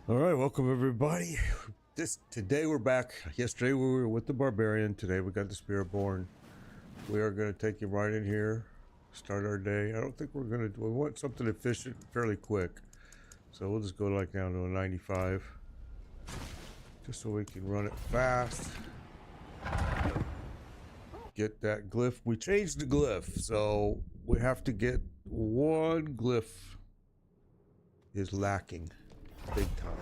All right, welcome everybody. Today we're back. Yesterday we were with the Barbarian. Today we got the Spiritborn. We are going to take him right in here. Start our day. I don't think we're going to. We want something efficient, fairly quick. So we'll just go like down to a 95, just so we can run it fast. Get that glyph. We changed the glyph, so we have to get one glyph. Is lacking. Big time.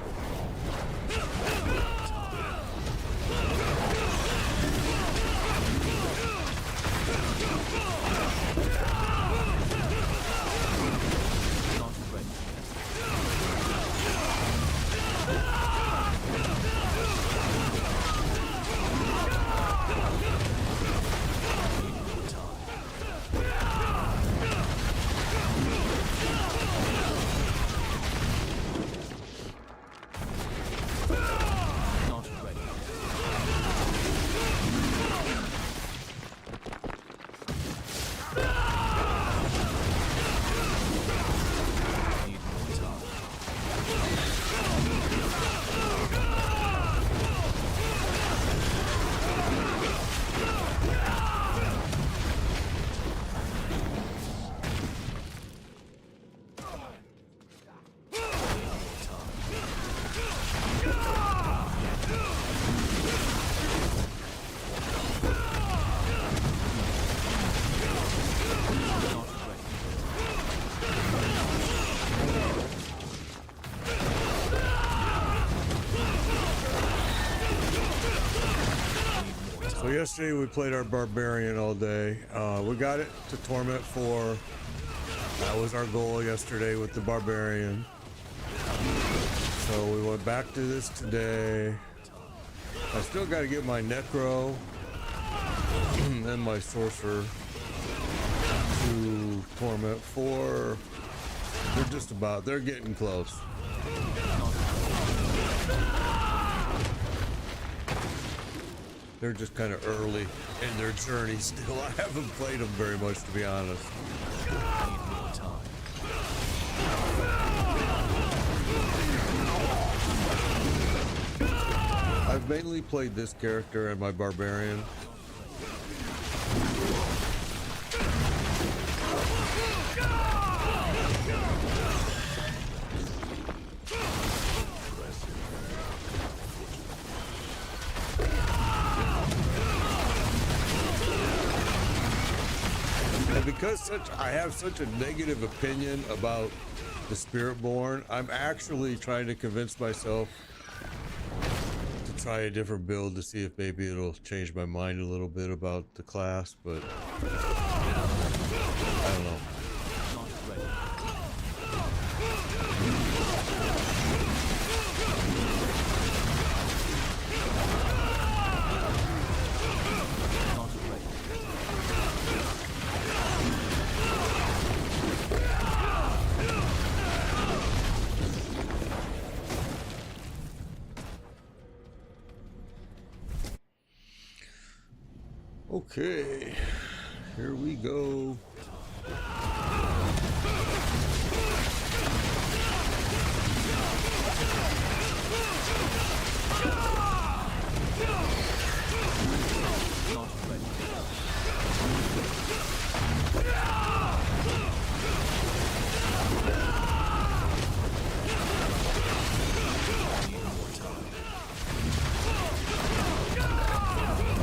So yesterday we played our Barbarian all day. We got it to Torment 4. That was our goal yesterday with the Barbarian. So we went back to this today. I still got to get my Necro and my Sorcerer to Torment 4. They're getting close. They're just kind of early in their journey still. I haven't played them very much, to be honest. I've mainly played this character and my Barbarian. And because I have such a negative opinion about the Spiritborn, I'm actually trying to convince myself to try a different build to see if maybe it'll change my mind a little bit about the class, but I don't know. Okay, here we go.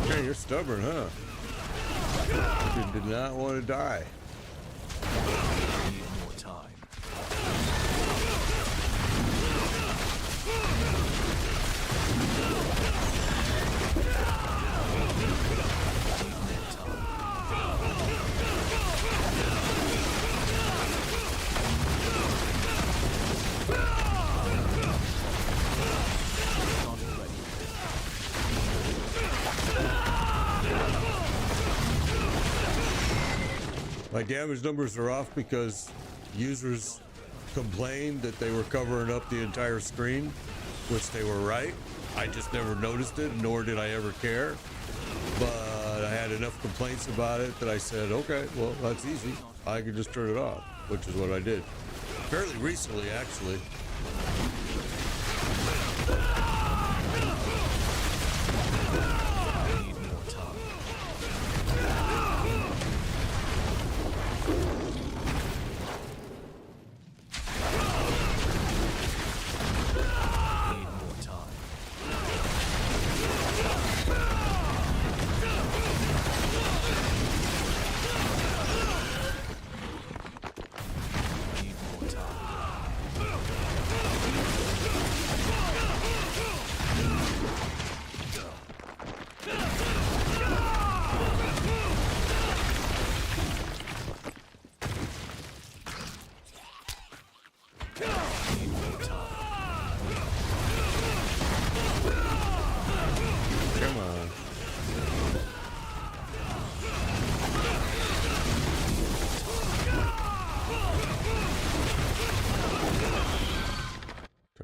Okay, you're stubborn, huh? You did not want to die. Need more time. My damage numbers are off because users complained that they were covering up the entire screen, which they were right. I just never noticed it, nor did I ever care. But I had enough complaints about it that I said, okay, well, that's easy. I can just turn it off, which is what I did. Fairly recently, actually.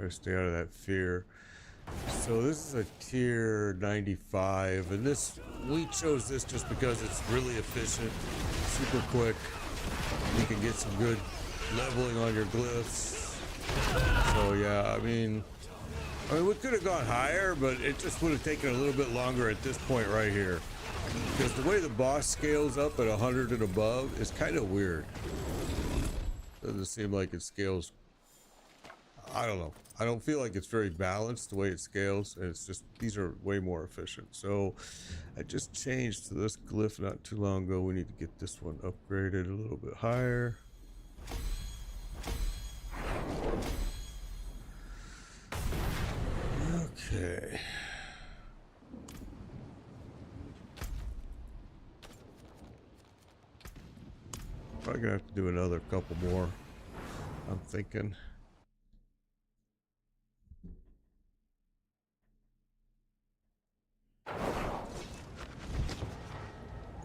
Try to stay out of that fear. So this is a tier 95, and this we chose this just because it's really efficient, super quick. You can get some good leveling on your glyphs. So yeah, I mean we could have gone higher, but it just would have taken a little bit longer at this point right here. Because the way the boss scales up at 100 and above is kind of weird. Doesn't seem like it scales. I don't know. I don't feel like it's very balanced the way it scales. And it's just, these are way more efficient. So I just changed to this glyph not too long ago. We need to get this one upgraded a little bit higher. Okay. Probably gonna have to do another couple more, I'm thinking.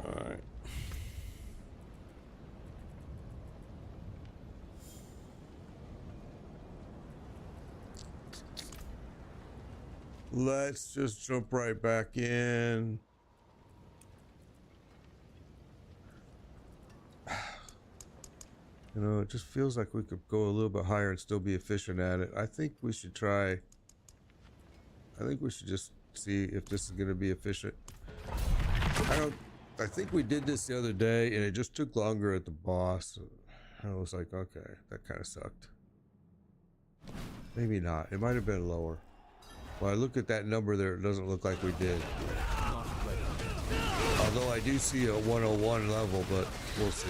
Alright. Let's just jump right back in. You know, it just feels like we could go a little bit higher and still be efficient at it. I think we should try. I think we should just see if this is going to be efficient. I think we did this the other day and it just took longer at the boss. I was like, okay, that kind of sucked. Maybe not. It might have been lower. When I look at that number there, it doesn't look like we did. Although I do see a 101 level, but we'll see.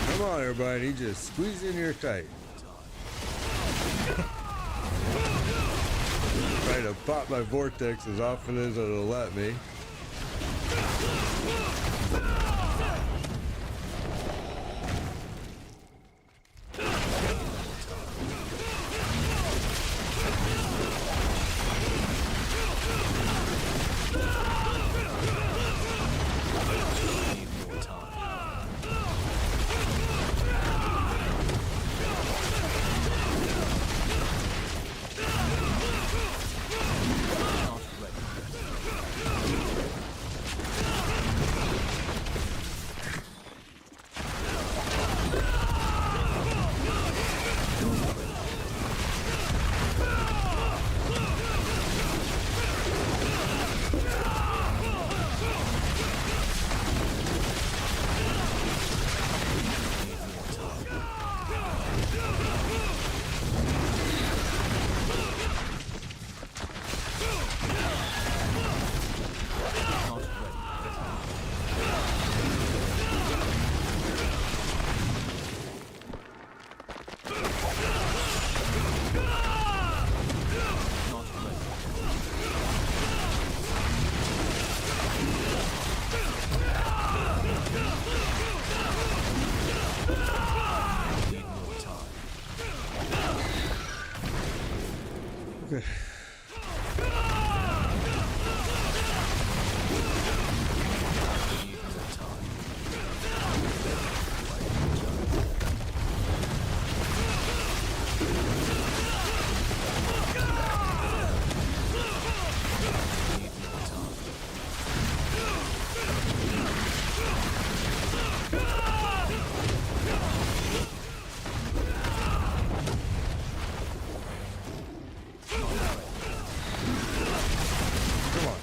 Come on, everybody, just squeeze in here tight. Try to pop my vortex as often as it'll let me.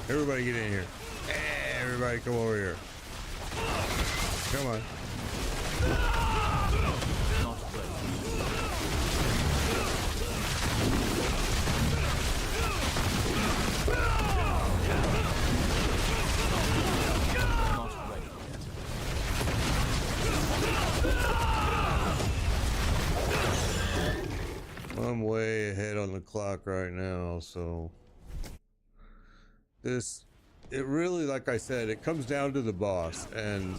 Everybody get in here. Hey, everybody come over here. Come on. I'm way ahead on the clock right now, so this, it really, like I said, it comes down to the boss, and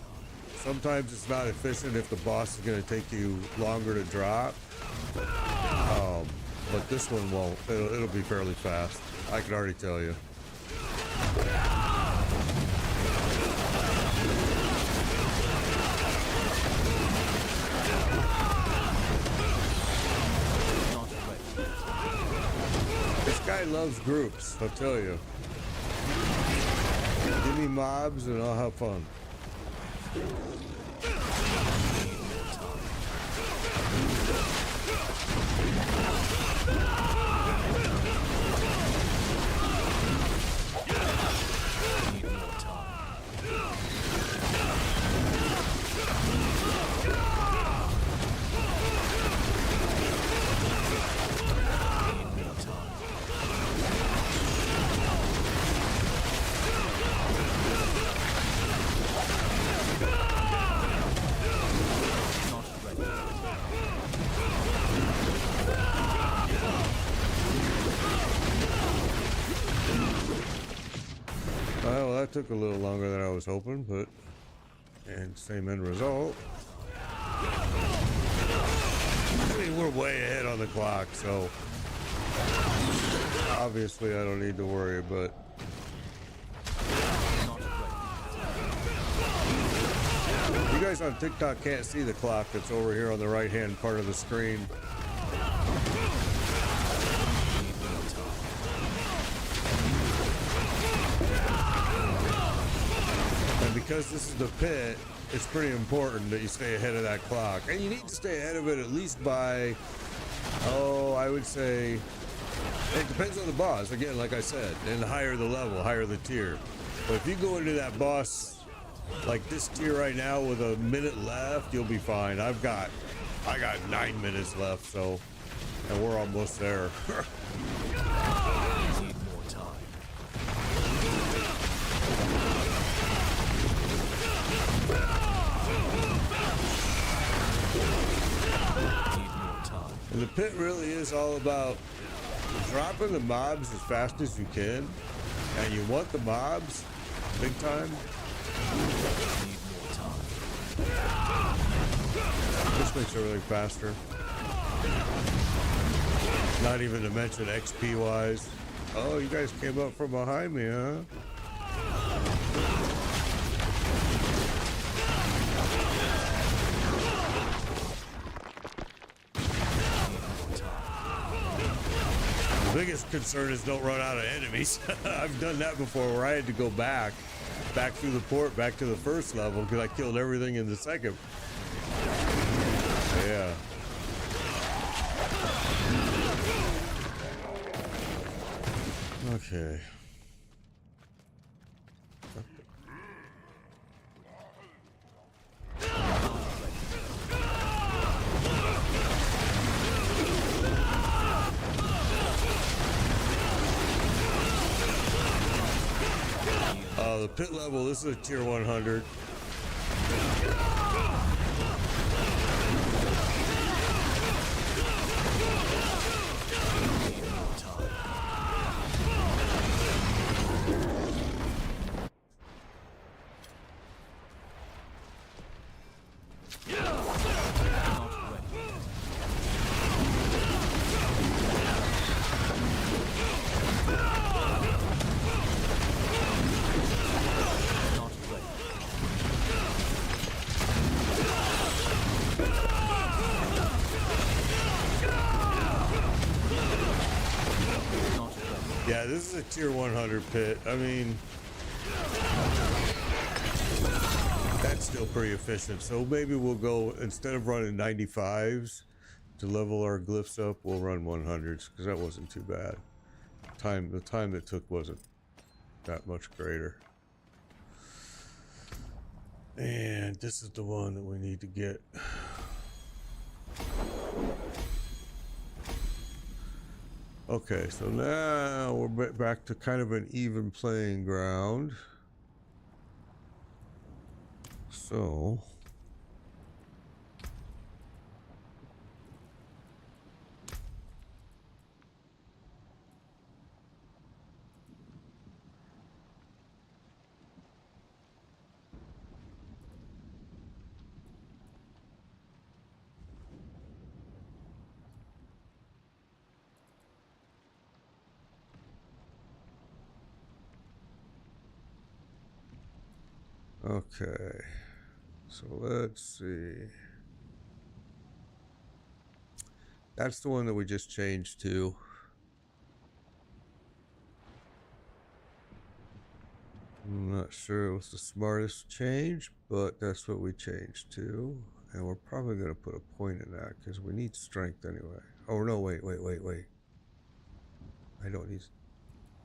sometimes it's not efficient if the boss is going to take you longer to drop. But this one won't. It'll be fairly fast. I can already tell you. This guy loves groups, I'll tell you. Give me mobs and I'll have fun. Well, that took a little longer than I was hoping, but and same end result. I mean, we're way ahead on the clock, so obviously I don't need to worry, but you guys on TikTok can't see the clock that's over here on the right hand part of the screen. Because this is the pit, it's pretty important that you stay ahead of that clock. And you need to stay ahead of it at least by, oh, I would say, it depends on the boss. Again, like I said, and the higher the level, higher the tier. But if you go into that boss, like this tier right now with a minute left, you'll be fine. I got 9 minutes left, so, and we're almost there. And the pit really is all about dropping the mobs as fast as you can, and you want the mobs big time. This makes everything faster. Not even to mention XP wise. Oh, you guys came up from behind me, huh? The biggest concern is don't run out of enemies. I've done that before where I had to go back through the port, back to the first level because I killed everything in the second. Yeah. Okay. The pit level, this is a tier 100. Yeah, this is a tier 100 pit. I mean, that's still pretty efficient. So maybe we'll go, instead of running 95s to level our glyphs up, we'll run 100s because that wasn't too bad. The time it took wasn't that much greater. And this is the one that we need to get. Okay, so now we're back to kind of an even playing ground. So Okay, so let's see. That's the one that we just changed to. I'm not sure it was the smartest change, but that's what we changed to. And we're probably going to put a point in that because we need strength anyway. Oh, no, wait. I don't need...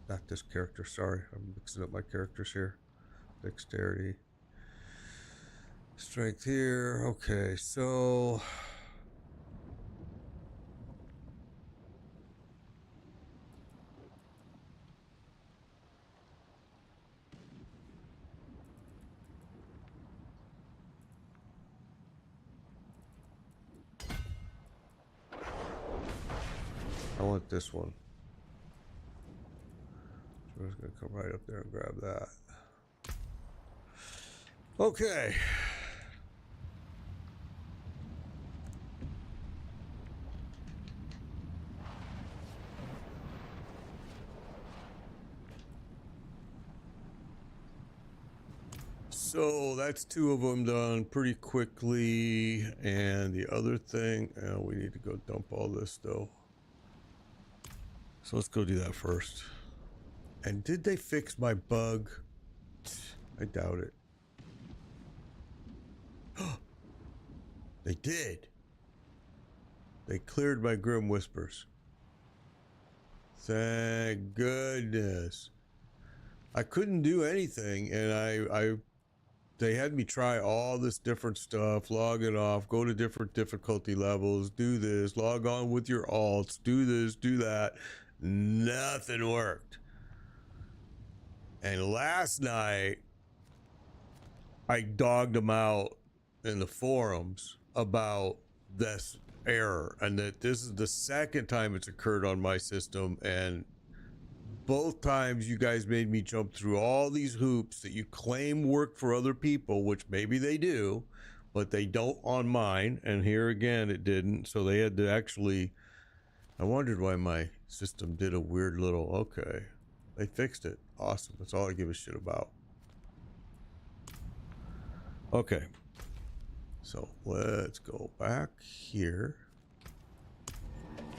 Not this character, sorry. I'm mixing up my characters here. Dexterity. Strength here. Okay, so... I want this one. So we're just going to come right up there and grab that. Okay. So that's two of them done pretty quickly. And the other thing, we need to go dump all this though. So let's go do that first. And did they fix my bug? I doubt it. They did. They cleared my Grim Whispers. Thank goodness. I couldn't do anything, and they had me try all this different stuff, log it off, go to different difficulty levels, do this, log on with your alts, do this, do that. Nothing worked. And last night, I dogged them out in the forums about this error, and that this is the second time it's occurred on my system, and both times you guys made me jump through all these hoops that you claim work for other people, which maybe they do, but they don't on mine. And here again, it didn't. So they had to actually, I wondered why my system did a weird little, okay, they fixed it. Awesome. That's all I give a shit about. Okay. So let's go back here.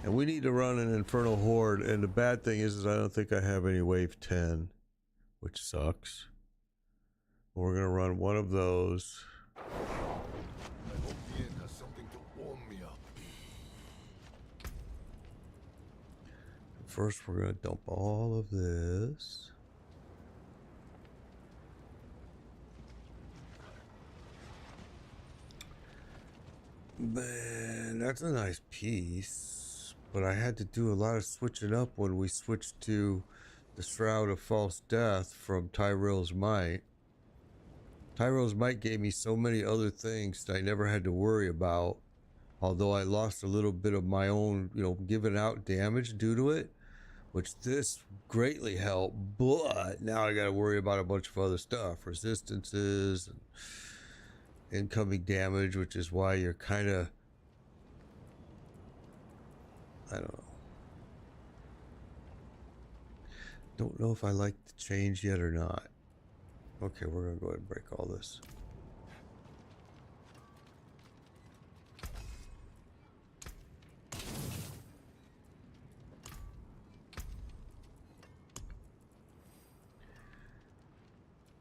And we need to run an Infernal Horde, and the bad thing is I don't think I have any Wave 10, which sucks. We're going to run one of those. I hope the inn has something to warm me up. First, we're going to dump all of this. Man, that's a nice piece. But I had to do a lot of switching up when we switched to the Shroud of False Death from Tyrell's Might. Tyrell's Might gave me so many other things that I never had to worry about. Although I lost a little bit of my own, giving out damage due to it, which this greatly helped. But now I got to worry about a bunch of other stuff, resistances and incoming damage, which is why you're kind of, I don't know if I like the change yet or not. Okay, we're gonna go ahead and break all this.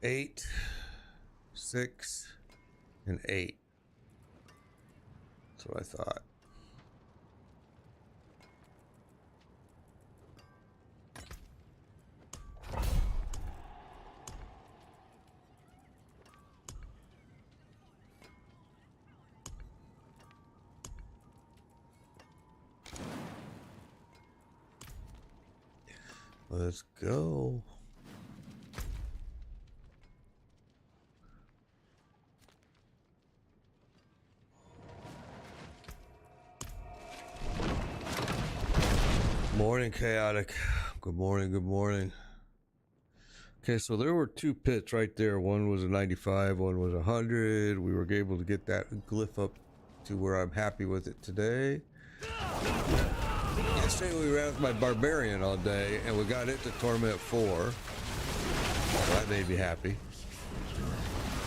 Eight, 6, and 8. That's what I thought. Let's go. Morning, Chaotic. Good morning, good morning. Okay, so there were two pits right there. One was a 95, one was 100. We were able to get that glyph up to where I'm happy with it today. Yesterday we ran with my Barbarian all day, and we got it to Torment 4. So that made me happy.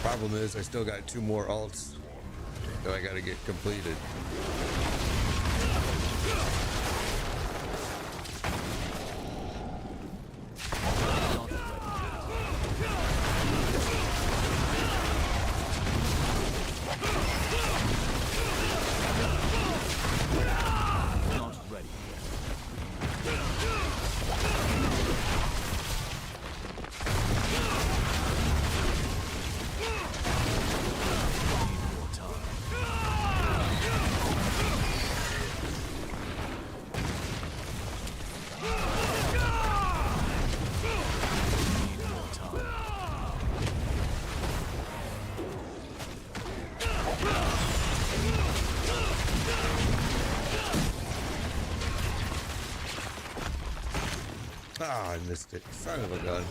Problem is, I still got 2 more alts that I gotta get completed. Ah, I missed it. Son of a gun.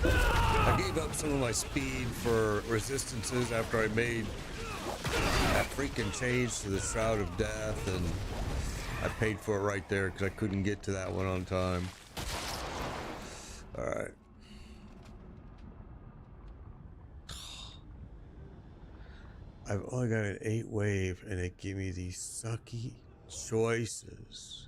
I gave up some of my speed for resistances after I made that freaking change to the Shroud of Death, and I paid for it right there because I couldn't get to that one on time. All right. I've only got an 8 wave and it gave me these sucky choices.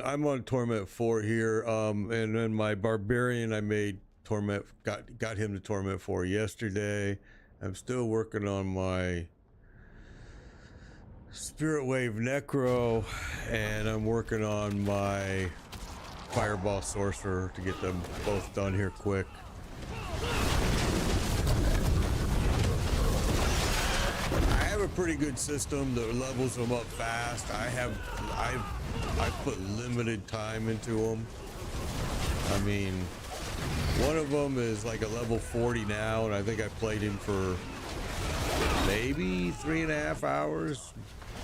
I'm on Torment 4 here, and then my Barbarian I made Torment, got him to Torment 4 yesterday. I'm still working on my Spirit Wave Necro, and I'm working on my Fireball Sorcerer to get them both done here quick. I have a pretty good system that levels them up fast. I've put limited time into them. I mean, one of them is like a level 40 now, and I think I played him for maybe 3.5 hours,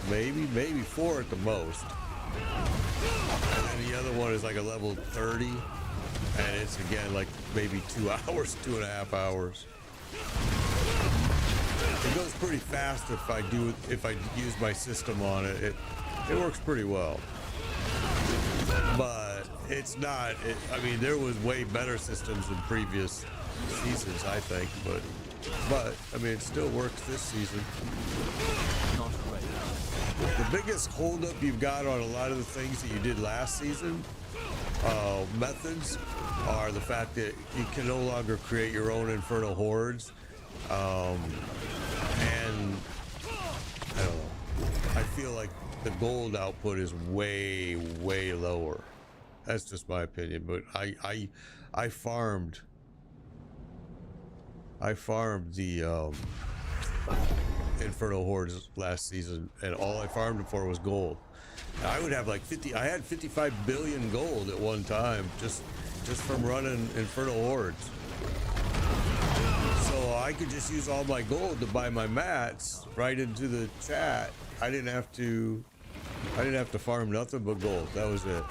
maybe 4 at the most. And then the other one is like a level 30, and it's again like maybe 2 hours, 2.5 hours. It goes pretty fast if I use my system on it. It works pretty well. But it's not, I mean, there was way better systems in previous seasons, I think, but I mean, it still works this season. The biggest holdup you've got on a lot of the things that you did last season, methods, are the fact that you can no longer create your own infernal hordes. And I don't know, I feel like the gold output is way lower. That's just my opinion, but I farmed the infernal hordes last season, and all I farmed it for was gold. I would have like 55 billion gold at one time just from running infernal hordes. So I could just use all my gold to buy my mats right into the chat. I didn't have to farm nothing but gold. That was it.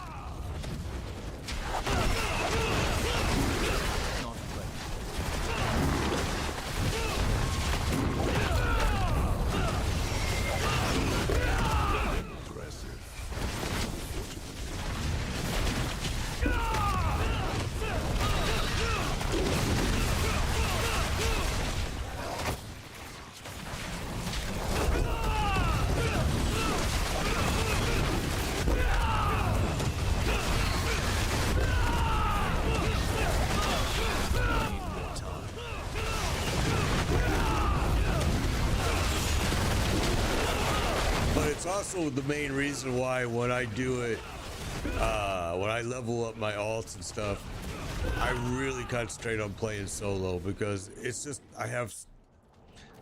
it's also the main reason why when I do it, when I level up my alts and stuff, I really concentrate on playing solo, because it's just I have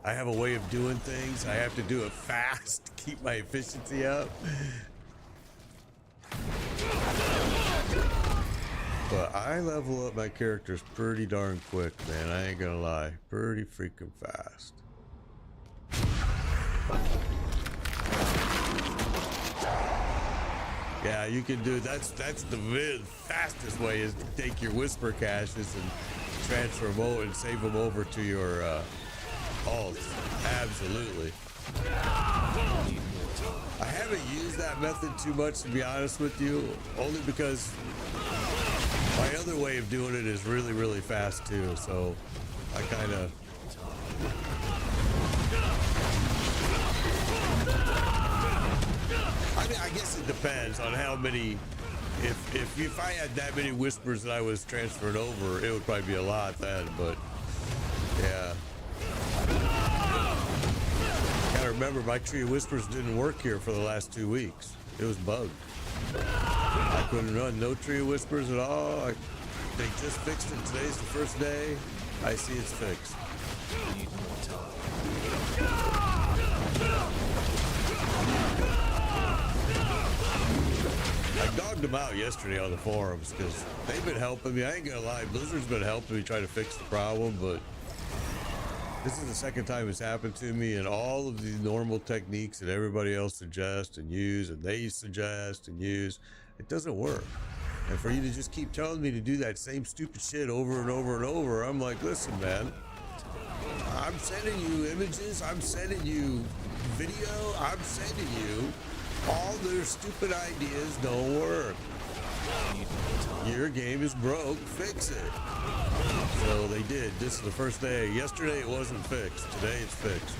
a way of doing things. I have to do it fast to keep my efficiency up. But I level up my characters pretty darn quick, man. I ain't gonna lie. Pretty freaking fast. Yeah, you can do that's the fastest way is to take your whisper caches and transfer them over and save them over to your alts. Absolutely. I haven't used that method too much, to be honest with you, only because my other way of doing it is really, really fast too. So I kind of. I mean, I guess it depends on how many. If I had that many whispers that I was transferring over, it would probably be a lot then. But yeah, gotta remember my tree of whispers didn't work here for the last 2 weeks. It was bugged. I couldn't run no tree of whispers at all. They just fixed it. Today's the first day. I see it's fixed. I dogged them out yesterday on the forums because they've been helping me. I ain't gonna lie, Blizzard's been helping me try to fix the problem, but this is the second time it's happened to me, and all of the normal techniques that everybody else suggests and use, and they suggest and use, it doesn't work. And for you to just keep telling me to do that same stupid shit over and over and over, I'm like, listen, man, I'm sending you images, I'm sending you video, I'm sending you all their stupid ideas don't work. Your game is broke, fix it. So they did. This is the first day. Yesterday it wasn't fixed. Today it's fixed.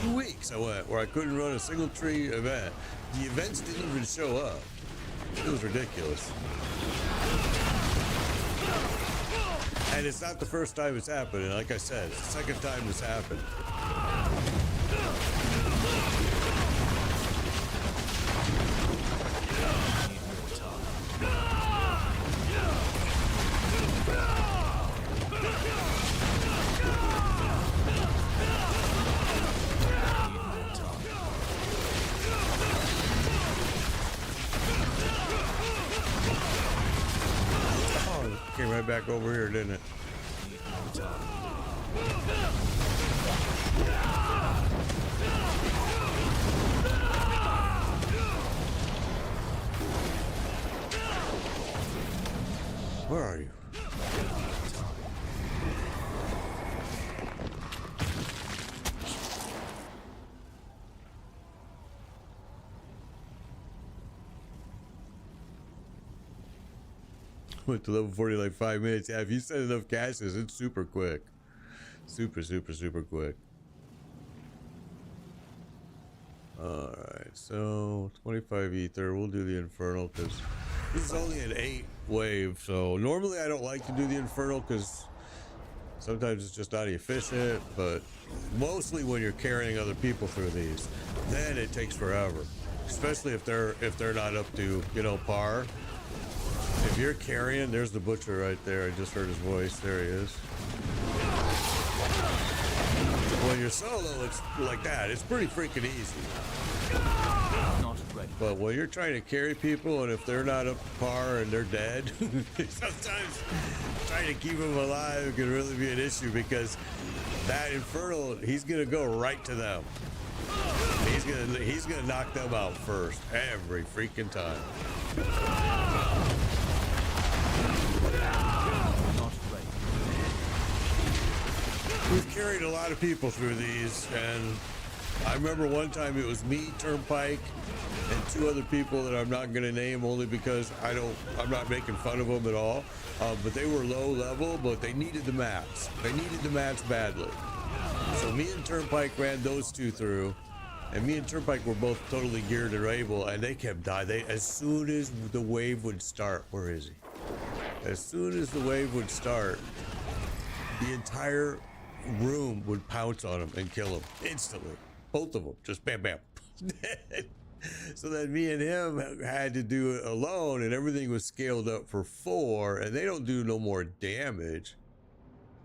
2 weeks I went where I couldn't run a single tree event. The events didn't even show up. It was ridiculous. And it's not the first time it's happened. And like I said, it's the second time it's happened. Came right back over here, didn't it? Where are you? Went to level 40 like 5 minutes. Yeah, if you set enough caches, it's super quick. Super quick. Alright, so 25 ether. We'll do the infernal because this is only an 8 wave. So normally I don't like to do the infernal because sometimes it's just not efficient, but mostly when you're carrying other people through these, then it takes forever. Especially if they're not up to, you know, par. If you're carrying, there's the butcher right there. I just heard his voice. There he is. When you're solo, it's like that. It's pretty freaking easy. Not ready. But when you're trying to carry people, and if they're not up to par and they're dead, sometimes trying to keep them alive can really be an issue because that infernal, he's gonna go right to them. He's gonna knock them out first every freaking time. Not ready. We've carried a lot of people through these, and I remember one time it was me, Turnpike, and 2 other people that I'm not going to name only because I'm not making fun of them at all. But they were low level, but they needed the mats. They needed the mats badly. So me and Turnpike ran those 2 through, and me and Turnpike were both totally geared and able, and they kept dying. As soon as the wave would start, where is he? As soon as the wave would start, the entire room would pounce on him and kill him instantly. both of them, just bam, bam. So then me and him had to do it alone, and everything was scaled up for 4, and they don't do no more damage.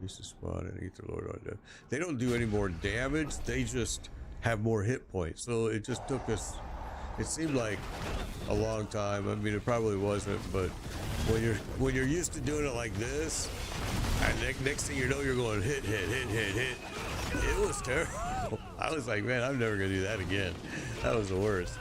Used to spawn and eat the Lord on them. They don't do any more damage. They just have more hit points. So it just took us. It seemed like a long time. I mean, it probably wasn't, but when you're used to doing it like this, and next thing you know, you're going hit, hit, hit, hit, hit. It was terrible. I was like, man, I'm never gonna do that again. That was the worst.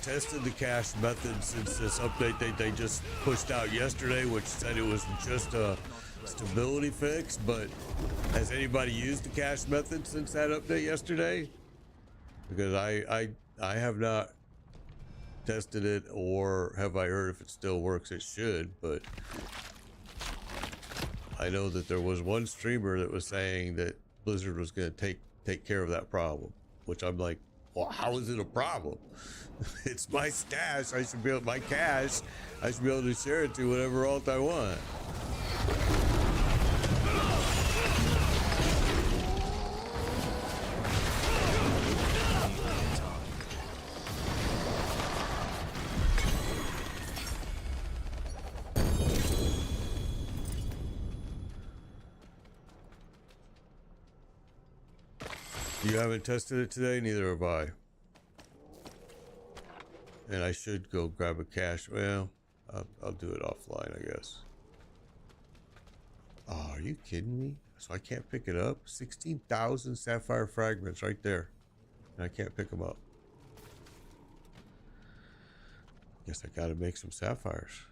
Tested the cache method since this update they just pushed out yesterday, which said it was just a stability fix. But has anybody used the cache method since that update yesterday? Because I have not tested it, or have I heard if it still works. It should, but I know that there was one streamer that was saying that Blizzard was going to take care of that problem, which I'm like, well, how is it a problem? It's my stash. I should be able, my cash. I should be able to share it to whatever alt I want. You haven't tested it today, neither have I. And I should go grab a cache. Well, I'll do it offline, I guess. Oh, are you kidding me? So I can't pick it up? 16,000 sapphire fragments right there. And I can't pick them up. Guess I gotta make some sapphires.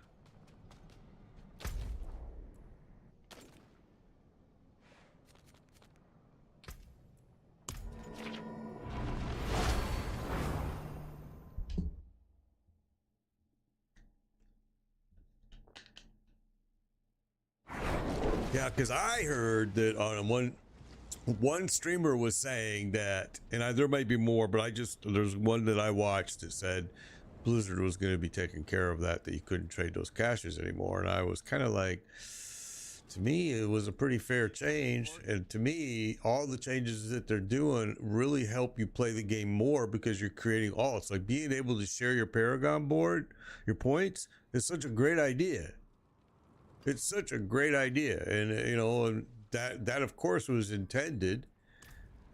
Yeah, because I heard that on one streamer was saying that, and there might be more, but there's one that I watched that said Blizzard was going to be taking care of that you couldn't trade those caches anymore. And I was kind of like, to me, it was a pretty fair change. And to me, all the changes that they're doing really help you play the game more, because you're creating alts. Like being able to share your Paragon board, your points, is such a great idea. It's such a great idea, and you know, and that of course was intended,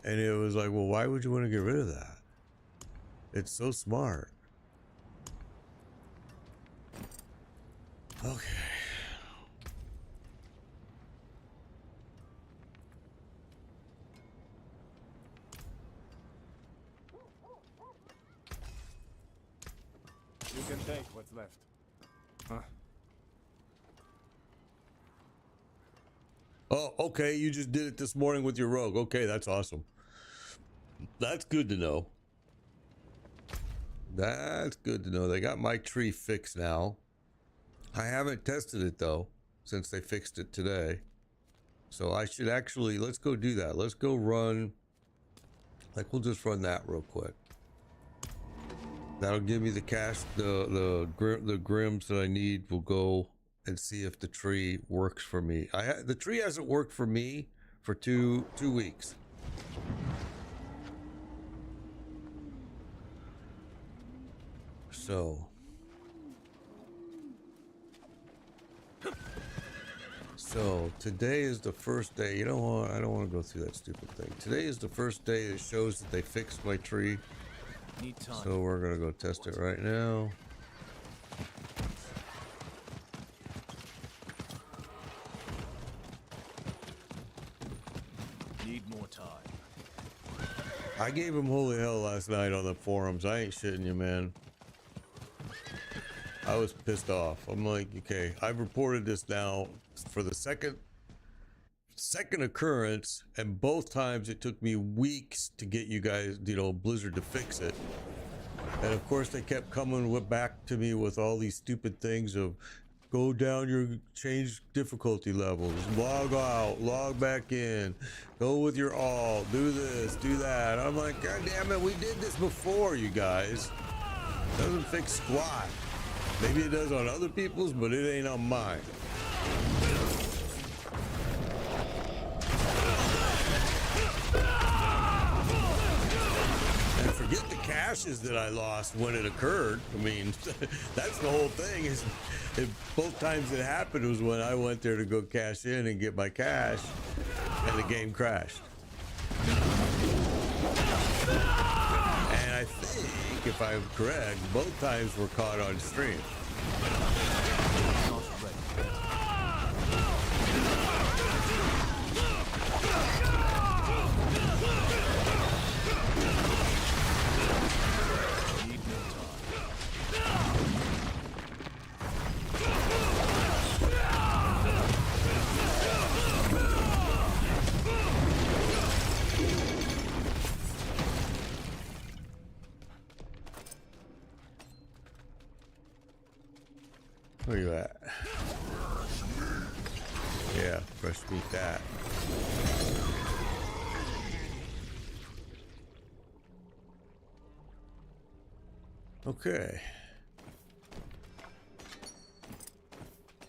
and it was like, well, why would you want to get rid of that? It's so smart. Okay. You can take what's left. Huh? Oh, okay. You just did it this morning with your rogue. Okay, that's awesome. That's good to know. That's good to know. They got my tree fixed now. I haven't tested it though, since they fixed it today. So I should actually, let's go do that. Let's go run. Like, we'll just run that real quick. That'll give me the cache, the grims that I need. We'll go and see if the tree works for me. The tree hasn't worked for me for two weeks. So today is the first day. You know what? I don't want to go through that stupid thing. Today is the first day that shows that they fixed my tree. So we're gonna go test it right now. Need more time. I gave him holy hell last night on the forums. I ain't shitting you, man. I was pissed off. I'm like, okay, I've reported this now for the second occurrence, and both times it took me weeks to get you guys, you know, Blizzard to fix it. And of course they kept coming back to me with all these stupid things of go down your change difficulty levels, log out, log back in, go with your alt, do this, do that. I'm like, God damn it, we did this before, you guys. Doesn't fix squat. Maybe it does on other people's, but it ain't on mine. And forget the caches that I lost when it occurred. I mean, that's the whole thing. Is both times it happened was when I went there to go cash in and get my cash, and the game crashed. And I think, if I'm correct, both times were caught on stream. Not ready. Need no time. Look at that. Yeah, fresh meat that. Okay.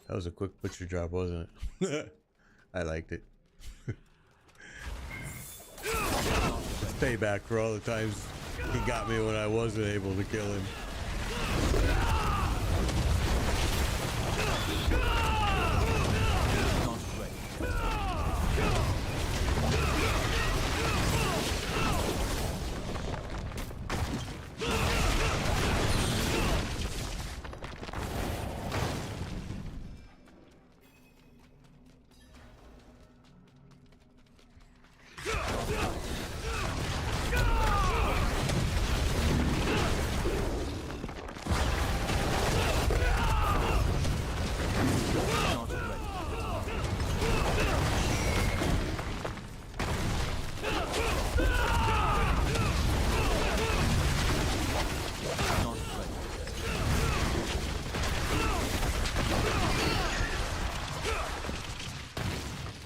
That was a quick butcher job, wasn't it? I liked it. It's payback for all the times he got me when I wasn't able to kill him. Not ready. Not ready.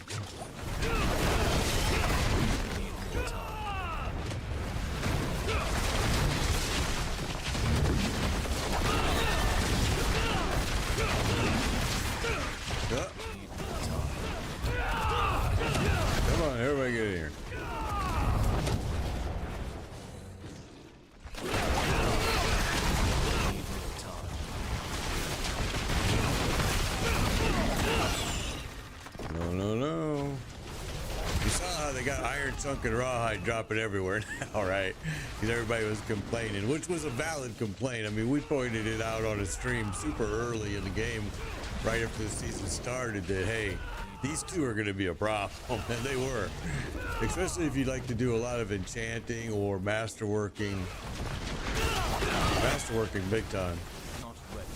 Not ready. Need more time. Yeah. Need more time. Come on, everybody get in here. Need more time. No, no, no. You saw how they got Iron Chunk and Rawhide dropping everywhere now, right? Because everybody was complaining, which was a valid complaint. I mean, we pointed it out on a stream super early in the game, right after the season started, that, hey, these two are going to be a problem, and they were. Especially if you like to do a lot of enchanting or masterworking. Masterworking big time. Not ready.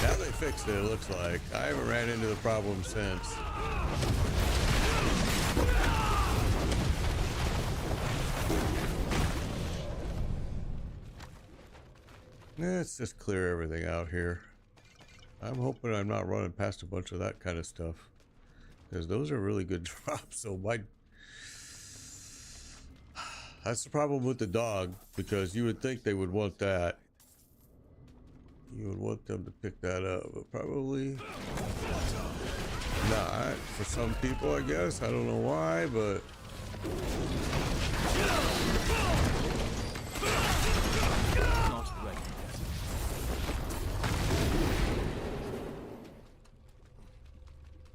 Now they fixed it, it looks like. I haven't ran into the problem since. Let's just clear everything out here. I'm hoping I'm not running past a bunch of that kind of stuff, because those are really good drops. So that's the problem with the dog, because you would think they would want that. You would want them to pick that up, but probably not for some people, I guess. I don't know why, but Not ready yet.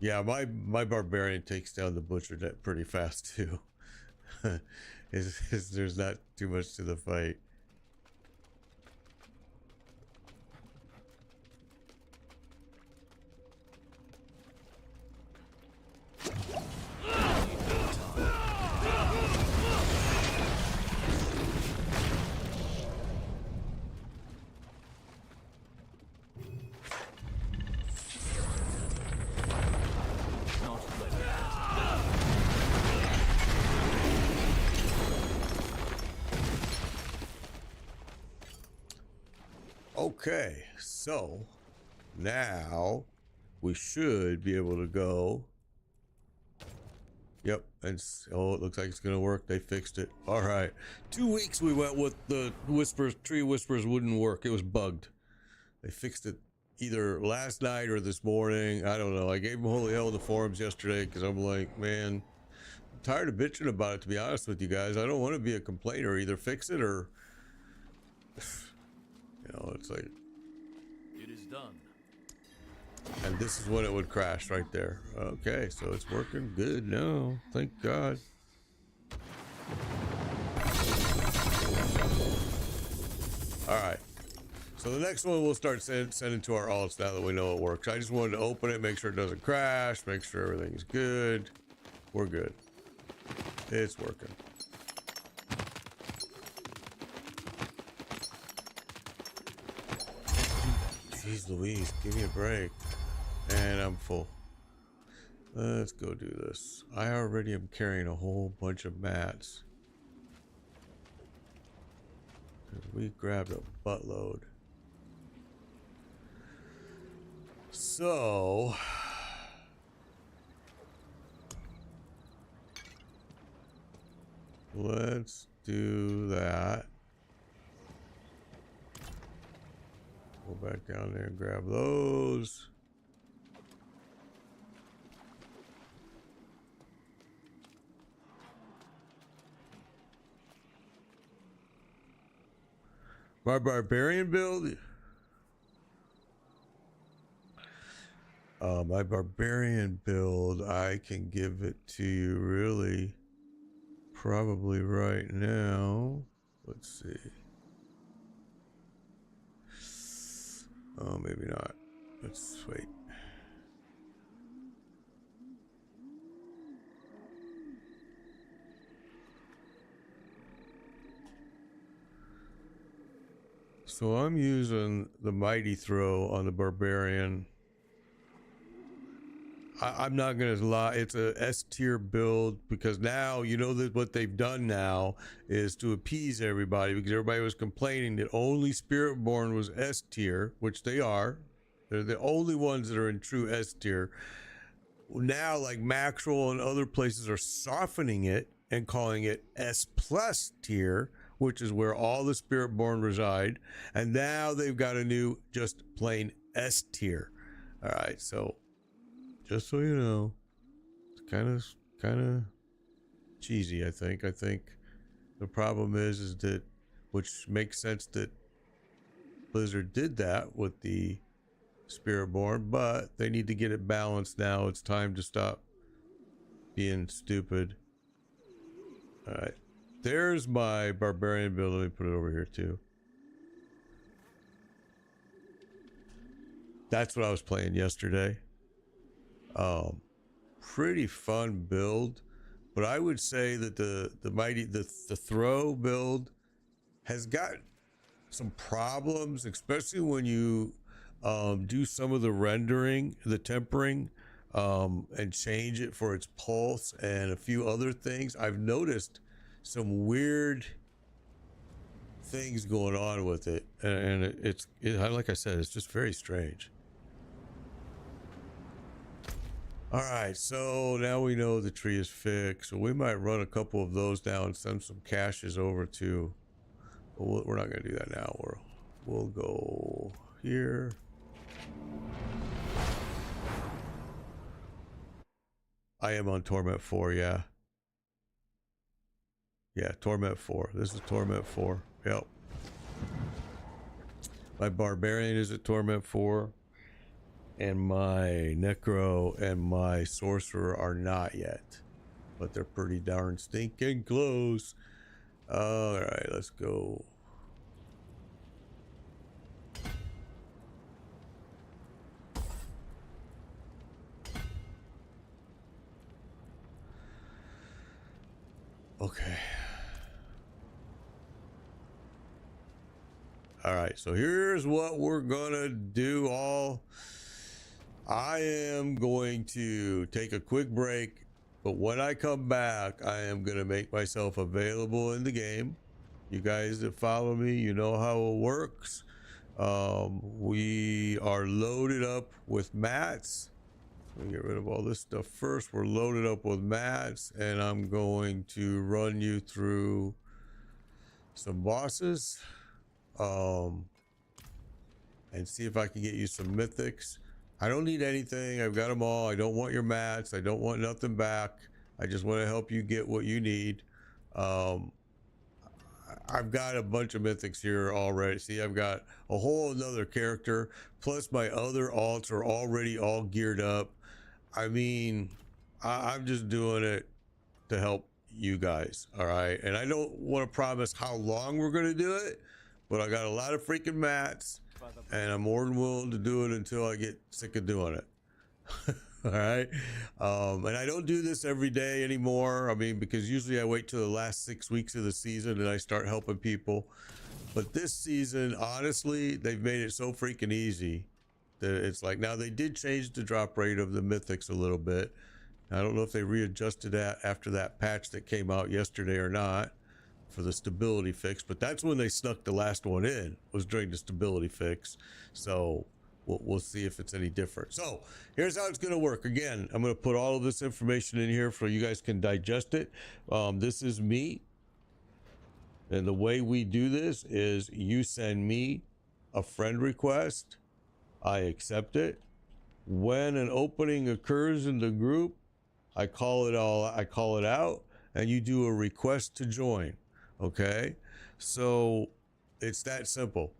yeah, my barbarian takes down the butcher pretty fast too. There's not too much to the fight. Okay, so now we should be able to go. Yep, and oh, it looks like it's gonna work. They fixed it. All right, 2 weeks we went with the whispers. Tree whispers wouldn't work. It was bugged. They fixed it either last night or this morning. I don't know. I gave them holy hell in the forums yesterday because I'm like, man, I'm tired of bitching about it. To be honest with you guys, I don't want to be a complainer. Either fix it or, you know, it's like. It is done. And this is when it would crash right there. Okay, so it's working good now. Thank God. All right. So the next one we'll start sending to our alts now that we know it works. I just wanted to open it, make sure it doesn't crash, make sure everything's good. We're good. It's working. Jeez Louise, give me a break. And I'm full. Let's go do this. I already am carrying a whole bunch of mats. We grabbed a buttload. So let's do that. Go back down there and grab those. My barbarian build. My barbarian build, I can give it to you really probably right now. Let's see. Oh, maybe not. Let's wait. So I'm using the mighty throw on the barbarian. I'm not gonna lie, it's a S tier build because now you know that what they've done now is to appease everybody because everybody was complaining that only Spiritborn was S tier, which they are. They're the only ones that are in true S tier. Now, like Maxwell and other places are softening it and calling it S plus tier, which is where all the Spiritborn reside. And now they've got a new just plain S tier. All right, so just so you know, it's kind of cheesy. I think the problem is that, which makes sense that Blizzard did that with the Spiritborn, but they need to get it balanced now. It's time to stop being stupid. All right, there's my barbarian build. Let me put it over here too. That's what I was playing yesterday. Pretty fun build, but I would say that the throw build has got some problems, especially when you do some of the rendering, the tempering, and change it for its pulse and a few other things. I've noticed some weird things going on with it, and it's like I said, it's just very strange. All right, so now we know the tree is fixed, so we might run a couple of those down and send some caches over to. But we're not going to do that now. We'll go here. I am on Torment 4, yeah. Yeah, Torment 4. This is Torment 4. Yep. My Barbarian is at Torment 4. And my Necro and my Sorcerer are not yet. But they're pretty darn stinking close. Alright, let's go. Okay. Alright, so here's what we're gonna do all. I am going to take a quick break, but when I come back, I am going to make myself available in the game. You guys that follow me, you know how it works. We are loaded up with mats. Let me get rid of all this stuff first. We're loaded up with mats, and I'm going to run you through some bosses, and see if I can get you some mythics. I don't need anything. I've got them all. I don't want your mats. I don't want nothing back. I just want to help you get what you need. I've got a bunch of mythics here already. See, I've got a whole another character, plus my other alts are already all geared up. I mean, I'm just doing it to help you guys, all right? And I don't want to promise how long we're going to do it, but I got a lot of freaking mats, and I'm more than willing to do it until I get sick of doing it. All right. And I don't do this every day anymore. I mean, because usually I wait till the last 6 weeks of the season and I start helping people. But this season, honestly, they've made it so freaking easy that it's like, now they did change the drop rate of the mythics a little bit. I don't know if they readjusted that after that patch that came out yesterday or not for the stability fix, but that's when they snuck the last one in, was during the stability fix. So we'll see if it's any different. So here's how it's going to work. Again, I'm going to put all of this information in here so you guys can digest it. This is me. And the way we do this is you send me a friend request. I accept it. When an opening occurs in the group, I call it out, and you do a request to join. Okay. So it's that simple.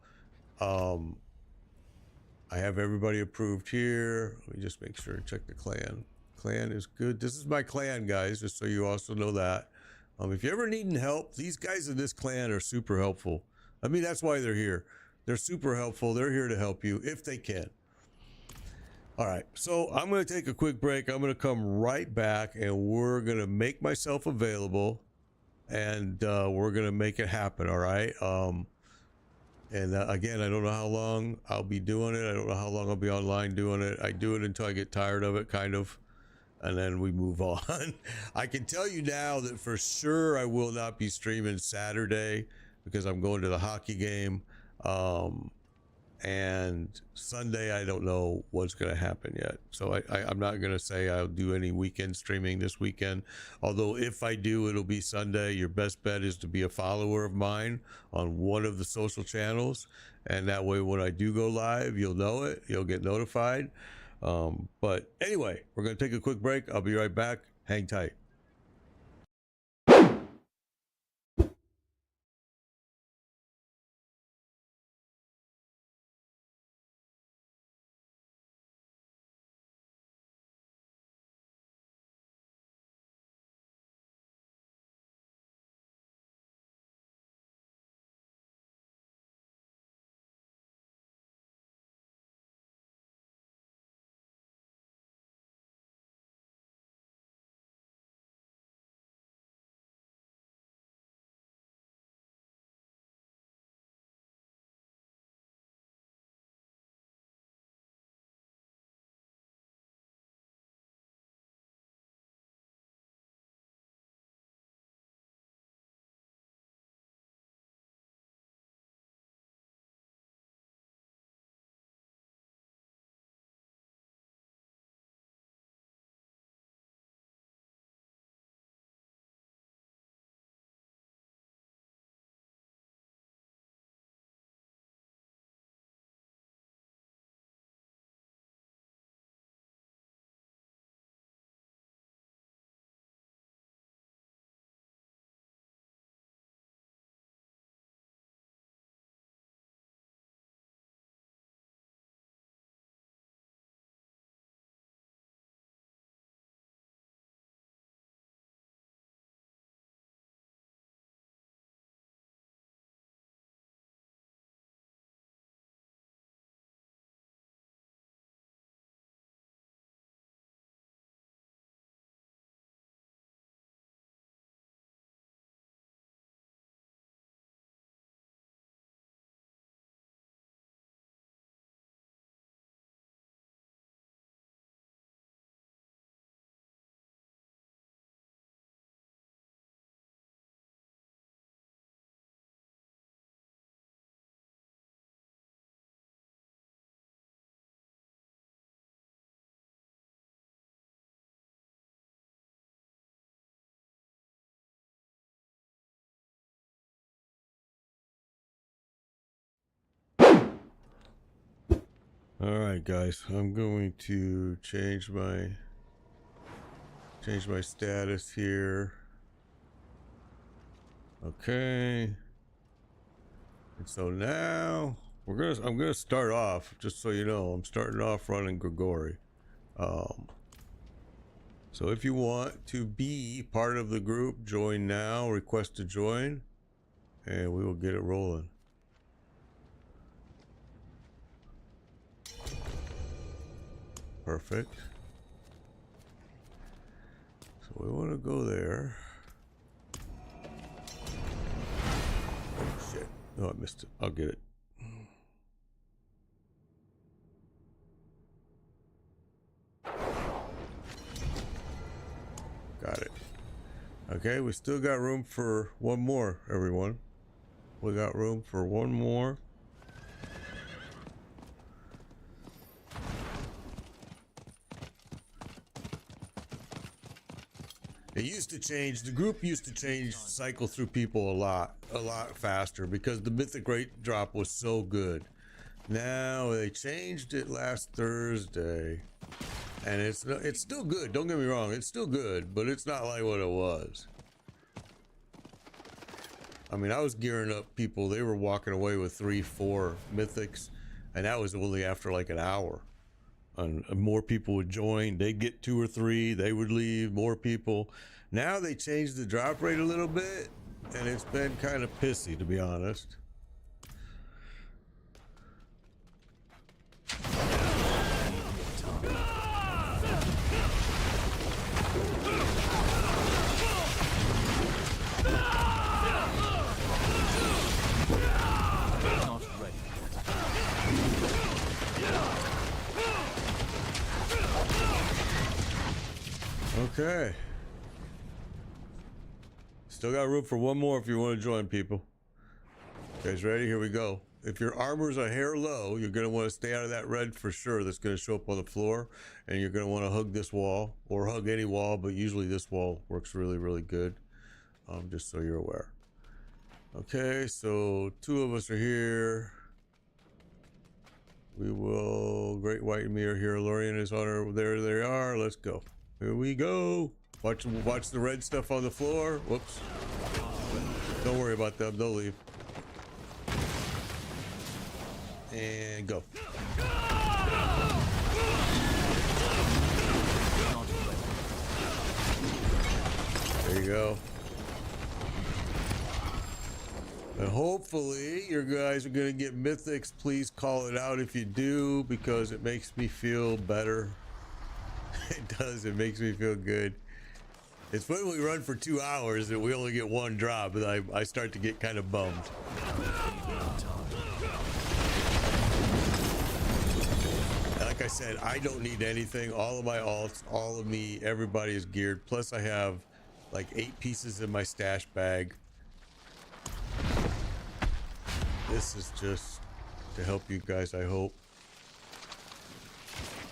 I have everybody approved here. Let me just make sure and check the clan. Clan is good. This is my clan, guys, just so you also know that. If you're ever needing help, these guys in this clan are super helpful. I mean, that's why they're here. They're super helpful. They're here to help you if they can. All right, so I'm going to take a quick break. I'm going to come right back, and we're going to make myself available, and we're going to make it happen, all right? And again, I don't know how long I'll be doing it. I don't know how long I'll be online doing it. I do it until I get tired of it, kind of, and then we move on. I can tell you now that for sure I will not be streaming Saturday because I'm going to the hockey game. And Sunday, I don't know what's going to happen yet. So I'm not going to say I'll do any weekend streaming this weekend. Although if I do, it'll be Sunday. Your best bet is to be a follower of mine on one of the social channels. And that way, when I do go live, you'll know it. You'll get notified. But anyway, we're going to take a quick break. I'll be right back. Hang tight. All right, guys, I'm going to change my status here. Okay. And so now I'm gonna start off, just so you know, I'm starting off running Grigori. So if you want to be part of the group, join now, request to join, and we will get it rolling. Perfect. So we want to go there. Oh shit. No, I missed it. I'll get it. Got it. Okay, we still got room for one more, everyone. We got room for one more. It used to change, the group used to change, cycle through people a lot faster because the mythic rate drop was so good. Now they changed it last Thursday, and it's still good. Don't get me wrong, it's still good, but it's not like what it was. I mean, I was gearing up people, they were walking away with 3-4 mythics, and that was only after like an hour. And more people would join, they'd get 2 or 3, they would leave, more people. Now they changed the drop rate a little bit, and it's been kind of pissy, to be honest. Okay. Still got room for one more if you want to join, people. You guys ready? Here we go. If your armor's a hair low, you're going to want to stay out of that red for sure that's going to show up on the floor. And you're going to want to hug this wall, or hug any wall, but usually this wall works really, really good. Just so you're aware. Okay, so 2 of us are here. We will... Great White and me are here. Lorian is on her... There they are. Let's go. Here we go. Watch the red stuff on the floor. Whoops. Don't worry about them. They'll leave. And go. There you go. And hopefully your guys are going to get mythics. Please call it out if you do, because it makes me feel better. It does. It makes me feel good. It's when we run for 2 hours that we only get 1 drop, and I start to get kind of bummed. Like I said, I don't need anything. All of my alts, all of me, everybody is geared. Plus I have like 8 pieces in my stash bag. This is just to help you guys, I hope.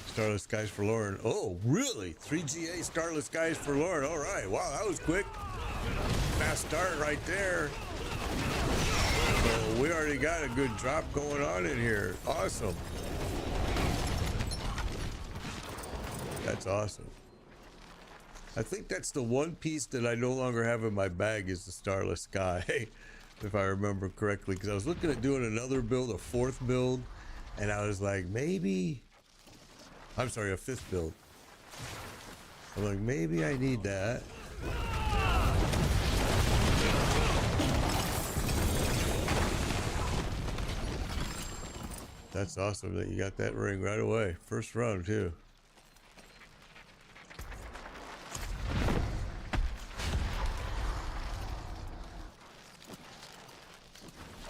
Starless Skies for Lauren. Oh, really? 3 GA Starless Skies for Lauren. All right. Wow, that was quick. Fast start right there. So we already got a good drop going on in here. Awesome. That's awesome. I think that's the one piece that I no longer have in my bag is the Starless Sky, if I remember correctly, because I was looking at doing another build, a 4th build, and I was like, maybe... I'm sorry, a 5th build. I'm like, maybe I need that. That's awesome that you got that ring right away. First round, too.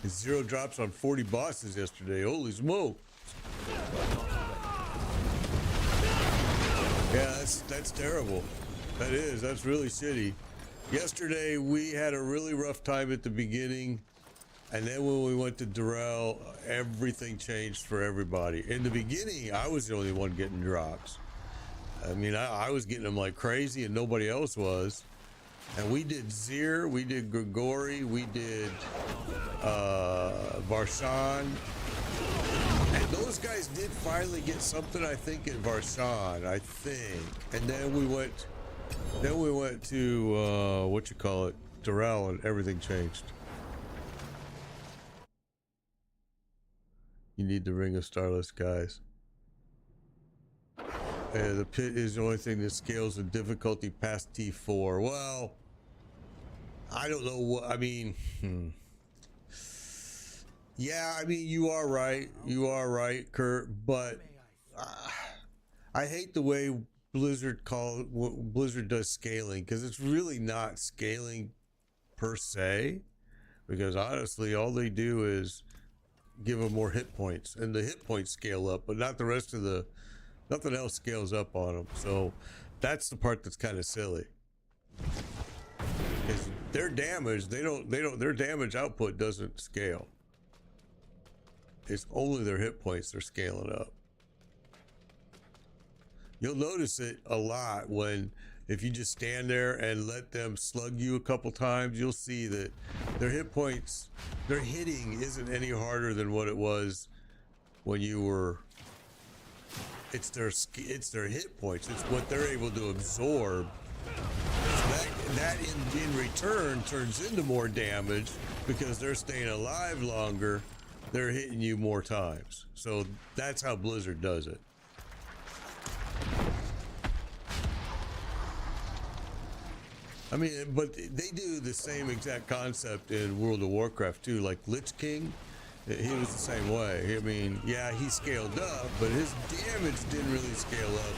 It's 0 drops on 40 bosses yesterday. Holy smoke. Yeah, that's terrible. That's really shitty. Yesterday we had a really rough time at the beginning, and then when we went to Durrell, everything changed for everybody. In the beginning, I was the only one getting drops. I mean, I was getting them like crazy and nobody else was. And we did Zir, we did Grigori, we did Varshan, and those guys did finally get something, I think, in Varshan, I think. And then we went to what you call it, Durrell, and everything changed. You need the Ring of Starless, guys. The pit is the only thing that scales the difficulty past T4. Well, I don't know what I mean. Yeah, I mean, you are right. You are right, Kurt. But I hate the way Blizzard does scaling, because it's really not scaling per se. Because honestly, all they do is give them more hit points, and the hit points scale up, but not the rest of the. Nothing else scales up on them. So that's the part that's kind of silly. Because their damage, their damage output doesn't scale. It's only their hit points they're scaling up. You'll notice it a lot when, if you just stand there and let them slug you a couple times, you'll see that their hit points, their hitting isn't any harder than what it was when you were. It's their hit points. It's what they're able to absorb. That in return turns into more damage because they're staying alive longer. They're hitting you more times. So that's how Blizzard does it. I mean, but they do the same exact concept in World of Warcraft too. Like Lich King, he was the same way. I mean, yeah, he scaled up, but his damage didn't really scale up.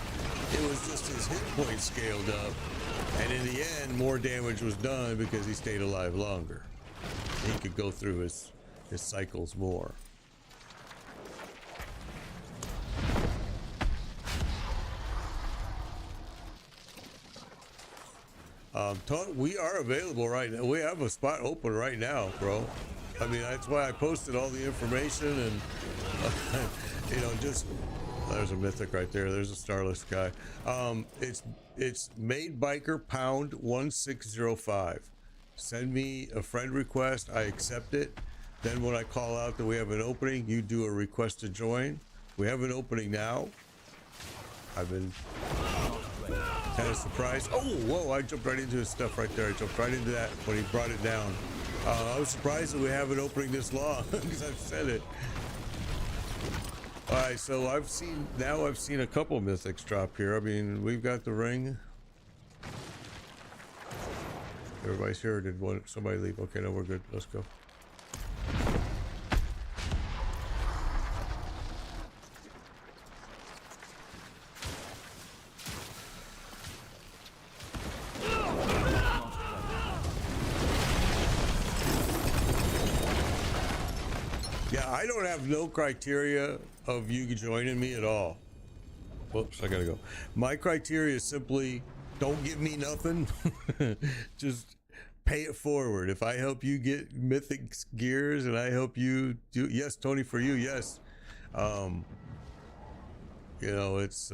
It was just his hit points scaled up. And in the end, more damage was done because he stayed alive longer. He could go through his cycles more. We are available right now. We have a spot open right now, bro. I mean, that's why I posted all the information and, you know, just, there's a mythic right there. There's a Starless guy. It's made biker pound 1605. Send me a friend request. I accept it. Then when I call out that we have an opening, you do a request to join. We have an opening now. I've been kind of surprised. Oh, whoa, I jumped right into his stuff right there. I jumped right into that when he brought it down. I was surprised that we have an opening this long because I've said it. All right, so I've seen a couple mythics drop here. I mean, we've got the ring. Everybody's here. Did somebody leave? Okay, no, we're good. Let's go. Yeah, I don't have no criteria of you joining me at all. Whoops, I gotta go. My criteria is simply don't give me nothing. Just pay it forward. If I help you get mythic gears and I help you do, yes, Tony, for you, yes. You know, it's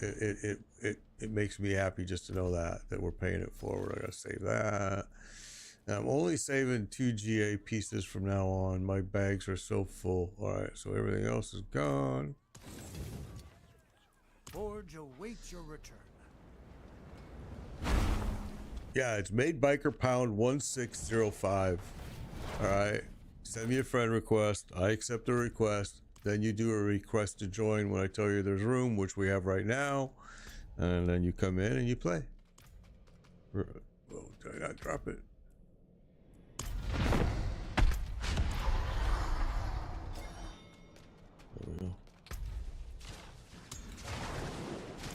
it makes me happy just to know that we're paying it forward. I gotta save that. Now, I'm only saving 2 GA pieces from now on. My bags are so full. All right, so everything else is gone. Forge awaits your return. Yeah, it's made biker pound 1605. All right, send me a friend request. I accept the request. Then you do a request to join when I tell you there's room, which we have right now. And then you come in and you play. Oh, did I not drop it? There we go.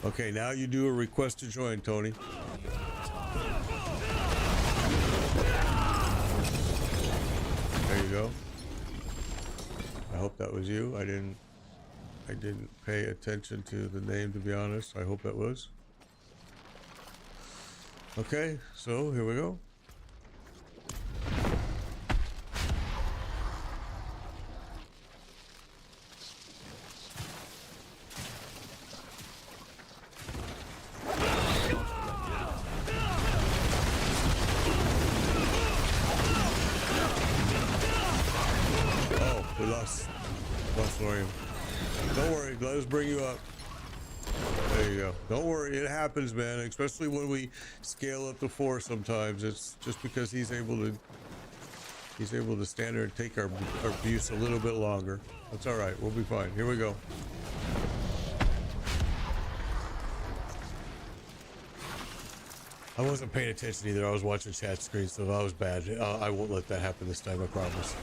Okay, now you do a request to join, Tony. There you go. I hope that was you. I didn't pay attention to the name, to be honest. I hope that was. Okay, so here we go. We lost Lorium. Don't worry, let us bring you up. There you go. Don't worry, it happens, man. Especially when we scale up to 4 sometimes. It's just because he's able to stand there and take our abuse a little bit longer. That's all right. We'll be fine. Here we go. I wasn't paying attention either. I was watching chat screen, so that was bad. I won't let that happen this time, I promise.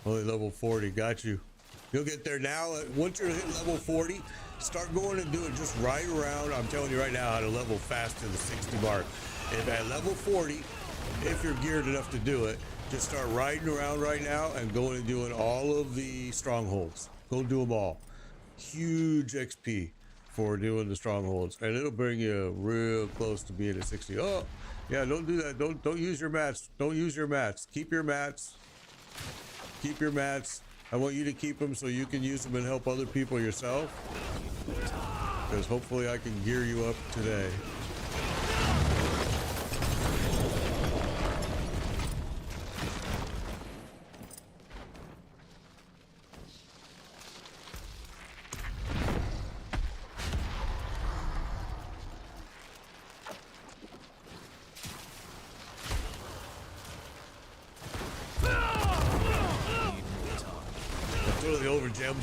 Only level 40, got you. You'll get there now. Once you're hit level 40, start going and do it just right around. I'm telling you right now how to level fast to the 60 mark. If at level 40, if you're geared enough to do it, just start riding around right now and going and doing all of the strongholds. Go do them all. Huge XP for doing the strongholds, and it'll bring you real close to being at 60. Oh, yeah, don't do that. Don't use your mats. Don't use your mats. Keep your mats. Keep your mats. I want you to keep them so you can use them and help other people yourself. Because hopefully I can gear you up today.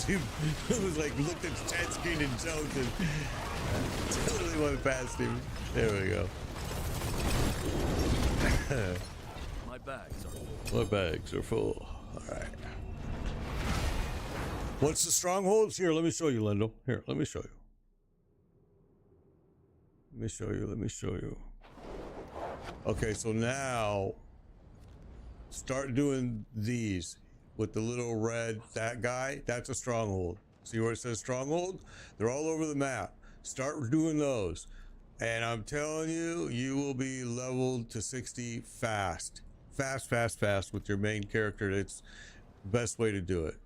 He was like, looked at the chat screen and joked and totally went past him. There we go. My bags are full. My bags are full. All right. What's the strongholds? Here, let me show you, Lendl. Here, let me show you. Let me show you. Okay, so now start doing these. With the little red, that guy, that's a stronghold. See where it says stronghold? They're all over the map. Start doing those. And I'm telling you, you will be leveled to 60 fast. Fast with your main character. It's the best way to do it.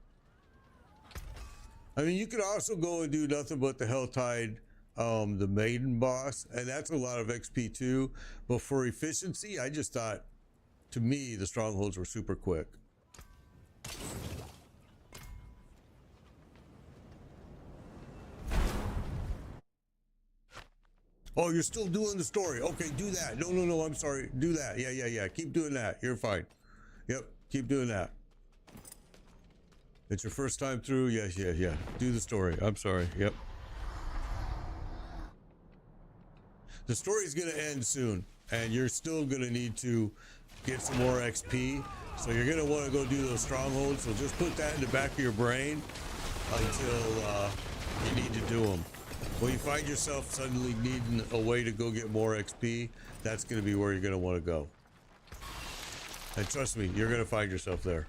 I mean, you could also go and do nothing but the Helltide, the maiden boss. And that's a lot of XP too. But for efficiency, I just thought, to me, the strongholds were super quick. Oh, you're still doing the story. Okay, do that. No, I'm sorry. Do that. Yeah. Keep doing that. You're fine. Yep, keep doing that. It's your first time through. Yes. Do the story. I'm sorry. Yep. The story's gonna end soon, and you're still gonna need to get some more XP. So you're gonna want to go do those strongholds. So just put that in the back of your brain until you need to do them. When you find yourself suddenly needing a way to go get more XP, that's gonna be where you're gonna want to go. And trust me, you're gonna find yourself there.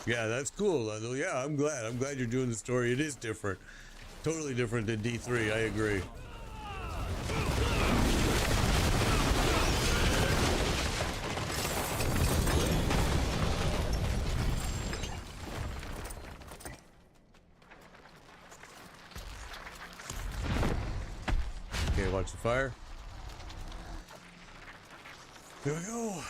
Yeah, that's cool, Lendl. Yeah, I'm glad you're doing the story. It is different. Totally different than D3, I agree. Okay, watch the fire. Here we go.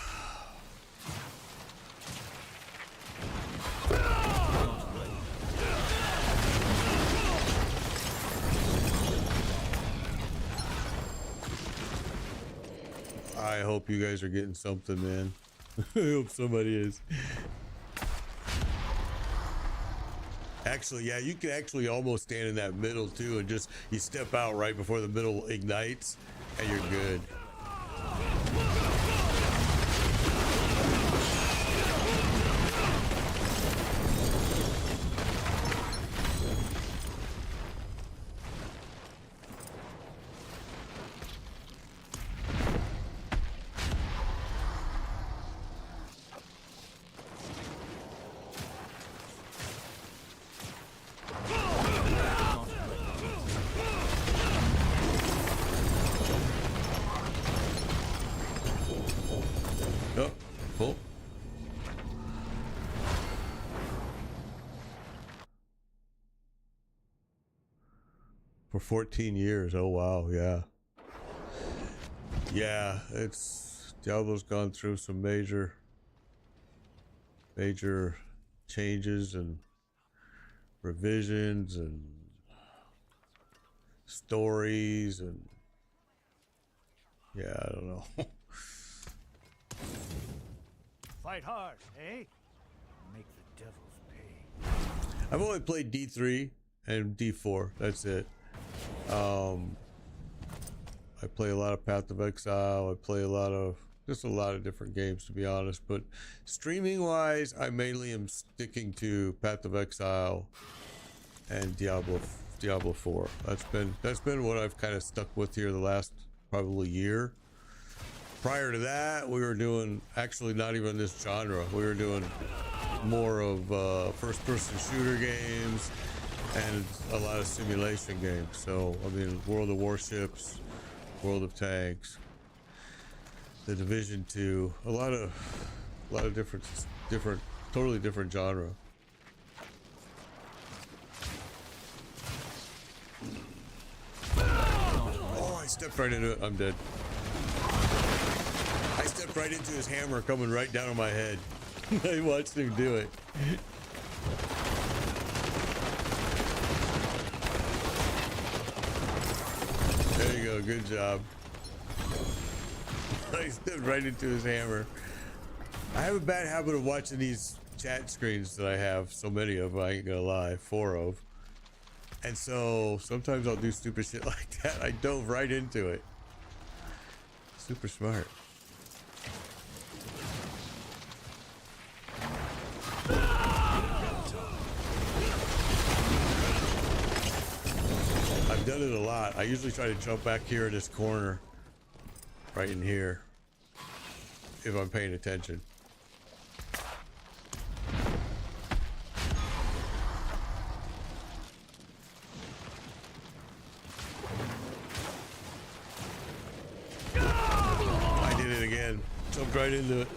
I hope you guys are getting something, man. I hope somebody is. Actually, yeah, you can actually almost stand in that middle too, and just you step out right before the middle ignites, and you're good. 14 years. Oh wow, yeah. Yeah, it's Diablo's gone through some major changes and revisions and stories, and yeah, I don't know. Fight hard, eh? Make the devils pay. I've only played D3 and D4. That's it. I play a lot of Path of Exile. I play a lot of different games, to be honest. But streaming wise, I mainly am sticking to Path of Exile and Diablo 4. That's been what I've kind of stuck with here the last probably year. Prior to that, we were doing actually not even this genre. We were doing more of first-person shooter games and a lot of simulation games. So I mean, World of Warships, World of Tanks, The Division 2, a lot of different, totally different genre. Oh, I stepped right into it. I'm dead. I stepped right into his hammer coming right down on my head. I watched him do it. There you go. Good job. I stepped right into his hammer. I have a bad habit of watching these chat screens that I have. So many of, I ain't gonna lie, 4 of. And so sometimes I'll do stupid shit like that. I dove right into it. Super smart. I've done it a lot. I usually try to jump back here in this corner. Right in here. If I'm paying attention. I did it again. Jumped right into it.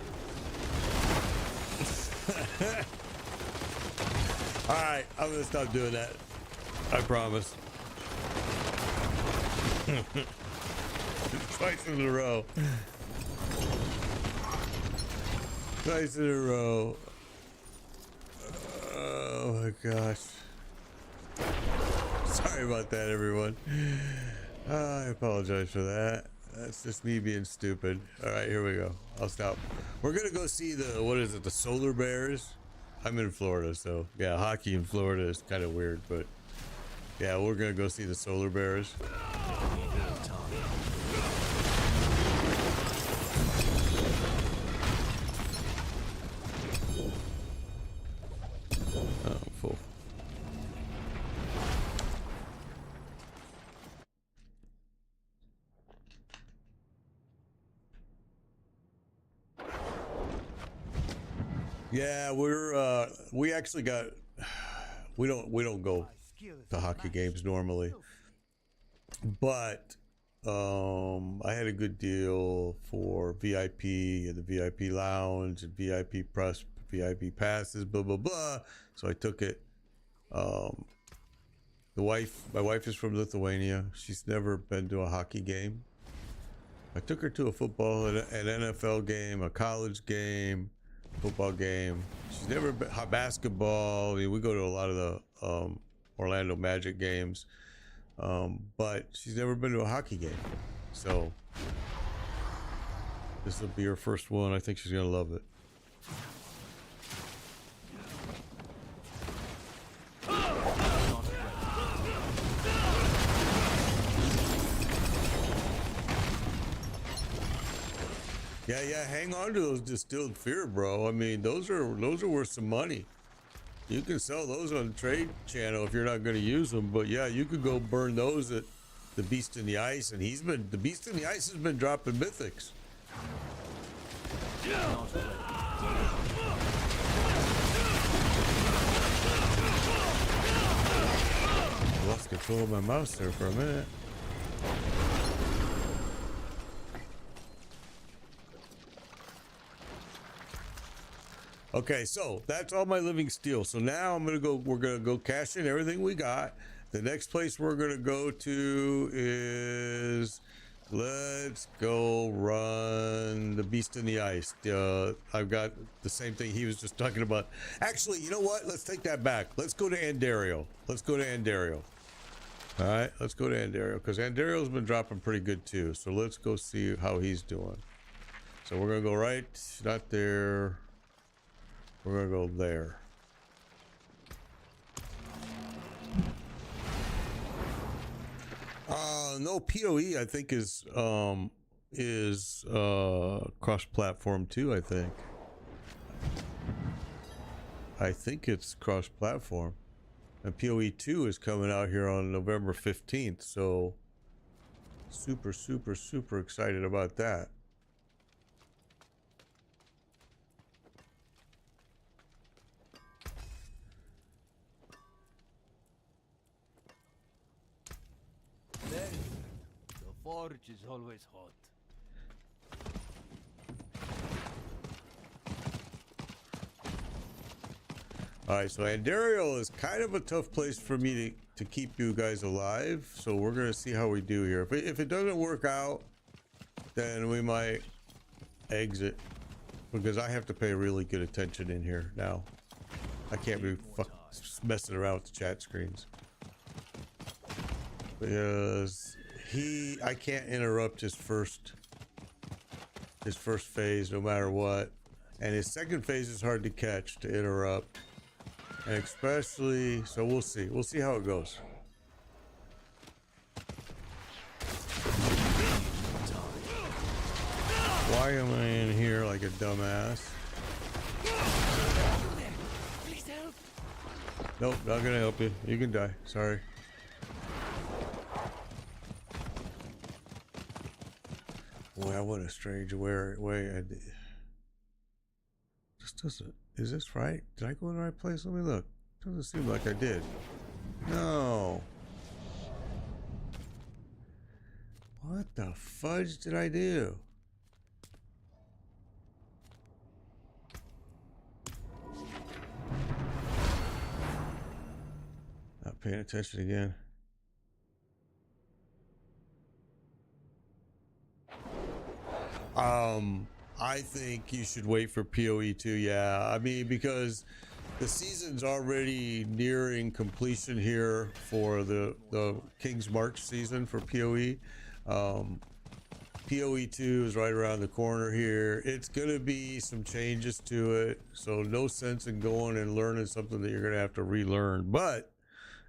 Alright, I'm gonna stop doing that. I promise. Twice in a row. Twice in a row. Oh my gosh. Sorry about that, everyone. I apologize for that. That's just me being stupid. All right, here we go. I'll stop. We're gonna go see the, what is it, the Solar Bears? I'm in Florida, so yeah, hockey in Florida is kind of weird, but yeah, we're gonna go see the Solar Bears. Oh, full. Yeah, we actually got, we don't go to hockey games normally, but I had a good deal for VIP and the VIP lounge and VIP press, VIP passes, blah blah blah. So I took it. My wife is from Lithuania. She's never been to a hockey game. I took her to a football, an NFL game, a college game, football game. She's never been basketball. I mean, we go to a lot of the Orlando Magic games, but she's never been to a hockey game. So this will be her first one. I think she's gonna love it. Yeah, hang on to those distilled fear, bro. I mean, those are worth some money. You can sell those on the trade channel if you're not going to use them, but yeah, you could go burn those at the Beast in the Ice, and the Beast in the Ice has been dropping mythics. I lost control of my mouse there for a minute. Okay, so that's all my living steel. So now we're gonna go cash in everything we got, The next place we're gonna go to is, let's go run the Beast in the Ice. I've got the same thing he was just talking about. Actually, you know what? Let's take that back. Let's go to Andario. Let's go to Andario. All right, let's go to Andario because Andario's been dropping pretty good too. So let's go see how he's doing. So we're gonna go right, not there. We're gonna go there. No, PoE I think is cross-platform too. I think it's cross-platform, and PoE 2 is coming out here on November 15th. So super excited about that. The forge is always hot. All right, so Andario is kind of a tough place for me to keep you guys alive. So we're gonna see how we do here. If it doesn't work out, then we might exit because I have to pay really good attention in here now. I can't be messing around with the chat screens because I can't interrupt his first phase no matter what, and his second phase is hard to catch to interrupt, and especially so we'll see how it goes. Why am I in here like a dumbass? Nope, not gonna help you. You can die. Sorry. Boy, I went a strange way. This doesn't. Is this right? Did I go in the right place? Let me look. Doesn't seem like I did. No. What the fudge did I do? Not paying attention again. I think you should wait for PoE 2. Yeah, I mean, because the season's already nearing completion here for the King's March season for PoE. PoE 2 is right around the corner here. It's gonna be some changes to it, so no sense in going and learning something that you're gonna have to relearn. But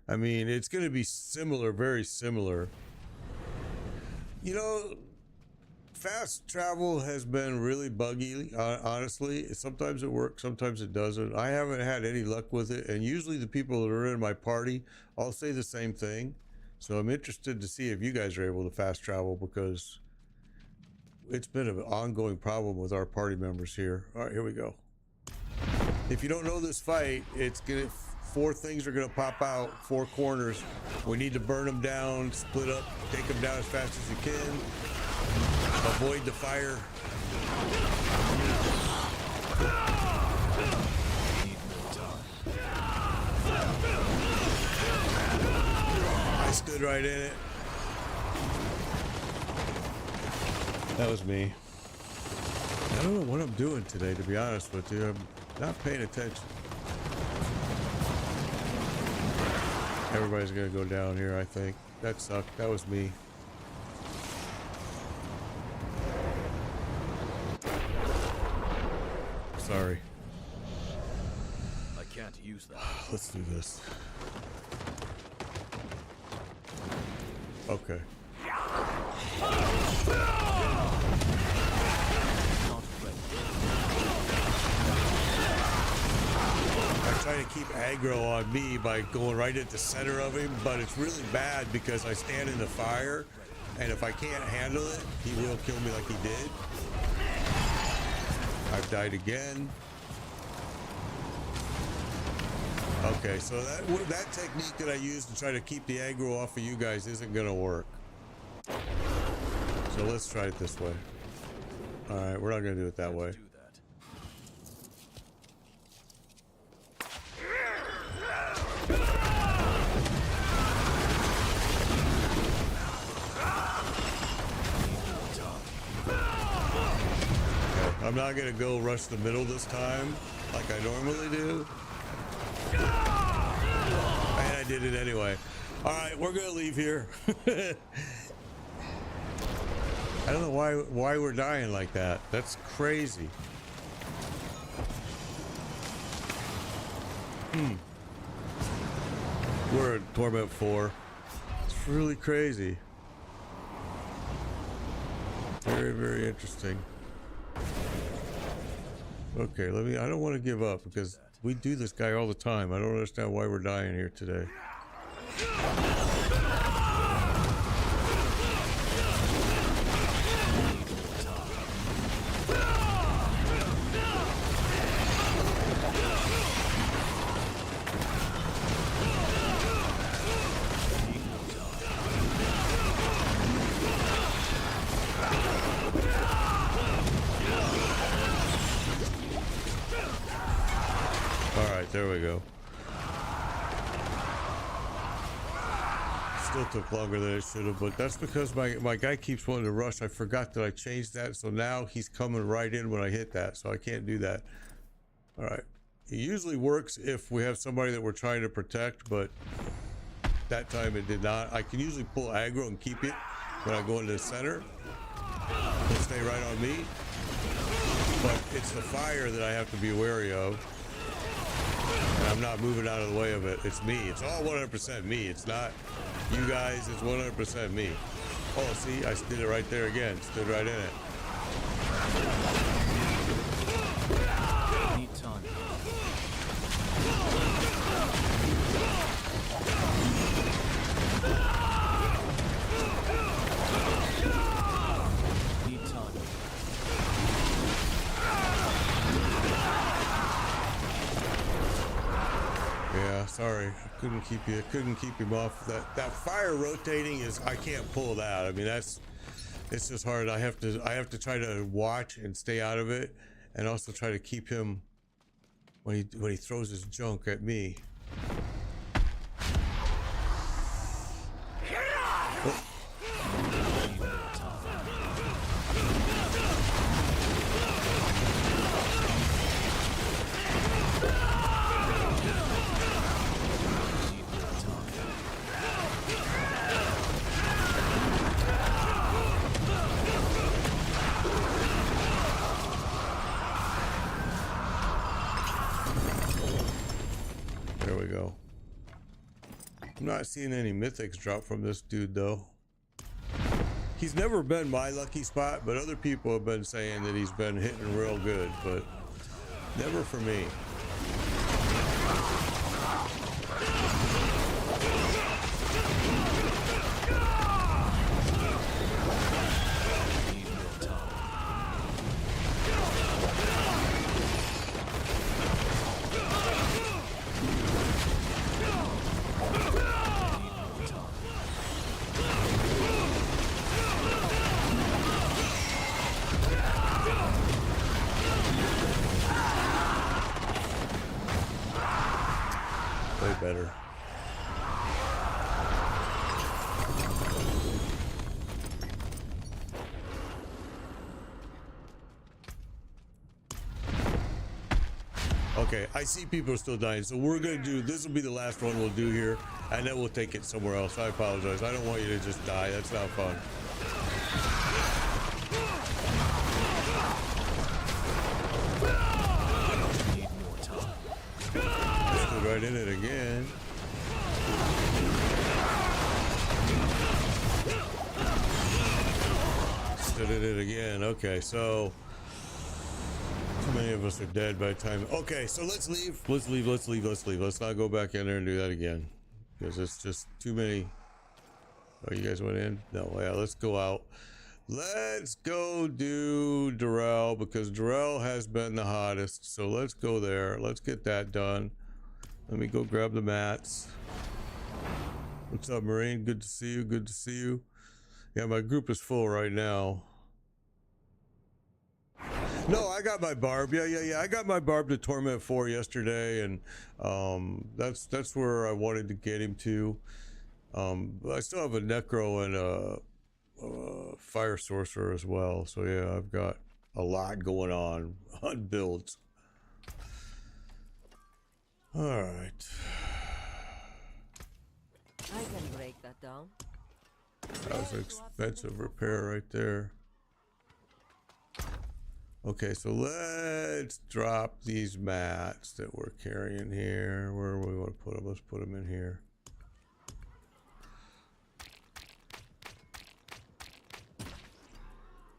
I mean, it's gonna be similar, very similar. You know, fast travel has been really buggy, honestly. Sometimes it works, sometimes it doesn't. I haven't had any luck with it, and usually the people that are in my party all say the same thing. So I'm interested to see if you guys are able to fast travel, because it's been an ongoing problem with our party members here. All right, here we go. If you don't know this fight, it's gonna, 4 things are gonna pop out, 4 corners. We need to burn them down, split up, take them down as fast as you can. Avoid the fire. I stood right in it. That was me. I don't know what I'm doing today, to be honest with you. I'm not paying attention. Everybody's gonna go down here, I think. That sucked. That was me. Sorry. I can't use that. Let's do this. Okay. I try to keep aggro on me by going right at the center of him, but it's really bad because I stand in the fire, and if I can't handle it, he will kill me like he did. I've died again. Okay, so that technique that I use to try to keep the aggro off of you guys isn't gonna work. So let's try it this way. All right, we're not gonna do it that way. I'm not gonna go rush the middle this time like I normally do. And I did it anyway. All right, we're gonna leave here. I don't know why we're dying like that. That's crazy. We're at Torment 4. It's really crazy. Very, very interesting. Okay, I don't want to give up because we do this guy all the time. I don't understand why we're dying here today. There we go. Still took longer than it should have, but that's because my guy keeps wanting to rush. I forgot that I changed that, so now he's coming right in when I hit that, so I can't do that. All right. It usually works if we have somebody that we're trying to protect, but that time it did not. I can usually pull aggro and keep it when I go into the center. It'll stay right on me, but it's the fire that I have to be wary of. And I'm not moving out of the way of it. It's me. It's all 100% me. It's not you guys. It's 100% me. Oh, see, I did it right there again. Stood right in it. Need time. Need time. Yeah, sorry. I couldn't keep him off. That fire rotating is, I can't pull that. I mean, it's just hard. I have to try to watch and stay out of it, and also try to keep him when he throws his junk at me. Oh. There we go. I'm not seeing any mythics drop from this dude though. He's never been my lucky spot, but other people have been saying that he's been hitting real good, but never for me. Better. Okay, I see people are still dying, so we're gonna do this. Will be the last one we'll do here, and then we'll take it somewhere else. I apologize. I don't want you to just die. That's not fun. Right in it again. Stood in it again. Okay, so too many of us are dead by the time. Okay, so let's leave. Let's leave. Let's not go back in there and do that again, because it's just too many. Oh, you guys went in? No, yeah, let's go out. Let's go do Darrell, because Darrell has been the hottest. So let's go there. Let's get that done. Let me go grab the mats. What's up, Marine? Good to see you. Good to see you. Yeah, my group is full right now. No, I got my barb. Yeah. I got my barb to Torment 4 yesterday, and that's where I wanted to get him to. I still have a Necro and a Fire Sorcerer as well. So yeah, I've got a lot going on builds. All right. I can break that down. That was an expensive repair right there. Okay, so let's drop these mats that we're carrying here. Where do we want to put them? Let's put them in here.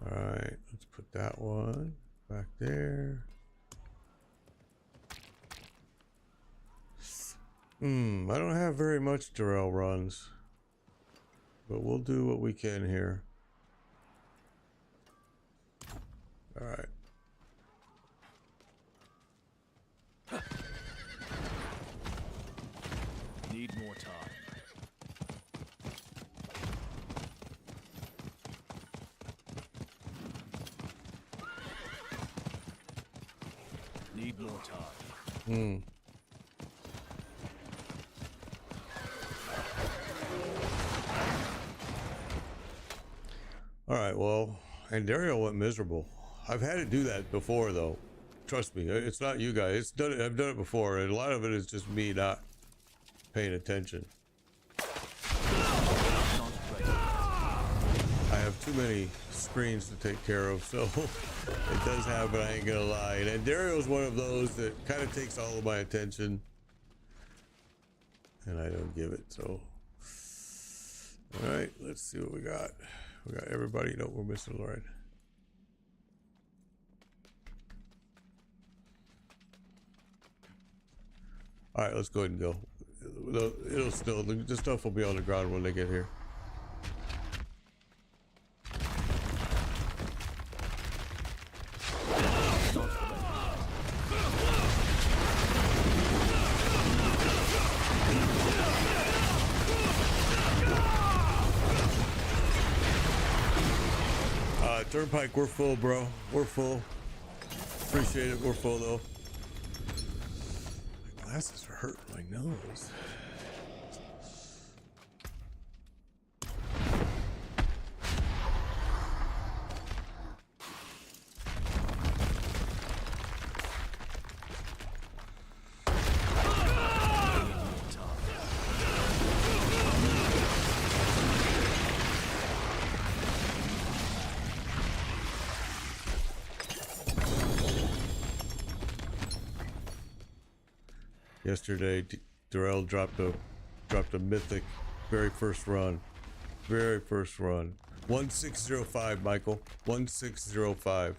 All right, let's put that one back there. I don't have very much Darrell runs, but we'll do what we can here. All right. Need more time. Need more time. All right, well, and Dario went miserable. I've had to do that before, though. Trust me, it's not you guys. I've done it before, and a lot of it is just me not paying attention. I have too many screens to take care of, so it does happen, I ain't gonna lie. And Dario's one of those that kind of takes all of my attention, and I don't give it, so. All right, let's see what we got. We got everybody. No, we're missing Lauren. All right, let's go ahead and go. It'll still, the stuff will be on the ground when they get here. Turnpike, we're full, bro. We're full. Appreciate it. We're full, though. My glasses are hurting my nose. Yesterday, Darrell dropped a mythic, very first run. 1605, Michael. 1605.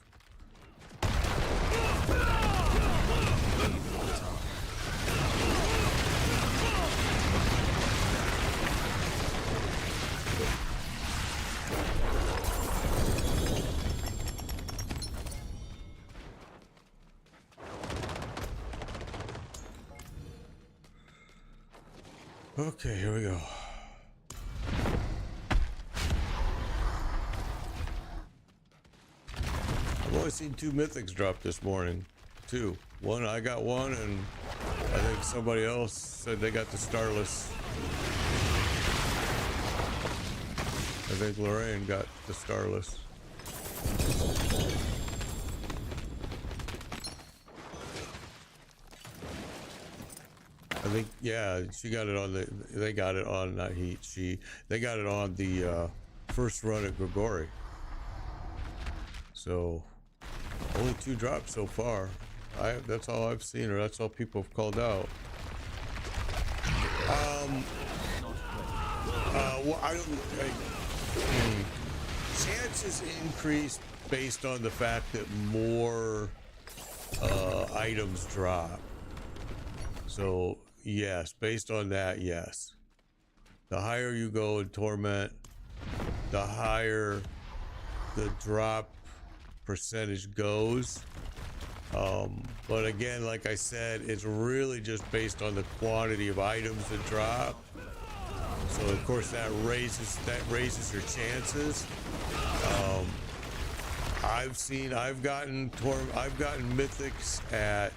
Okay, here we go. I've only seen 2 mythics drop this morning. 2. One, I got one, and I think somebody else said they got the Starless. I think Lorraine got the Starless. I think, yeah, she got it on they got it on, not he, they got it on the first run at Grigori. So, only 2 drops so far. That's all I've seen, or that's all people have called out. Well, chances increase based on the fact that more items drop. So, yes, based on that, yes. The higher you go in Torment, the higher the drop percentage goes. But again, like I said, it's really just based on the quantity of items that drop. So of course that raises your chances. I've gotten mythics at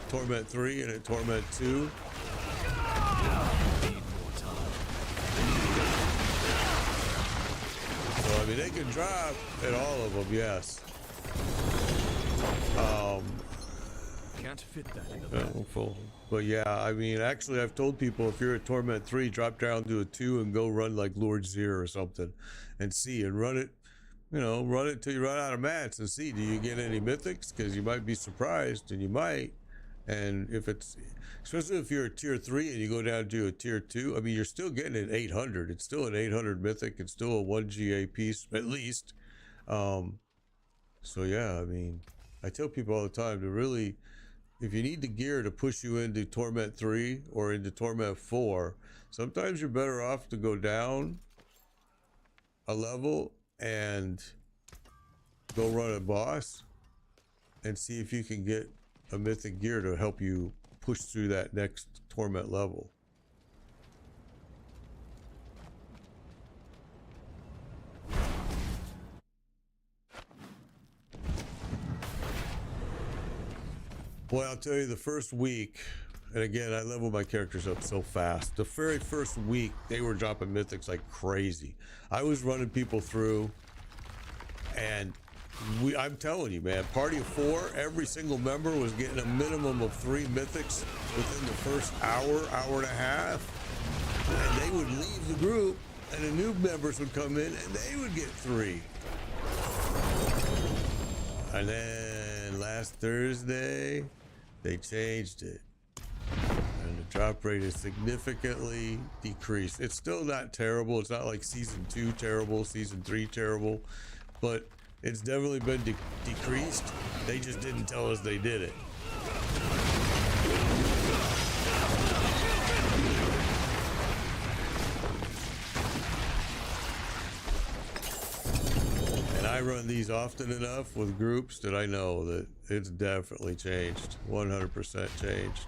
Torment 3 and at Torment 2. So I mean, they can drop at all of them, yes. Can't fit that in the bag. Full. But yeah, I mean, actually, I've told people if you're at Torment 3, drop down to a 2 and go run like Lord Zir or something and see and run it, you know, run it till you run out of mats and see, do you get any mythics? Because you might be surprised, and you might. And if it's, especially if you're a tier 3 and you go down to a tier 2, I mean, you're still getting an 800. It's still an 800 mythic. It's still a 1 GA piece, at least. So yeah, I mean, I tell people all the time to really, if you need the gear to push you into Torment 3 or into Torment 4, sometimes you're better off to go down a level and go run a boss and see if you can get a mythic gear to help you push through that next Torment level. Boy, I'll tell you, the first week, and again, I level my characters up so fast. The very first week, they were dropping mythics like crazy. I was running people through, and I'm telling you, man, party of 4, every single member was getting a minimum of 3 mythics within the first hour, hour and a half. And they would leave the group, and the new members would come in, and they would get 3. And then last Thursday, they changed it. And the drop rate is significantly decreased. It's still not terrible. It's not like season 2 terrible, season 3 terrible, but it's definitely been decreased. They just didn't tell us they did it. And I run these often enough with groups that I know that it's definitely changed. 100% changed.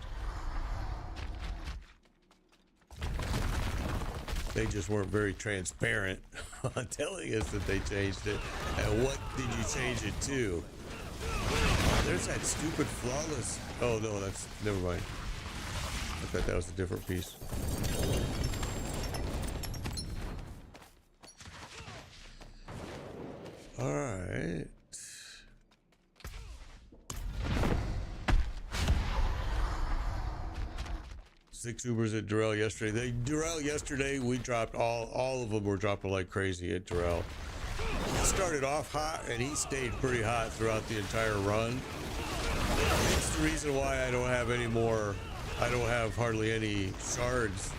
They just weren't very transparent on telling us that they changed it. And what did you change it to? There's that stupid flawless. Oh no, that's, never mind. I thought that was a different piece. All right. Six Ubers at Durrell yesterday. Durrell yesterday, we dropped all of them were dropping like crazy at Durrell. He started off hot and he stayed pretty hot throughout the entire run. It's the reason why I don't have any more, I don't have hardly any shards.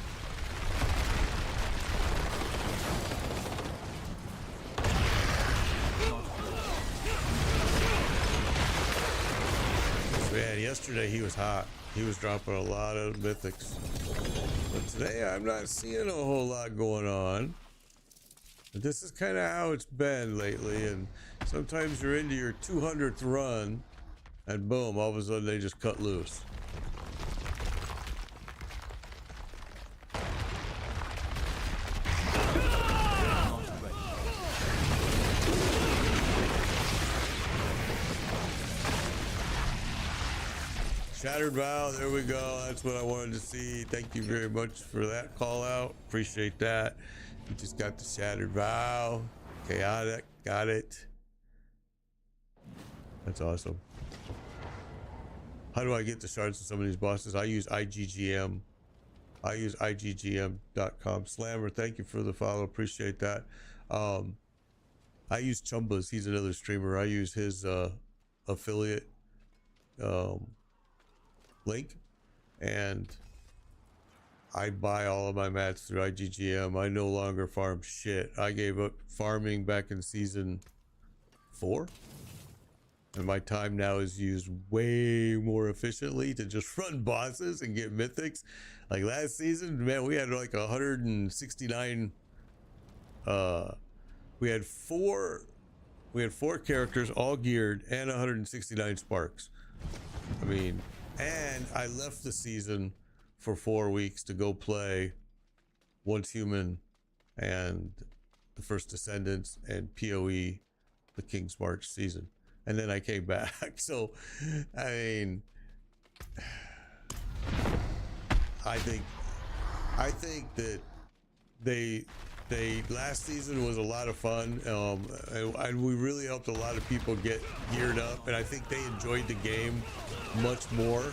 Man, yesterday he was hot. He was dropping a lot of mythics. But today I'm not seeing a whole lot going on. But this is kind of how it's been lately. And sometimes you're into your 200th run and boom, all of a sudden they just cut loose. Shattered Vow, there we go. That's what I wanted to see. Thank you very much for that call out. Appreciate that. You just got the Shattered Vow. Chaotic, got it. That's awesome. How do I get the shards of some of these bosses? I use IGGM. I use IGGM.com. Slammer, thank you for the follow. Appreciate that. I use Chumbas. He's another streamer. I use his affiliate link, and I buy all of my mats through IGGM. I no longer farm shit. I gave up farming back in season 4, and my time now is used way more efficiently to just run bosses and get mythics. Like last season, man, we had like 169 we had four characters all geared and 169 sparks. I mean, and I left the season for 4 weeks to go play Once Human and the First Descendants and PoE, the King's March season. And then I came back. So, I mean, I think that last season was a lot of fun, and we really helped a lot of people get geared up, and I think they enjoyed the game much more.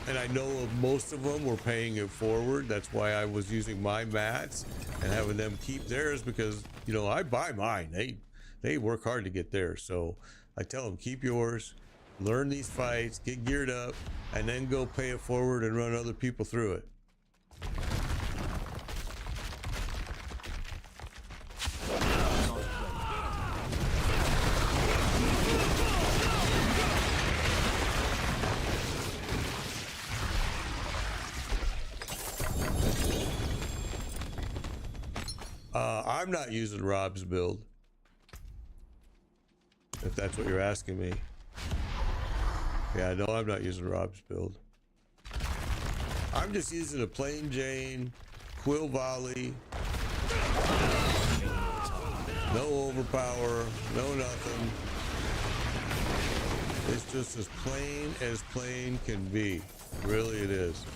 And I know most of them were paying it forward. That's why I was using my mats and having them keep theirs, because you know I buy mine. They work hard to get theirs, so I tell them keep yours, learn these fights, get geared up, and then go pay it forward and run other people through it. I'm not using Rob's build, if that's what you're asking me. Yeah, no, I'm not using Rob's build. I'm just using a plain Jane, Quill Volley. No overpower, no nothing. It's just as plain can be. Really it is.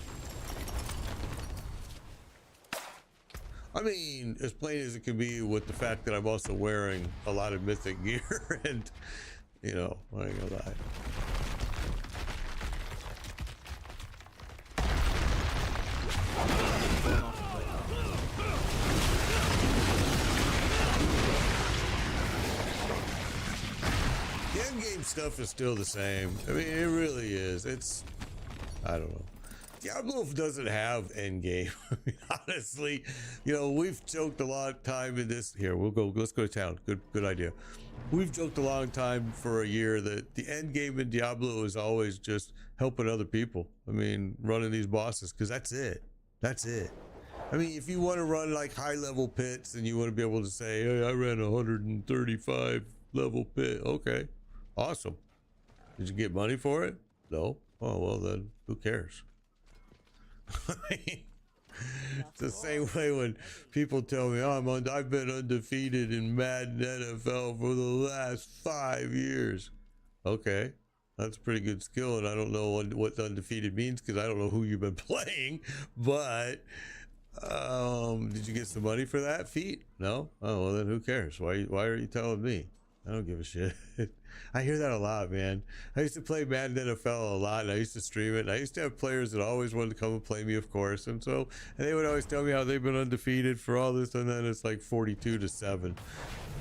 I mean, as plain as it can be, with the fact that I'm also wearing a lot of mythic gear, and you know, I ain't gonna lie. The end game stuff is still the same. I mean, it really is. I don't know. Diablo doesn't have end game. I mean, honestly, you know, we've joked a lot of time in this. Here, let's go to town. Good idea. We've joked a long time for a year that the end game in Diablo is always just helping other people. I mean, running these bosses, because that's it. That's it. I mean, if you want to run like high level pits and you want to be able to say, hey, I ran a 135 level pit. Okay, awesome. Did you get money for it? No. Oh, well then, who cares? I mean, it's the same way when people tell me, oh, I've been undefeated in Madden NFL for the last 5 years. Okay, that's a pretty good skill, and I don't know what undefeated means, because I don't know who you've been playing, but did you get some money for that feat? No? Oh, well then who cares? Why are you telling me? I don't give a shit. I hear that a lot, man. I used to play Madden NFL a lot, and I used to stream it, and I used to have players that always wanted to come and play me, of course, and they would always tell me how they've been undefeated for all this, and then it's like 42-7,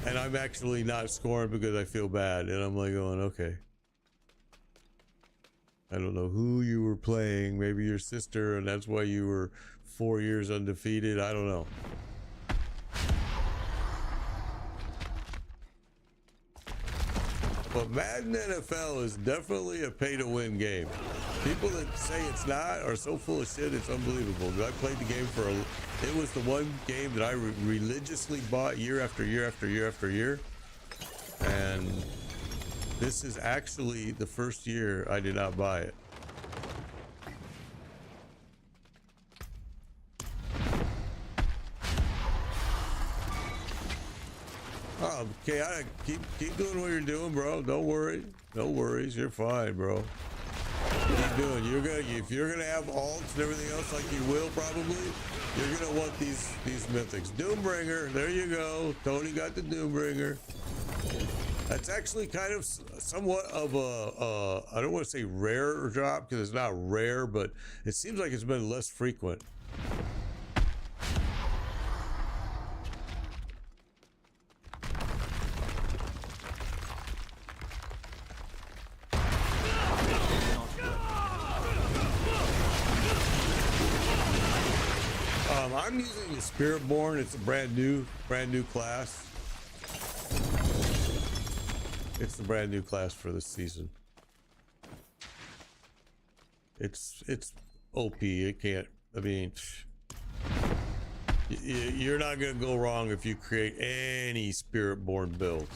and I'm actually not scoring because I feel bad, and I'm like going, okay, I don't know who you were playing, maybe your sister, and that's why you were 4 years undefeated. I don't know. But Madden NFL is definitely a pay-to-win game. People that say it's not are so full of shit, it's unbelievable. I played the game it was the one game that I religiously bought year after year after year after year. And this is actually the first year I did not buy it. Okay, keep doing what you're doing, bro. Don't worry. No worries. You're fine, bro. Keep doing. If you're gonna have alts and everything else, like you will probably, you're gonna want these mythics. Doombringer. There you go. Tony got the Doombringer. That's actually kind of somewhat of a I don't want to say rare drop, because it's not rare, but it seems like it's been less frequent. I'm using the Spiritborn. It's a brand new class. It's the brand new class for this season. It's OP. It can't. I mean, you're not gonna go wrong if you create any Spiritborn build.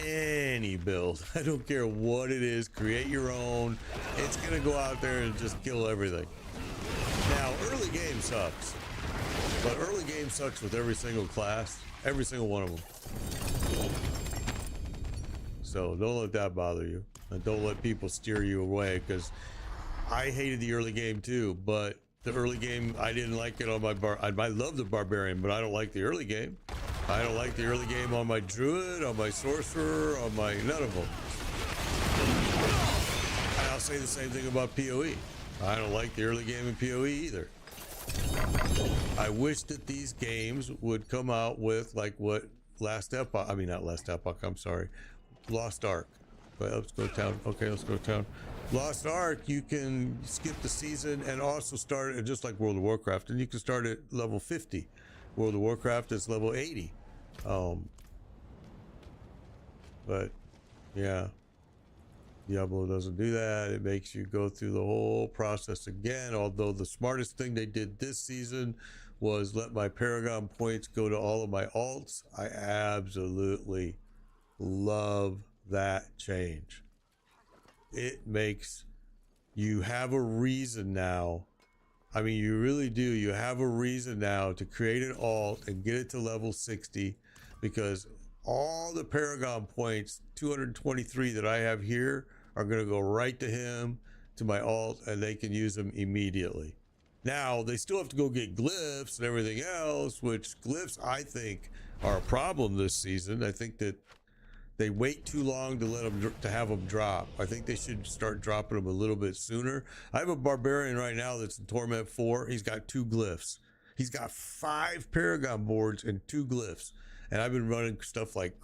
Any build. I don't care what it is. Create your own. It's gonna go out there and just kill everything. Now, early game sucks, but early game sucks with every single class, every single one of them. So don't let that bother you, and don't let people steer you away, because I hated the early game too, but the early game. I didn't like it on my I love the barbarian, but I don't like the early game. I don't like the early game on my druid, on my sorcerer, on my none of them. And I'll say the same thing about PoE. I don't like the early game in PoE either. I wish that these games would come out with like what Last Epoch, I mean not Last Epoch, I'm sorry, Lost Ark. But let's go to town. Okay, let's go to town. Lost Ark, you can skip the season and also start at just like World of Warcraft, and you can start at level 50. World of Warcraft is level 80. But yeah, Diablo doesn't do that. It makes you go through the whole process again. Although the smartest thing they did this season was let my Paragon points go to all of my alts. I absolutely love that change. It makes you have a reason now. I mean, you really do. You have a reason now to create an alt and get it to level 60, because all the Paragon points, 223 that I have here, are going to go right to him, to my alt, and they can use them immediately. Now, they still have to go get glyphs and everything else, which glyphs, I think, are a problem this season. I think that they wait too long to let them to have them drop. I think they should start dropping them a little bit sooner. I have a barbarian right now that's in Torment 4. He's got 2 glyphs. He's got 5 Paragon boards and 2 glyphs. And I've been running stuff like,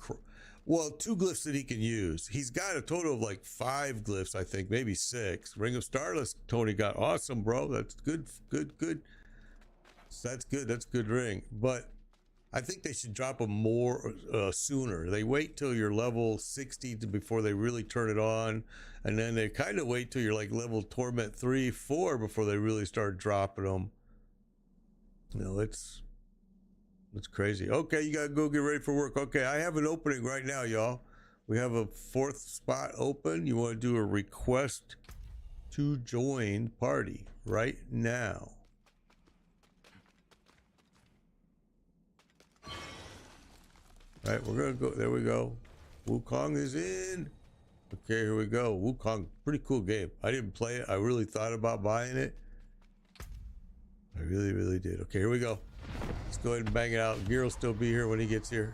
well, 2 glyphs that he can use. He's got a total of like 5 glyphs, I think, maybe 6. Ring of Starless, Tony got awesome, bro. That's good. So that's good. That's a good ring. But I think they should drop them more sooner. They wait till you're level 60 before they really turn it on, and then they kind of wait till you're like level Torment 3, 4 before they really start dropping them. You know, it's crazy. Okay, you gotta go get ready for work. Okay, I have an opening right now, y'all. We have a 4th spot open. You want to do a request to join party right now. All right, we're gonna go. There we go. Wukong is in. Okay, here we go. Wukong, pretty cool game. I didn't play it. I really thought about buying it. I really did. Okay, here we go. Let's go ahead and bang it out. Gear will still be here when he gets here.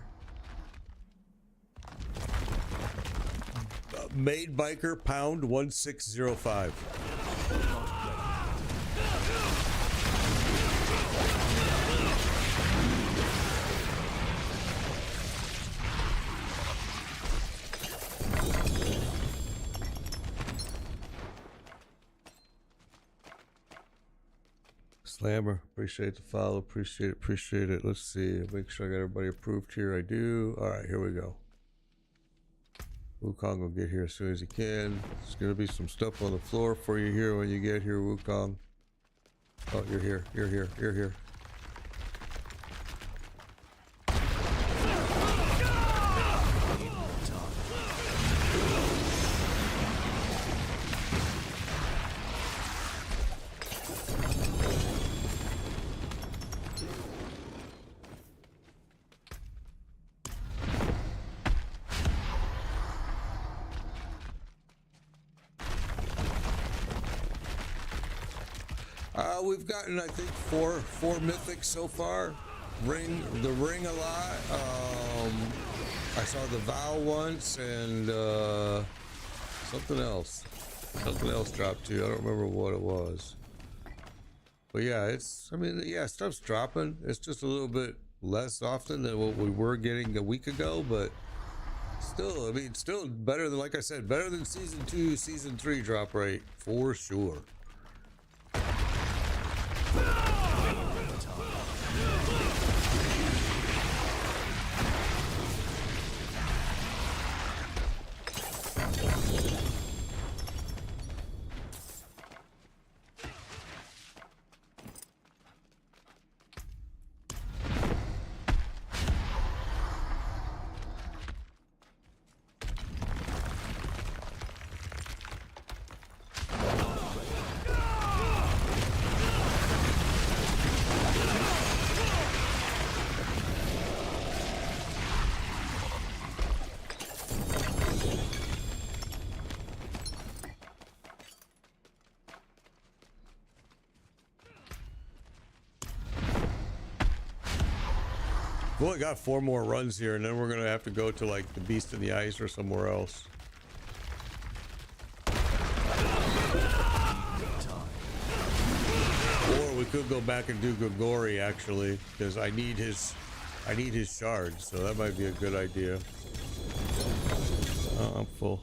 Made Biker pound 1605. Slammer, appreciate the follow, appreciate it. Let's see, make sure I got everybody approved here. I do. All right, here we go. Wukong will get here as soon as he can. There's gonna be some stuff on the floor for you here when you get here, Wukong. Oh, you're here. We've gotten, I think, four mythics so far. The ring a lot. I saw the vow once, and something else dropped too. I don't remember what it was. But yeah, stuff's dropping. It's just a little bit less often than what we were getting a week ago, but still, I mean, still better than, like I said, better than season 2, season 3 drop rate for sure. We only got 4 more runs here, and then we're gonna have to go to like the Beast in the Ice or somewhere else. Or we could go back and do Gogori actually, because I need his shards, so that might be a good idea. Oh, I'm full.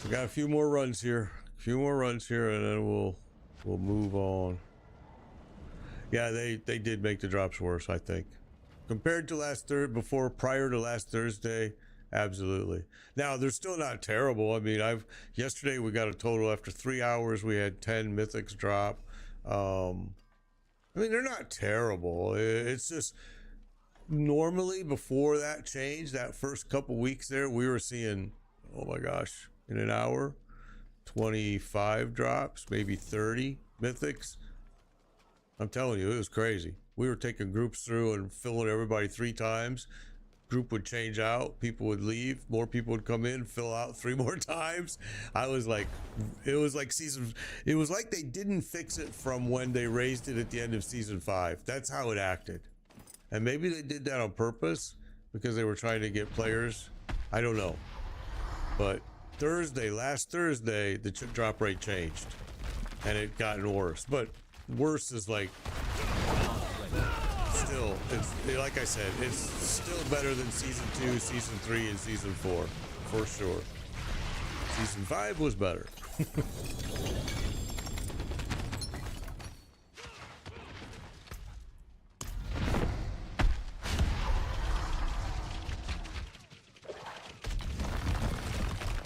We got a few more runs here. And then we'll move on. Yeah, they did make the drops worse, I think. Compared to prior to last Thursday, absolutely. Now, they're still not terrible. I mean, yesterday we got a total after 3 hours, we had 10 mythics drop. I mean, they're not terrible. It's just normally before that change, that first couple weeks there, we were seeing, oh my gosh, in an hour, 25 drops, maybe 30 mythics. I'm telling you, it was crazy. We were taking groups through and filling everybody 3 times. Group would change out, people would leave, more people would come in, fill out 3 more times. I was like, it was like they didn't fix it from when they raised it at the end of season 5. That's how it acted. And maybe they did that on purpose because they were trying to get players. I don't know. But last Thursday, the drop rate changed and it gotten worse. But worse is like, still, it's like I said, it's still better than season 2, season 3, and season 4, for sure. Season 5 was better.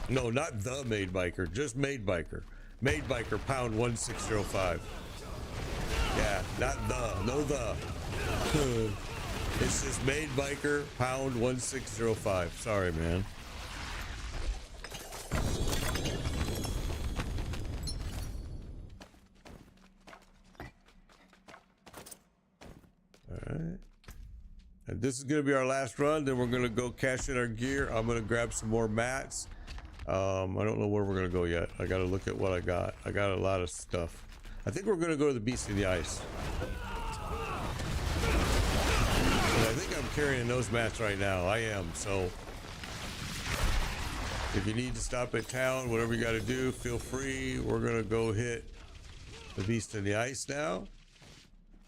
No, not the Made Biker, just Made Biker. Made Biker, pound 1605. Yeah, not the, no the. It's just Made Biker, pound 1605. Sorry, man. Alright. And this is going to be our last run. Then we're going to go cash in our gear. I'm going to grab some more mats. I don't know where we're going to go yet. I got to look at what I got. I got a lot of stuff. I think we're going to go to the Beast in the Ice. And I think I'm carrying those mats right now. I am. So if you need to stop at town, whatever you got to do, feel free. We're going to go hit the Beast in the Ice now.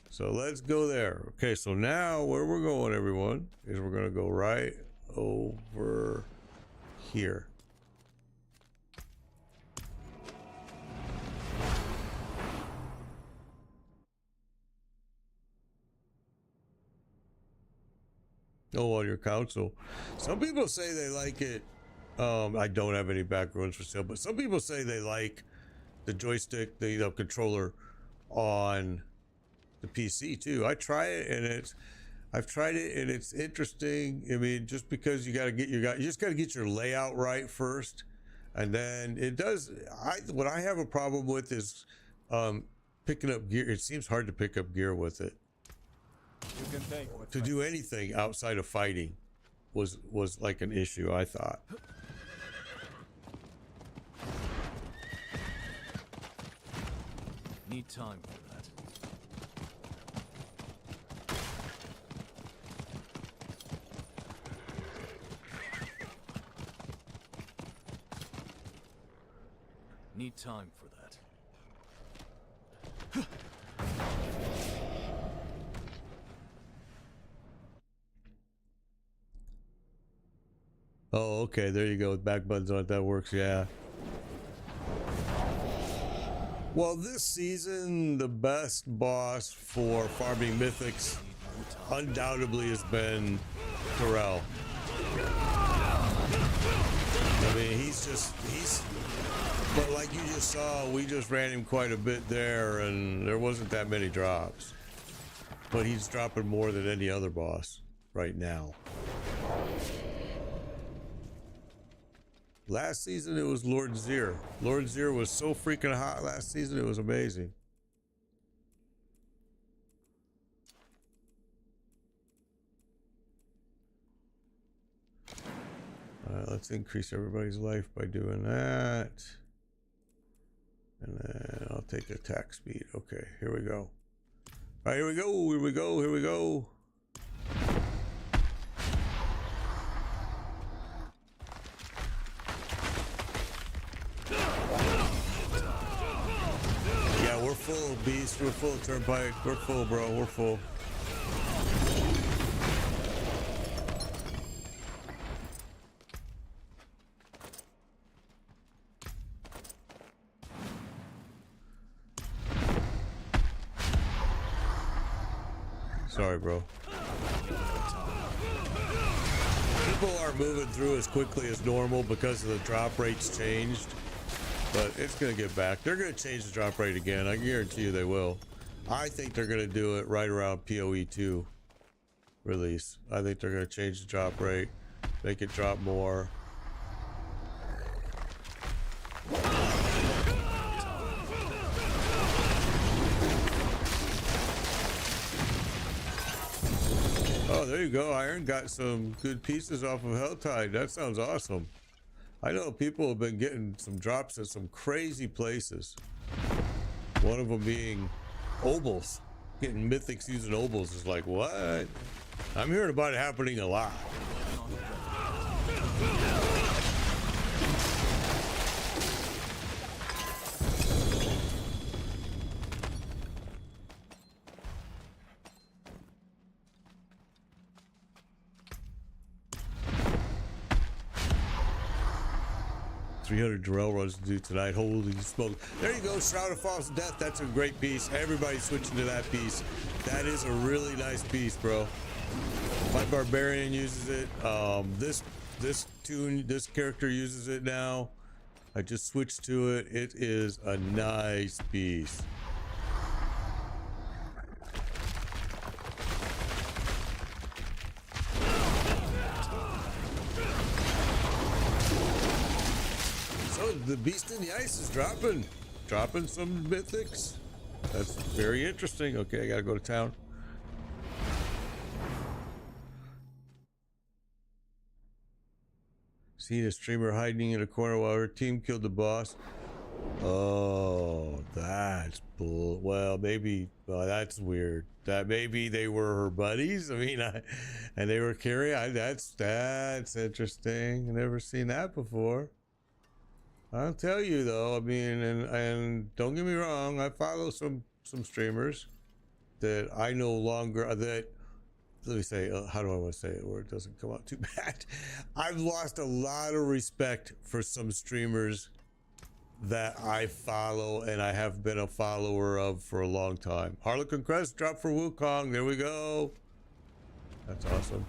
So let's go there. Okay, so now where we're going, everyone, is we're going to go right over here. Oh, on your console. Some people say they like it. I don't have any backgrounds for sale, but some people say they like the joystick, the controller on the PC too. I've tried it and it's interesting. I mean, just because you just got to get your layout right first, and then it does. What I have a problem with is picking up gear. It seems hard to pick up gear with it. You can take what's To do anything outside of fighting was like an issue, I thought. Need time for that. Need time for that. Oh, okay, there you go. With back buttons on it, that works, yeah. Well, this season, the best boss for farming mythics undoubtedly has been Terrell. I mean, but like you just saw, we just ran him quite a bit there, and there wasn't that many drops. But he's dropping more than any other boss right now. Last season, it was Lord Zir. Lord Zir was so freaking hot last season, it was amazing. Let's increase everybody's life by doing that. And then I'll take attack speed. Okay, here we go. All right, here we go. Here we go. Here we go. Yeah, we're full, Beast. We're full, Turnpike. We're full, bro. We're full. Sorry, bro. People aren't moving through as quickly as normal because of the drop rates changed. But it's going to get back. They're going to change the drop rate again. I guarantee you they will. I think they're going to do it right around PoE 2 release. I think they're going to change the drop rate, make it drop more. Oh, there you go. Iron got some good pieces off of Helltide. That sounds awesome. I know people have been getting some drops at some crazy places. One of them being Obols. Getting mythics using Obols is like, what? I'm hearing about it happening a lot. $300 Durrell runs to do tonight. Holy smoke. There you go. Shroud of False Death. That's a great piece. Everybody's switching to that piece. That is a really nice piece, bro. My Barbarian uses it. This character uses it now. I just switched to it. It is a nice piece. The Beast in the Ice is dropping some mythics. That's very interesting. Okay, I gotta go to town. Seen a streamer hiding in a corner while her team killed the boss. Oh, that's bull. Well, maybe. Well, that's weird. That maybe they were her buddies. I mean, and they were carrying. That's interesting. Never seen that before. I'll tell you though, I mean, and don't get me wrong, I follow some streamers that I no longer, that, let me say, how do I want to say it where it doesn't come out too bad? I've lost a lot of respect for some streamers that I follow and I have been a follower of for a long time. Harlequin Crest dropped for Wukong, there we go. That's awesome.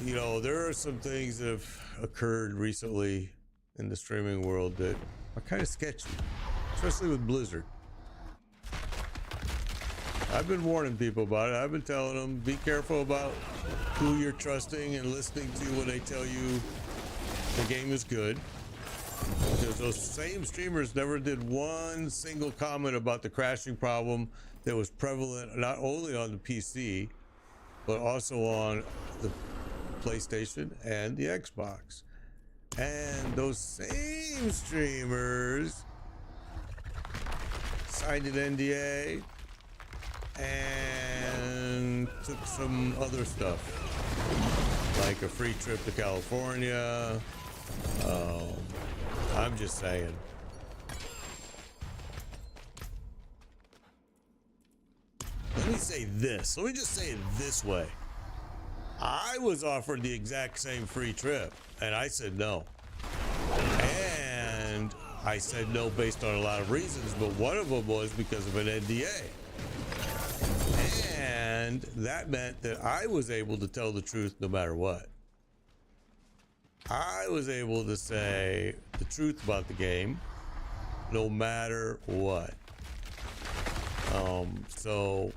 You know, there are some things that have occurred recently in the streaming world that are kind of sketchy, especially with Blizzard. I've been warning people about it. I've been telling them, be careful about who you're trusting and listening to when they tell you the game is good. Because those same streamers never did one single comment about the crashing problem that was prevalent not only on the PC, but also on the PlayStation and the Xbox. And those same streamers signed an NDA and took some other stuff, like a free trip to California. I'm just saying. Let me say this. Let me just say it this way. I was offered the exact same free trip, and I said no. And I said no based on a lot of reasons, but one of them was because of an NDA. And that meant that I was able to tell the truth no matter what. I was able to say the truth about the game no matter what. So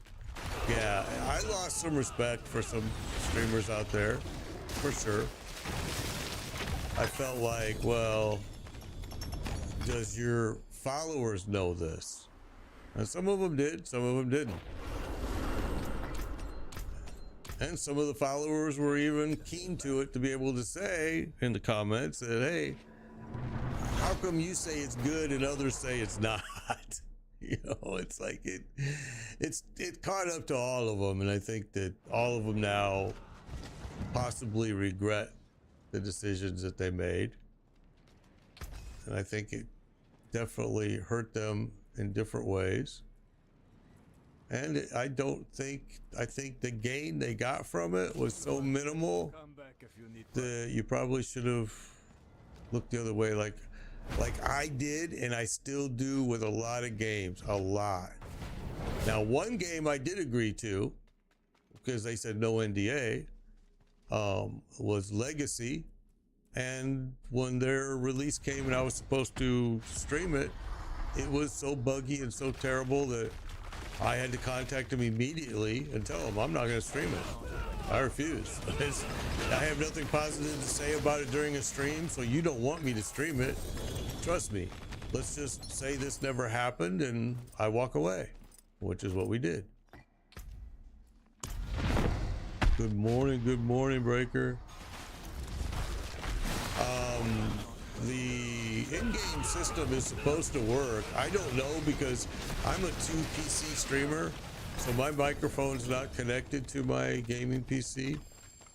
yeah, I lost some respect for some streamers out there, for sure. I felt like, well, does your followers know this? And some of them did, some of them didn't. And some of the followers were even keen to it to be able to say in the comments that, hey, how come you say it's good and others say it's not? You know, it's like it caught up to all of them, and I think that all of them now possibly regret the decisions that they made, and I think it definitely hurt them in different ways. And I think the gain they got from it was so minimal Come back if you need that you probably should have looked the other way, like I did, and I still do with a lot of games, a lot. Now, one game I did agree to, because they said no NDA, was Legacy. And when their release came and I was supposed to stream it, it was so buggy and so terrible that I had to contact them immediately and tell them I'm not going to stream it. I refuse. I have nothing positive to say about it during a stream, so you don't want me to stream it. Trust me. Let's just say this never happened and I walk away, which is what we did. Good morning, Breaker. The in-game system is supposed to work. I don't know because I'm a 2 PC streamer, so my microphone's not connected to my gaming PC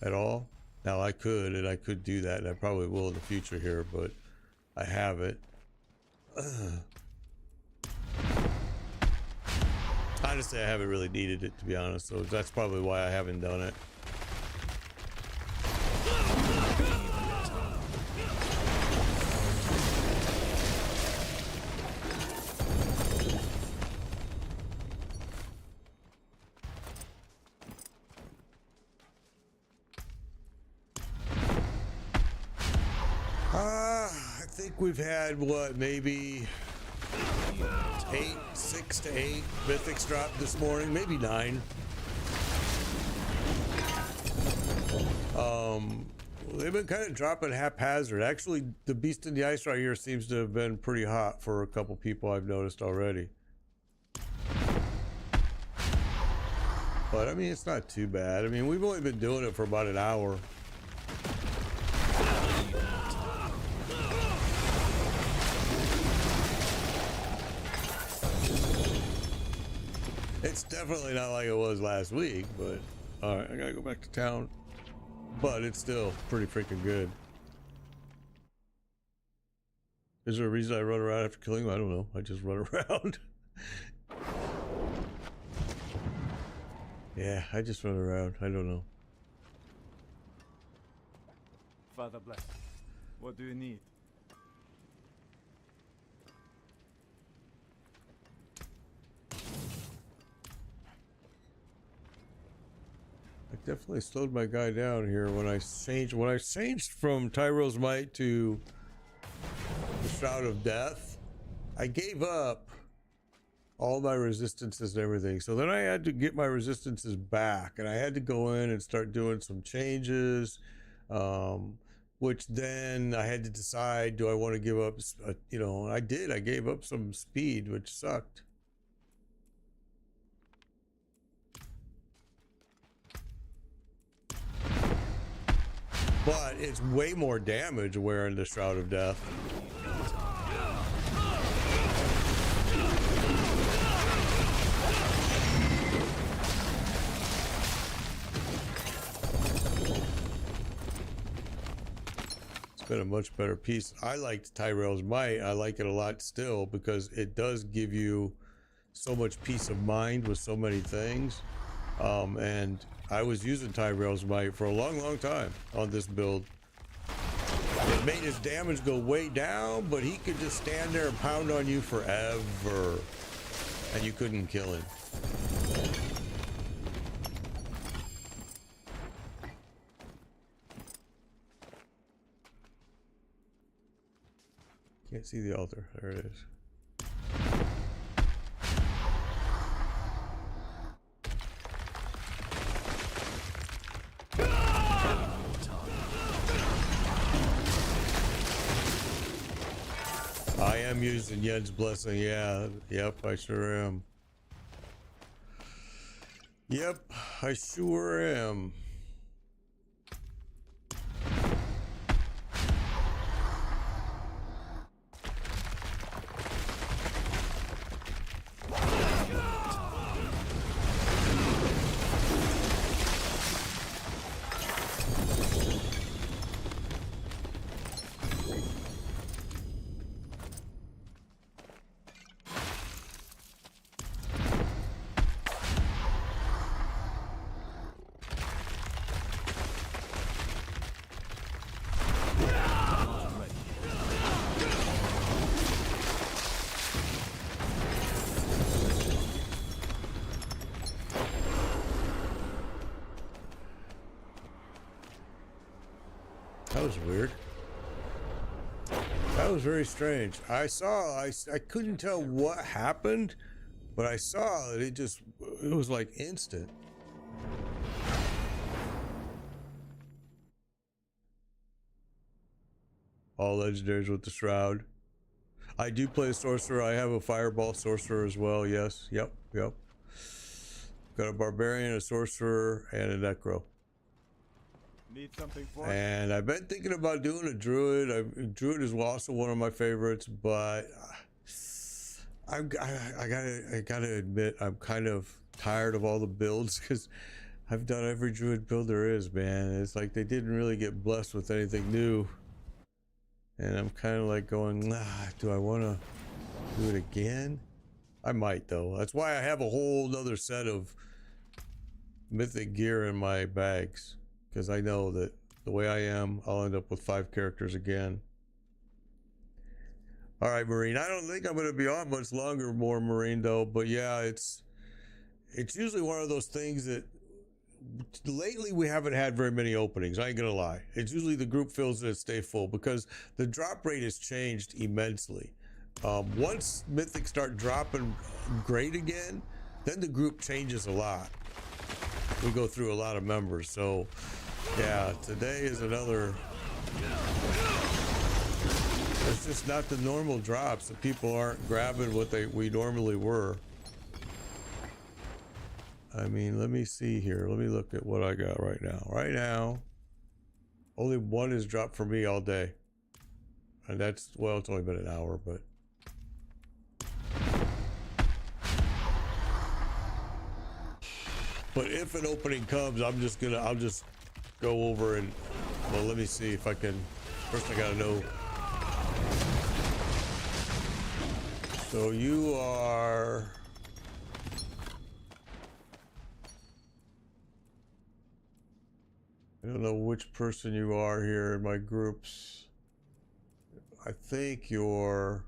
at all. Now I could do that, and I probably will in the future here, but I haven't. Honestly, I haven't really needed it, to be honest, so that's probably why I haven't done it. I think we've had what, maybe 6 to 8 mythics dropped this morning, maybe 9. They've been kind of dropping haphazard. Actually, the Beast in the Ice right here seems to have been pretty hot for a couple people I've noticed already. But I mean, it's not too bad. I mean, we've only been doing it for about an hour. It's definitely not like it was last week, but all right, I gotta go back to town. But it's still pretty freaking good. Is there a reason I run around after killing him? I don't know. I just run around. Yeah, I just run around. I don't know. Father bless. What do you need? I definitely slowed my guy down here when I changed from Tyro's Might to the Shroud of Death. I gave up all my resistances and everything, so then I had to get my resistances back, and I had to go in and start doing some changes, which then I had to decide, do I want to give up, you know, and I did. I gave up some speed, which sucked. But it's way more damage wearing the Shroud of Death. It's been a much better piece. I liked Tyrell's Might. I like it a lot still because it does give you so much peace of mind with so many things. And I was using Tyrell's Might for a long time on this build. It made his damage go way down, but he could just stand there and pound on you forever, and you couldn't kill him. Can't see the altar. There it is. I am using Yen's Blessing, yeah. Yep, I sure am. Yep, I sure am. That was weird. That was very strange. I couldn't tell what happened, but I saw that it was like instant. All legendaries with the shroud. I do play a sorcerer. I have a fireball sorcerer as well. Yes. Yep. Got a barbarian, a sorcerer, and a necro. Need something for it? And I've been thinking about doing a druid. Druid is also one of my favorites, but I gotta admit I'm kind of tired of all the builds because I've done every druid build there is, man. It's like they didn't really get blessed with anything new. And I'm kind of like going, do I want to do it again? I might though. That's why I have a whole nother set of mythic gear in my bags. Because I know that the way I am, I'll end up with 5 characters again. All right, Marine. I don't think I'm going to be on much longer more, Marine, though. But yeah, it's usually one of those things that lately we haven't had very many openings. I ain't gonna lie. It's usually the group fills that stay full because the drop rate has changed immensely. Once mythics start dropping great again, then the group changes a lot. We go through a lot of members. So yeah, today is another. It's just not the normal drops. The people aren't grabbing what we normally were. I mean, let me see here. Let me look at what I got right now. Right now, only one is dropped for me all day. And that's, well, it's only been an hour, but. But if an opening comes, I'll just go over and, well, let me see if I can. First I gotta know. So you are. I don't know which person you are here in my groups. I think you're...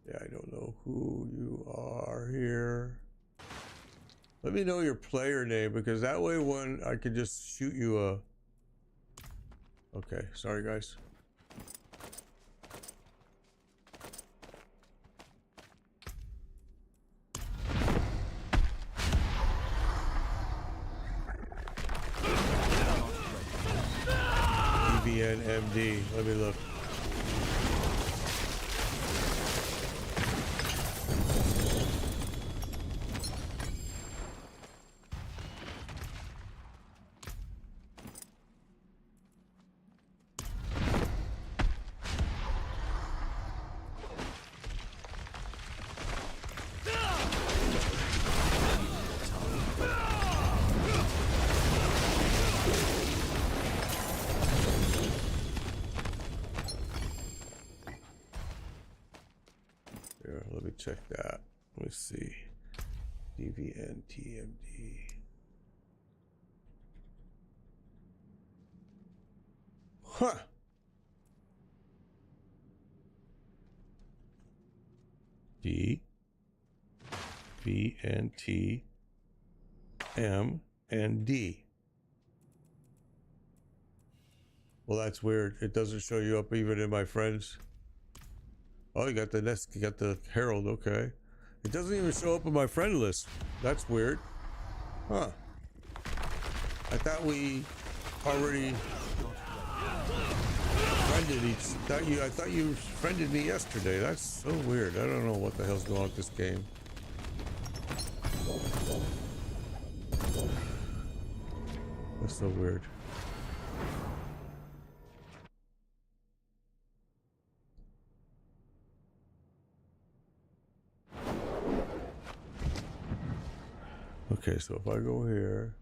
Yeah, I don't know who you are here. Let me know your player name, because that way when I can just shoot you a... Okay, sorry guys. MD. Let me look. Check that. Let me see. DVNTMD. Huh. D V N T M and D. Well, that's weird. It doesn't show you up even in my friends. Oh, you got the nest, you got the Herald, okay. It doesn't even show up in my friend list. That's weird. Huh. I thought we already friended I thought you friended me yesterday. That's so weird. I don't know what the hell's going on with this game. That's so weird. Okay, so if I go here.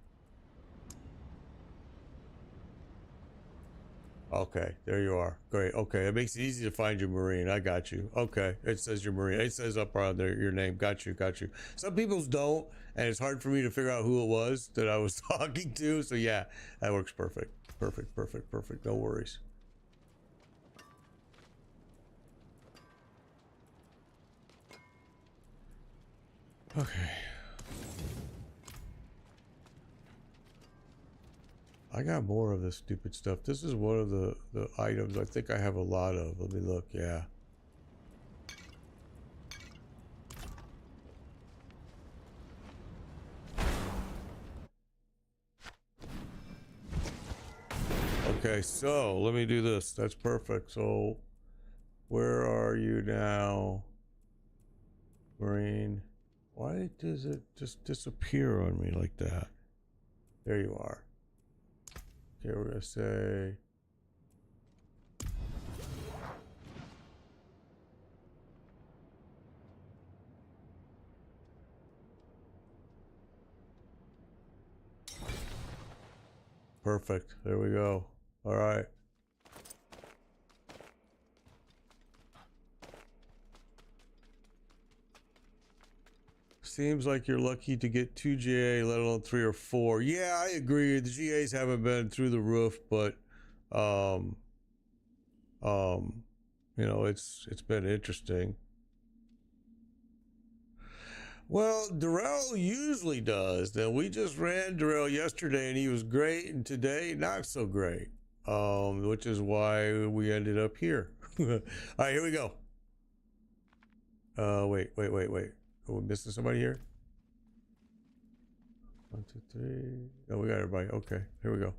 Okay, there you are. Great. Okay, it makes it easy to find you, Marine. I got you. Okay, it says you're Marine. It says up around there your name. Got you. Some people's don't, and it's hard for me to figure out who it was that I was talking to. So yeah, that works perfect. Perfect. No worries. Okay. I got more of this stupid stuff. This is one of the items I think I have a lot of. Let me look. Yeah. Okay, so let me do this. That's perfect. So where are you now? Marine. Why does it just disappear on me like that? There you are. Okay, we're gonna say perfect. There we go. All right. Seems like you're lucky to get 2 GA, let alone 3 or 4. Yeah, I agree. The GAs haven't been through the roof, but you know, it's been interesting. Well, Darrell usually does. Now, we just ran Darrell yesterday and he was great, and today not so great. Which is why we ended up here. All right, here we go. Wait. Are we missing somebody here? 1, 2, 3. Oh, we got everybody. Okay, here we go.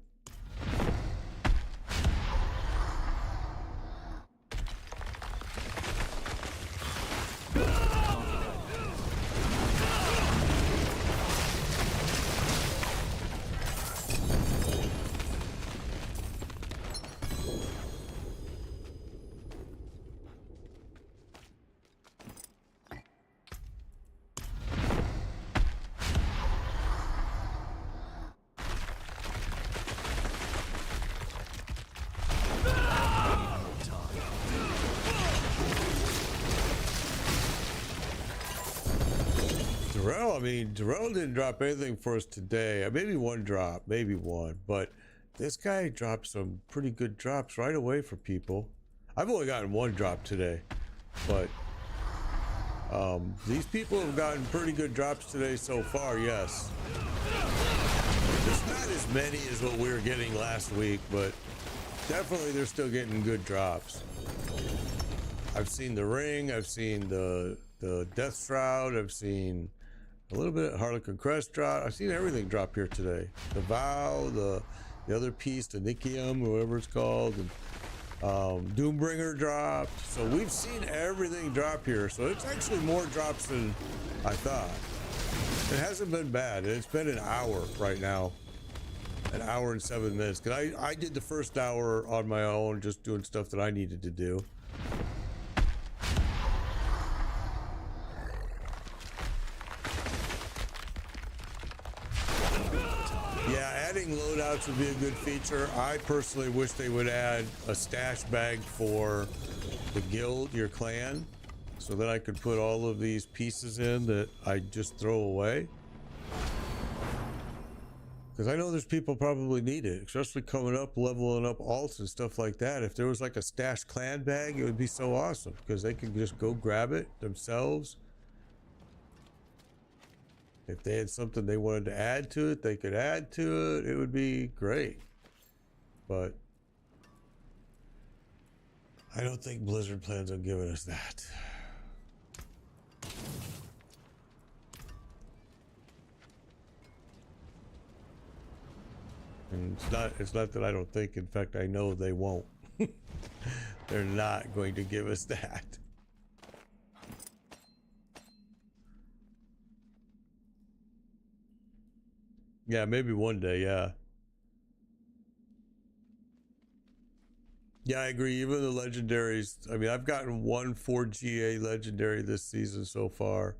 Darrell didn't drop anything for us today. Maybe one drop, maybe one, but this guy dropped some pretty good drops right away for people. I've only gotten one drop today, but these people have gotten pretty good drops today so far, yes. It's not as many as what we were getting last week, but definitely they're still getting good drops. I've seen the ring, I've seen the Death Shroud, I've seen a little bit of Harlequin Crest drop. I've seen everything drop here today. The Vow, the other piece, the Nikium, or whatever it's called, and Doombringer dropped. So we've seen everything drop here. So it's actually more drops than I thought. It hasn't been bad. It's been an hour right now. An hour and 7 minutes. Because I did the first hour on my own, just doing stuff that I needed to do. Adding loadouts would be a good feature. I personally wish they would add a stash bag for the guild, your clan, so that I could put all of these pieces in that I just throw away. Because I know there's people probably need it, especially coming up, leveling up alts and stuff like that. If there was like a stash clan bag, it would be so awesome because they could just go grab it themselves. If they had something they wanted to add to it, they could add to it. It would be great. But I don't think Blizzard plans on giving us that. And it's not that I don't think, in fact, I know they won't. They're not going to give us that. Yeah, maybe one day, yeah. Yeah, I agree. Even the legendaries, I mean, I've gotten one 4GA legendary this season so far.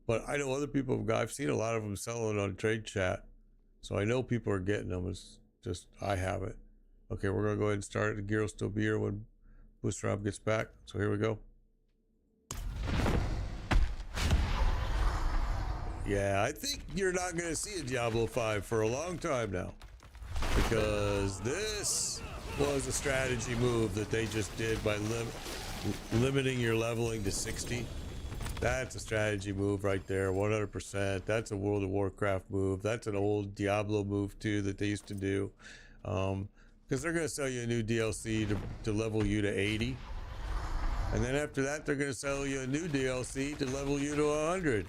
But I know other people have got, I've seen a lot of them selling on Trade Chat. So I know people are getting them. It's just, I haven't. Okay, we're going to go ahead and start. The gear will still be here when Booster Rob gets back. So here we go. Yeah, I think you're not going to see a Diablo 5 for a long time now. Because this was a strategy move that they just did by limiting your leveling to 60. That's a strategy move right there, 100%. That's a World of Warcraft move. That's an old Diablo move too that they used to do. Because they're going to sell you a new DLC to level you to 80. And then after that, they're going to sell you a new DLC to level you to 100.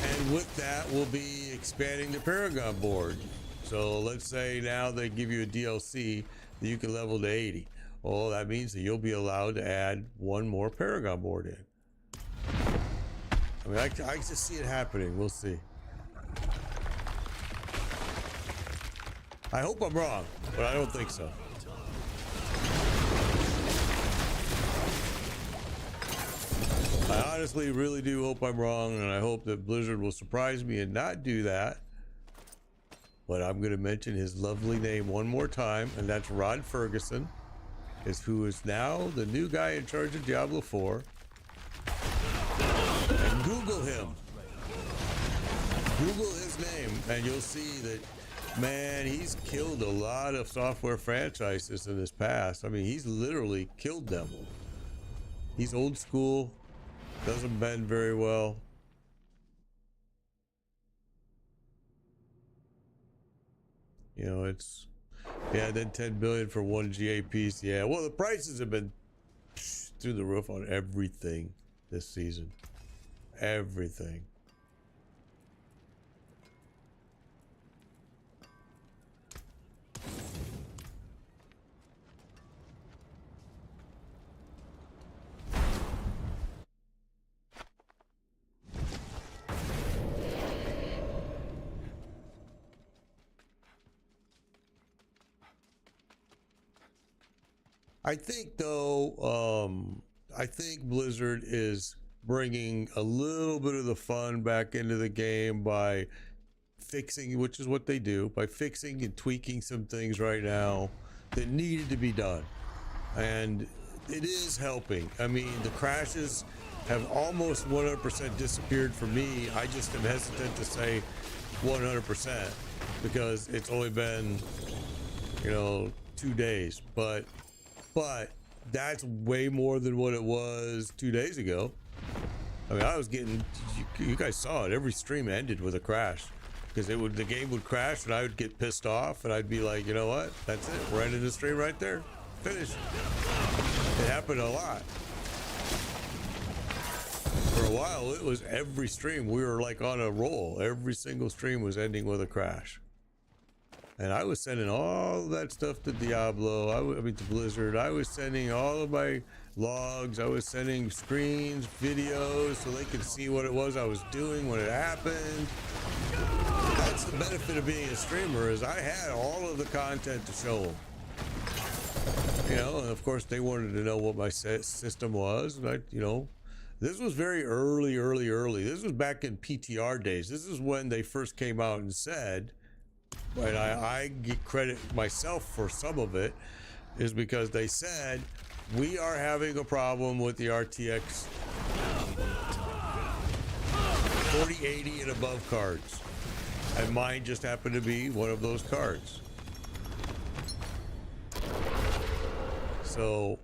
And with that, we'll be expanding the Paragon board. So let's say now they give you a DLC that you can level to 80. Well, that means that you'll be allowed to add one more Paragon board in. I mean, I just see it happening. We'll see. I hope I'm wrong, but I don't think so. I honestly really do hope I'm wrong, and I hope that Blizzard will surprise me and not do that. But I'm going to mention his lovely name one more time, and that's Rod Ferguson, who is now the new guy in charge of Diablo 4. And Google him. Google his name, and you'll see that, man, he's killed a lot of software franchises in his past. I mean, he's literally killed them. He's old school, doesn't bend very well. You know, it's, yeah, then 10 billion for one GA piece. Yeah, well, the prices have been through the roof on everything this season. Everything. I think though, I think Blizzard is bringing a little bit of the fun back into the game by fixing, which is what they do, by fixing and tweaking some things right now that needed to be done. And it is helping. I mean, the crashes have almost 100% disappeared for me. I just am hesitant to say 100% because it's only been, you know, 2 days, but that's way more than what it was 2 days ago. I mean, I was getting, you guys saw it, every stream ended with a crash because the game would crash and I would get pissed off and I'd be like, you know what, that's it, we're ending the stream right there, finished. It happened a lot. For a while, it was every stream, we were like on a roll. Every single stream was ending with a crash. And I was sending all that stuff to Diablo, I mean to Blizzard. I was sending all of my logs, I was sending screens, videos, so they could see what it was I was doing when it happened. That's the benefit of being a streamer, is I had all of the content to show them. You know, and of course they wanted to know what my system was, and I, you know, this was very early. This was back in PTR days. This is when they first came out and said, and I get credit myself for some of it, is because they said, we are having a problem with the RTX 4080 and above cards. And mine just happened to be one of those cards. So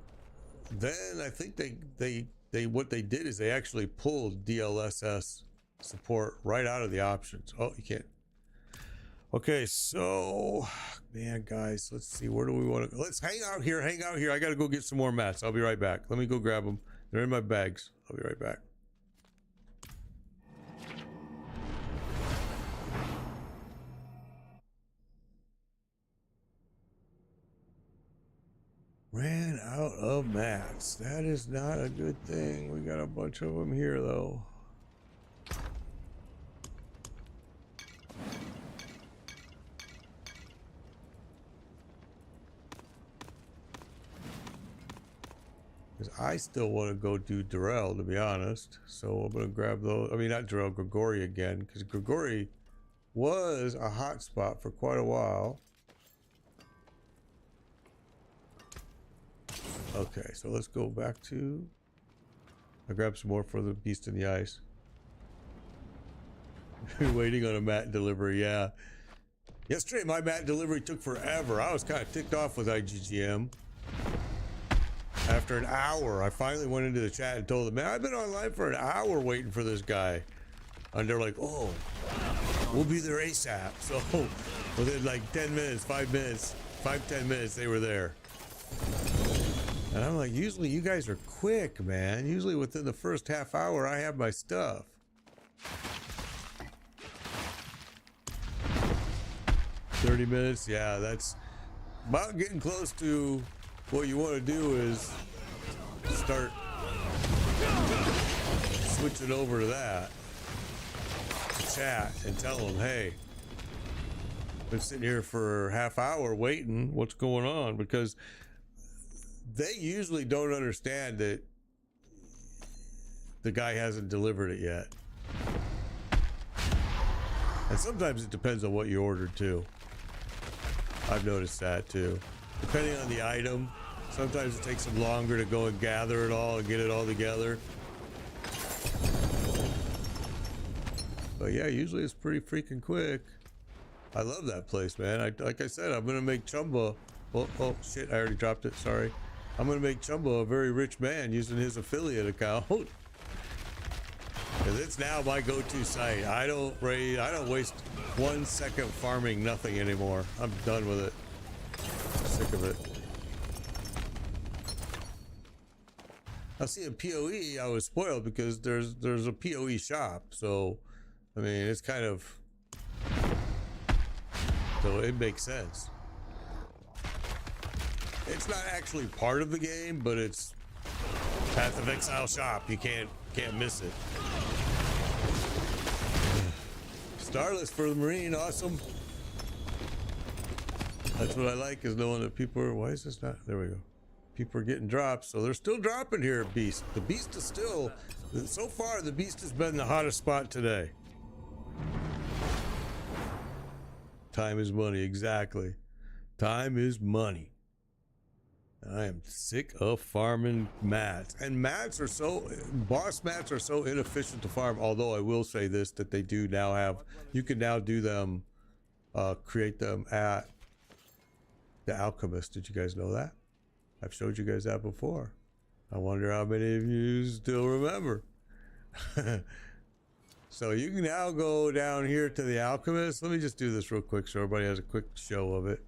then I think they what they did is they actually pulled DLSS support right out of the options. Oh, you can't. Okay, so, man, guys, let's see. Where do we want to go? Let's hang out here. I got to go get some more mats. I'll be right back. Let me go grab them. They're in my bags. I'll be right back. Ran out of mats. That is not a good thing. We got a bunch of them here, though. Because I still want to go do Durrell, to be honest. So I'm going to grab those. I mean, not Durrell, Grigori again. Because Grigori was a hot spot for quite a while. Okay, so let's go back to... I grabbed some more for the Beast in the Ice. Waiting on a mat delivery, yeah. Yesterday, my mat delivery took forever. I was kind of ticked off with IGGM. After an hour, I finally went into the chat and told them, man, I've been online for an hour waiting for this guy. And they're like, oh, we'll be there ASAP. So within like 10 minutes, 5 minutes, 10 minutes, they were there. And I'm like, usually you guys are quick, man. Usually within the first half hour, I have my stuff. $30 minutes, yeah, that's about getting close to what you want to do is start switching over to that. Chat and tell them, hey, been sitting here for half hour waiting, what's going on? Because they usually don't understand that the guy hasn't delivered it yet. And sometimes it depends on what you ordered too. I've noticed that too. Depending on the item, sometimes it takes them longer to go and gather it all and get it all together. But yeah, usually it's pretty freaking quick. I love that place, man. Like I said, I'm gonna make Chumba. Oh shit! I already dropped it. Sorry. I'm gonna make Chumba a very rich man using his affiliate account. Because it's now my go-to site. I don't waste 1 second farming nothing anymore. I'm done with it. I'm sick of it. Now see, in PoE, I was spoiled because there's a PoE shop, so I mean it's kind of, so it makes sense. It's not actually part of the game, but it's Path of Exile shop. You can't miss it. Starless for the Marine, awesome. That's what I like, is knowing that people are, why is this not, there we go. People are getting drops, so they're still dropping here at Beast. The Beast is still, so far the Beast has been the hottest spot today. Time is money, exactly. Time is money. I am sick of farming mats, and mats are so, boss mats are so inefficient to farm. Although I will say this, that they do now have, you can now do them, create them at the Alchemist. Did you guys know that? I've showed you guys that before. I wonder how many of you still remember. So you can now go down here to the Alchemist. Let me just do this real quick so everybody has a quick show of it.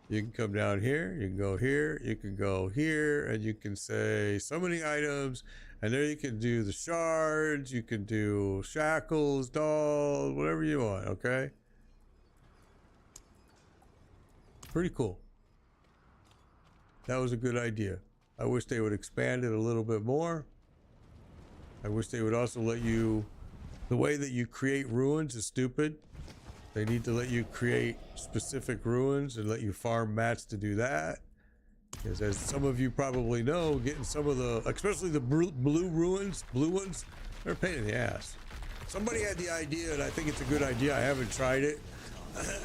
You can come down here, you can go here, you can go here, and you can say summoning items, and there you can do the shards, you can do shackles, dolls, whatever you want, okay? Pretty cool. That was a good idea. I wish they would expand it a little bit more. I wish they would also let you, the way that you create ruins is stupid. They need to let you create specific ruins and let you farm mats to do that. Because as some of you probably know, getting some of the, especially the blue ruins, blue ones, they're a pain in the ass. Somebody had the idea, and I think it's a good idea. I haven't tried it.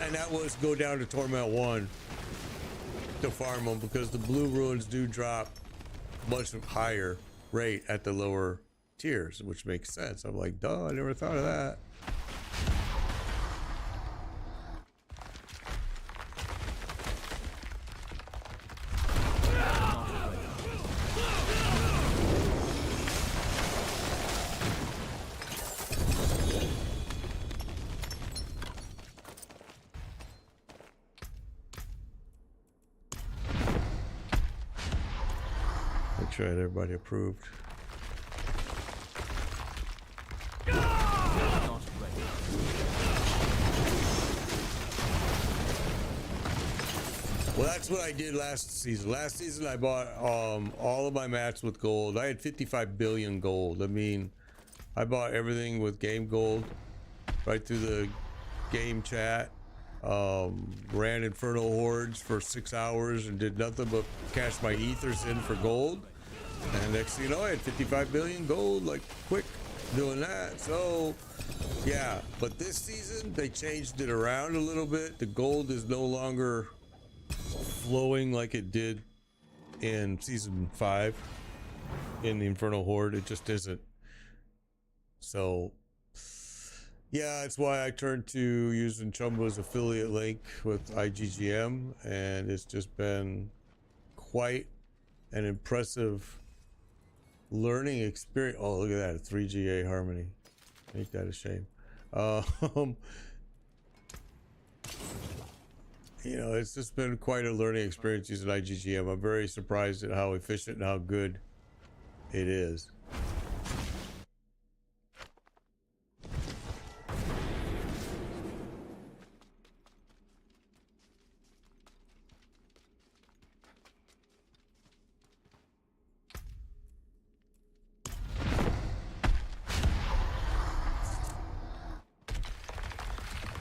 And that was go down to Torment 1 to farm them, because the blue ruins do drop much higher rate at the lower tiers, which makes sense. I'm like, duh, I never thought of that. Make sure that everybody approved. Well, that's what I did last season. Last season, I bought all of my mats with gold. I had 55 billion gold. I mean, I bought everything with game gold right through the game chat. Ran Infernal Hordes for 6 hours and did nothing but cash my ethers in for gold. And next thing you know, I had 55 billion gold, like quick doing that. So yeah, but this season they changed it around a little bit. The gold is no longer flowing like it did in season 5 in the Infernal Horde. It just isn't. So yeah, that's why I turned to using Chumba's affiliate link with IGGM, and it's just been quite an impressive learning experience. Oh, look at that, a 3GA harmony. Make that a shame. You know, it's just been quite a learning experience using IGGM. I'm very surprised at how efficient and how good it is.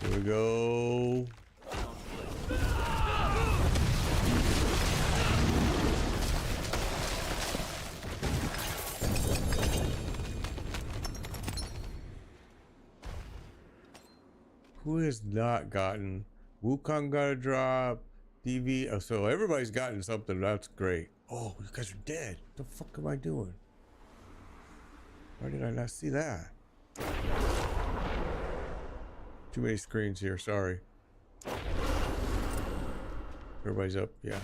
Here we go. Who has not gotten? Wukong got a drop. DV. Oh, so everybody's gotten something. That's great. Oh, you guys are dead. What the fuck am I doing? Why did I not see that? Too many screens here. Sorry. Everybody's up. Yeah.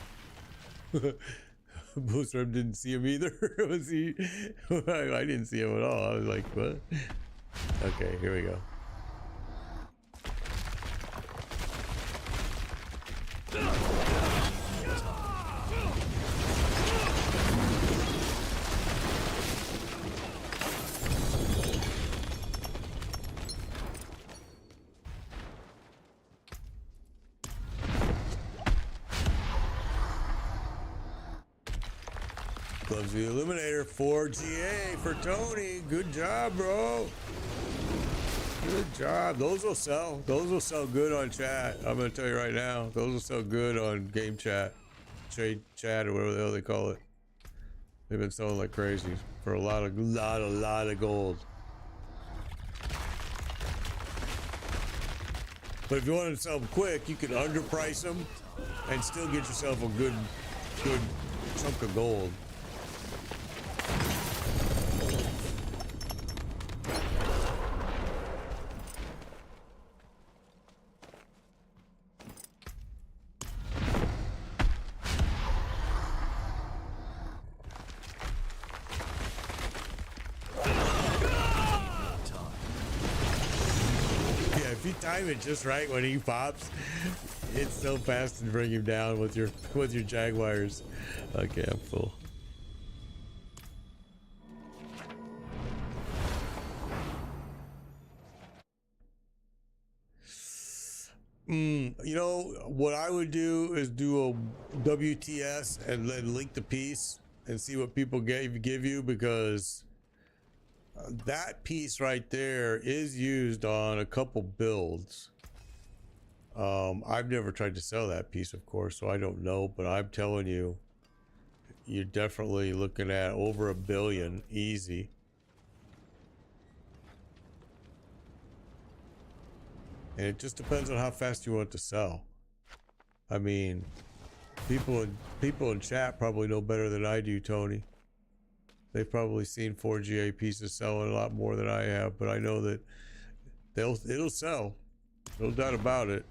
Booster didn't see him either. Was he? I didn't see him at all. I was like, what? Okay, here we go. Gloves the Eliminator 4GA for Tony. Good job, bro. Good job. Those will sell. Those will sell good on chat. I'm gonna tell you right now. Those will sell good on game chat, trade chat, or whatever the hell they call it. They've been selling like crazy for a lot of gold. But if you want to sell them quick, you can underprice them and still get yourself a good chunk of gold. Time it just right when he pops. It's so fast to bring him down with your Jaguars. Okay, I'm full. You know what I would do is do a WTS and then link the piece and see what people give you, because that piece right there is used on a couple builds. I've never tried to sell that piece, of course, so I don't know, but I'm telling you, you're definitely looking at over $1 billion easy. And it just depends on how fast you want to sell. I mean, people in chat probably know better than I do, Tony. They've probably seen 4GA pieces selling a lot more than I have, but I know that it'll sell. No doubt about it.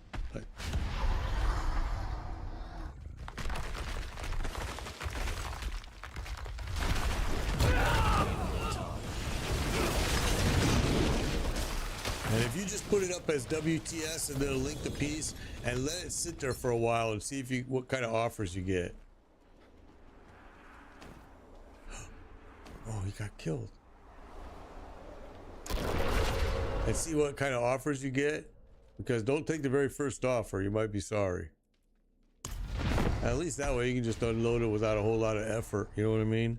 And if you just put it up as WTS and then link the piece and let it sit there for a while and see if what kind of offers you get. Oh, he got killed. And see what kind of offers you get, because don't take the very first offer. You might be sorry. At least that way you can just unload it without a whole lot of effort. You know what I mean?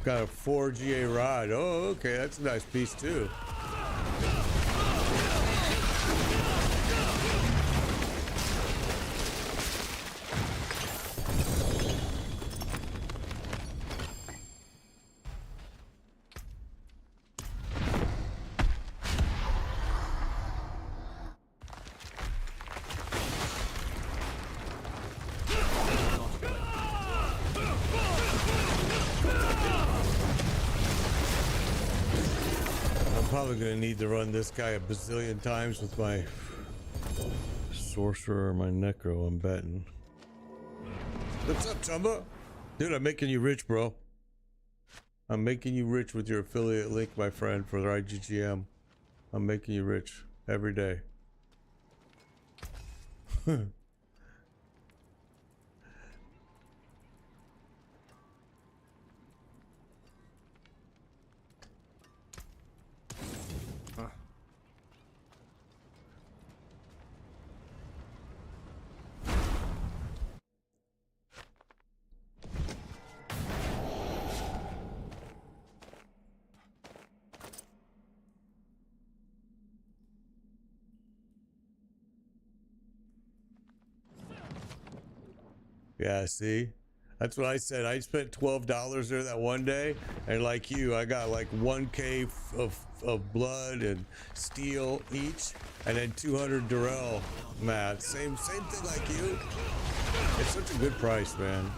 Got a 4GA rod. Oh, okay, that's a nice piece too. probably gonna need to run this guy a bazillion times with my sorcerer or my necro, I'm betting. What's up, Chumba? Dude, I'm making you rich, bro. I'm making you rich with your affiliate link, my friend, for the IGGM. I'm making you rich every day. Yeah, see? That's what I said. I spent $12 there that one day, and like you, I got like 1K of blood and steel each, and then 200 Durrell mats. Same thing like you. It's such a good price, man.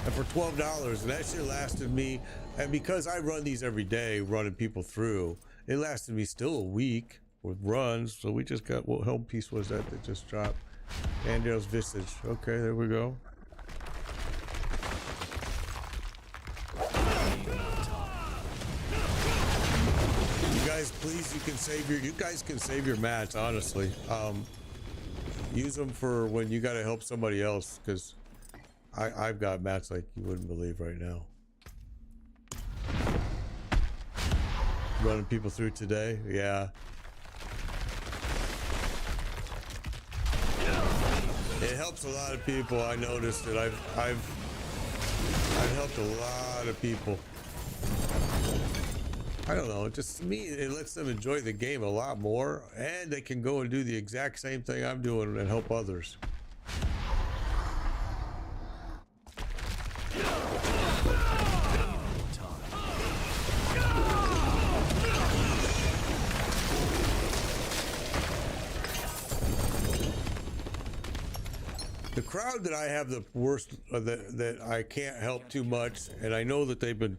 And for $12, and that shit lasted me, and because I run these every day, running people through, it lasted me still a week with runs. So we just got, what helm piece was that just dropped? Andale's Visage. Okay, there we go. Please, you guys can save your mats, honestly. Use them for when you got to help somebody else, because I've got mats like you wouldn't believe right now. Running people through today, yeah. It helps a lot of people. I noticed that I've helped a lot of people. I don't know, just to me, it lets them enjoy the game a lot more, and they can go and do the exact same thing I'm doing and help others. The crowd that I have the worst, that I can't help too much, and I know that they've been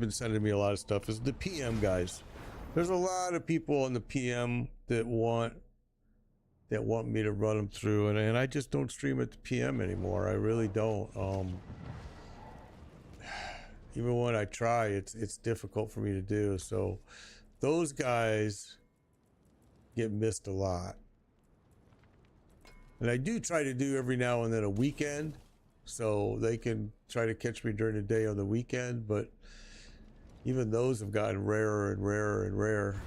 sending me a lot of stuff, is the PM guys. There's a lot of people on the PM that want me to run them through, and I just don't stream at the PM anymore. I really don't. Even when I try, it's difficult for me to do. So those guys get missed a lot. And I do try to do every now and then a weekend, so they can try to catch me during the day on the weekend, but even those have gotten rarer and rarer and rarer.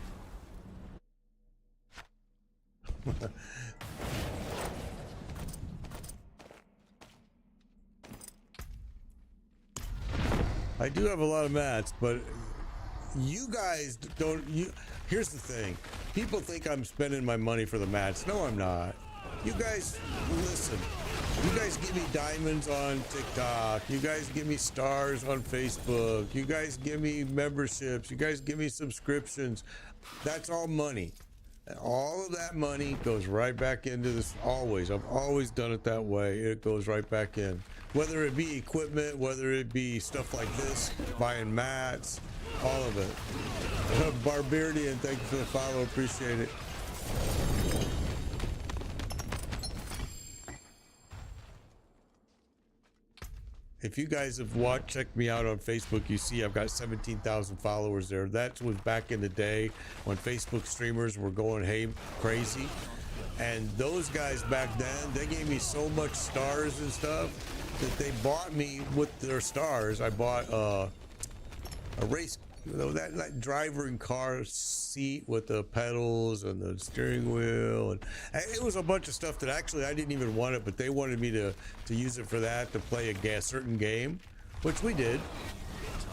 I do have a lot of mats, but you guys don't. Here's the thing. People think I'm spending my money for the mats. No, I'm not. You guys, listen, you guys give me diamonds on TikTok, you guys give me stars on Facebook, you guys give me memberships, you guys give me subscriptions. That's all money. And all of that money goes right back into this, always. I've always done it that way. It goes right back in. Whether it be equipment, whether it be stuff like this, buying mats, all of it. Barbarian, thank you for the follow, appreciate it. If you guys have checked me out on Facebook, you see I've got 17,000 followers there. That was back in the day when Facebook streamers were going crazy. And those guys back then, they gave me so much stars and stuff that they bought me with their stars. I bought a race, that driver and car seat with the pedals and the steering wheel, and it was a bunch of stuff that actually I didn't even want it, but they wanted me to use it for that, to play a certain game, which we did.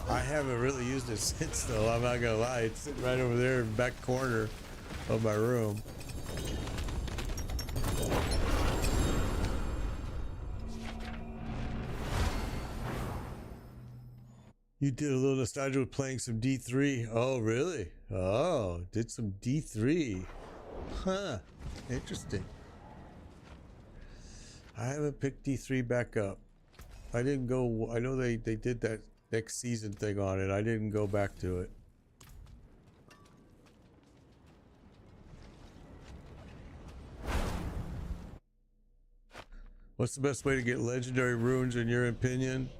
I haven't really used it since, though. I'm not gonna lie. It's sitting right over there in the back corner of my room. You did a little nostalgia with playing some D3. Oh, really? Oh, did some D3. Huh. Interesting. I haven't picked D3 back up. I didn't go. I know they did that next season thing on it. I didn't go back to it. What's the best way to get legendary runes in your opinion?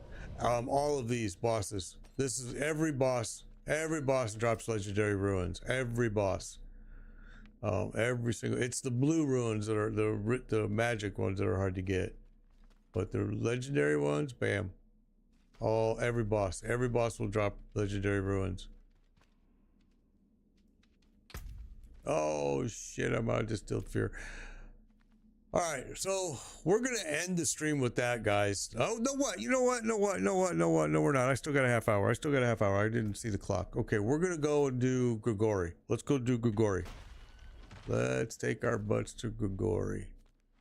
All of these bosses. This is every boss. Every boss drops legendary runes. Every boss. Every single. It's the blue runes that are the magic ones that are hard to get, but the legendary ones, bam. Every boss will drop legendary runes. Oh shit! I'm out of distilled fear. All right, so we're gonna end the stream with that, guys. Oh, no, what? You know what? No, what? No, what? No, what? No, we're not. I still got a half hour. I didn't see the clock. Okay, we're gonna go and do Grigori. Let's go do Grigori. Let's take our butts to Grigori.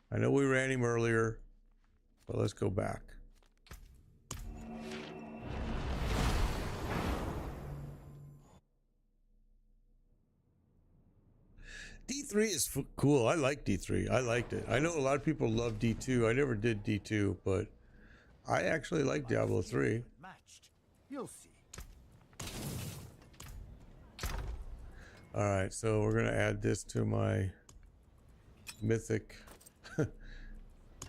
I know we ran him earlier, but let's go back. D3 is cool. I like D3. I liked it. I know a lot of people love D2. I never did D2, but I actually like Diablo 3. Matched. You'll see. All right, so we're gonna add this to my mythic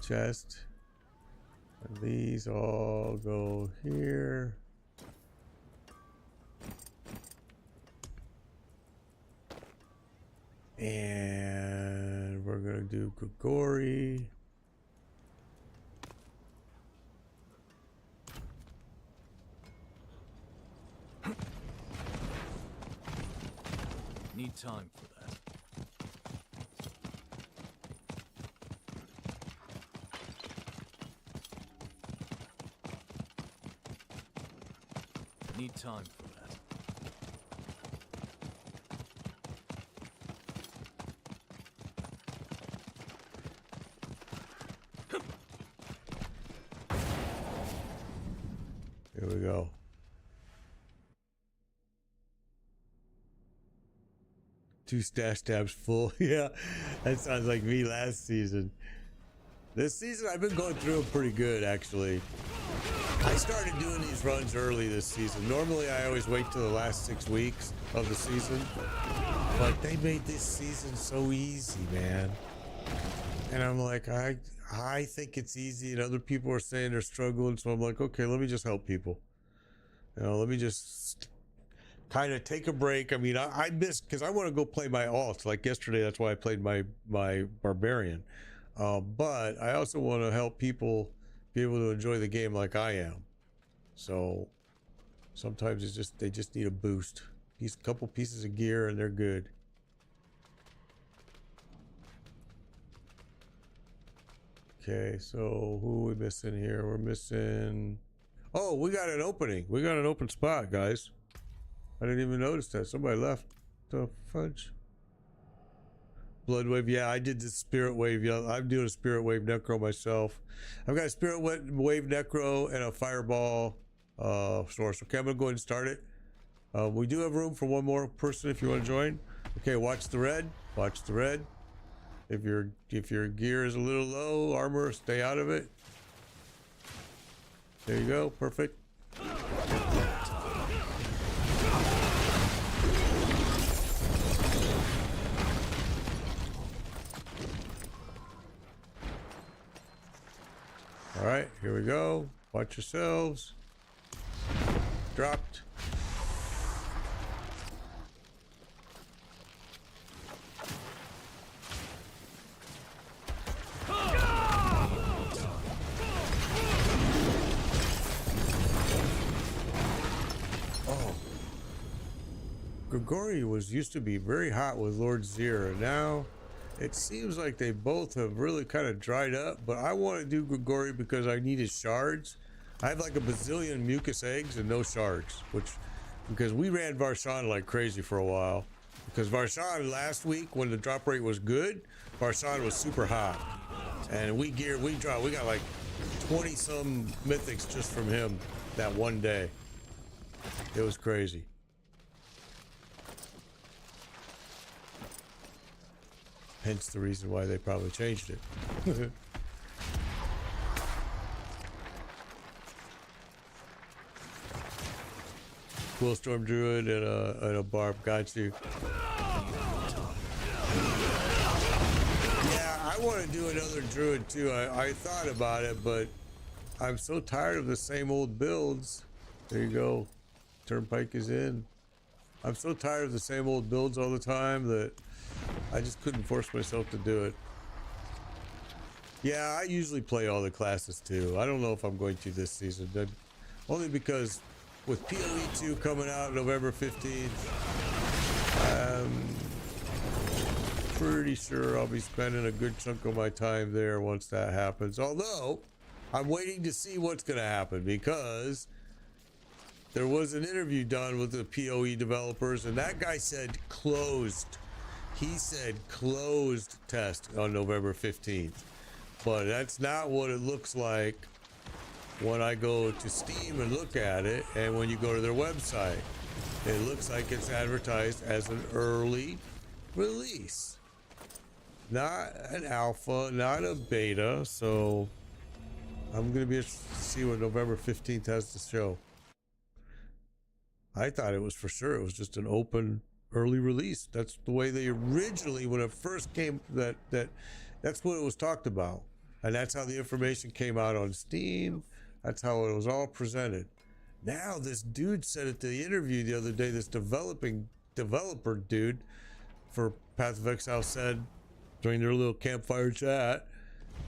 chest. And these all go here. And we're gonna do Grigori. Need time for that. Need time for that. Here we go. Two stash tabs full. Yeah, that sounds like me last season. This season I've been going through them pretty good, actually. I started doing these runs early this season. Normally I always wait till the last 6 weeks of the season, but they made this season so easy, man. And I'm like, I think it's easy, and other people are saying they're struggling, so I'm like, okay, let me just help people. You know, let me just kind of take a break. I mean, I miss, because I want to go play my alts. Like yesterday, that's why I played my barbarian. But I also want to help people be able to enjoy the game like I am. So sometimes it's just, they just need a boost. These couple pieces of gear and they're good. Okay, so who are we missing here? We're missing... Oh, we got an opening. We got an open spot, guys. I didn't even notice that. Somebody left. The fudge. Blood Wave. Yeah, I did the Spirit Wave. Yeah, I'm doing a Spirit Wave Necro myself. I've got a Spirit Wave Necro and a Fireball source. Okay, I'm going to go ahead and start it. We do have room for one more person if you want to join. Okay, watch the red. Watch the red. If your gear is a little low, armor, stay out of it. There you go. Perfect. All right, here we go. Watch yourselves. Dropped. Grigori used to be very hot with Lord Zir, and now it seems like they both have really kind of dried up, but I want to do Grigori because I need his shards. I have like a bazillion mucus eggs and no shards, because we ran Varshan like crazy for a while. Because Varshan last week, when the drop rate was good, Varshan was super hot. And we got like 20 some mythics just from him that one day. It was crazy. Hence the reason why they probably changed it. Cool Storm Druid and a Barb. Got you. Yeah, I I want to do another druid too. I thought about it, but I'm so tired of the same old builds. There you go. Turnpike is in. I'm so tired of the same old builds all the time that I just couldn't force myself to do it. Yeah, I usually play all the classes too. I don't know if I'm going to this season. Only because with PoE 2 coming out November 15th, pretty sure I'll be spending a good chunk of my time there once that happens. Although, I'm waiting to see what's going to happen because there was an interview done with the PoE developers and that guy said closed. He said closed test on November 15th. But that's not what it looks like when I go to Steam and look at it, and when you go to their website. It looks like it's advertised as an early release. Not an alpha, not a beta, so I'm going to be interested to see what November 15th has to show. I thought it was for sure. It was just an open early release. That's the way they originally, when it first came, that's what it was talked about. And that's how the information came out on Steam. That's how it was all presented. Now this dude said at the interview the other day, this developer dude for Path of Exile said during their little campfire chat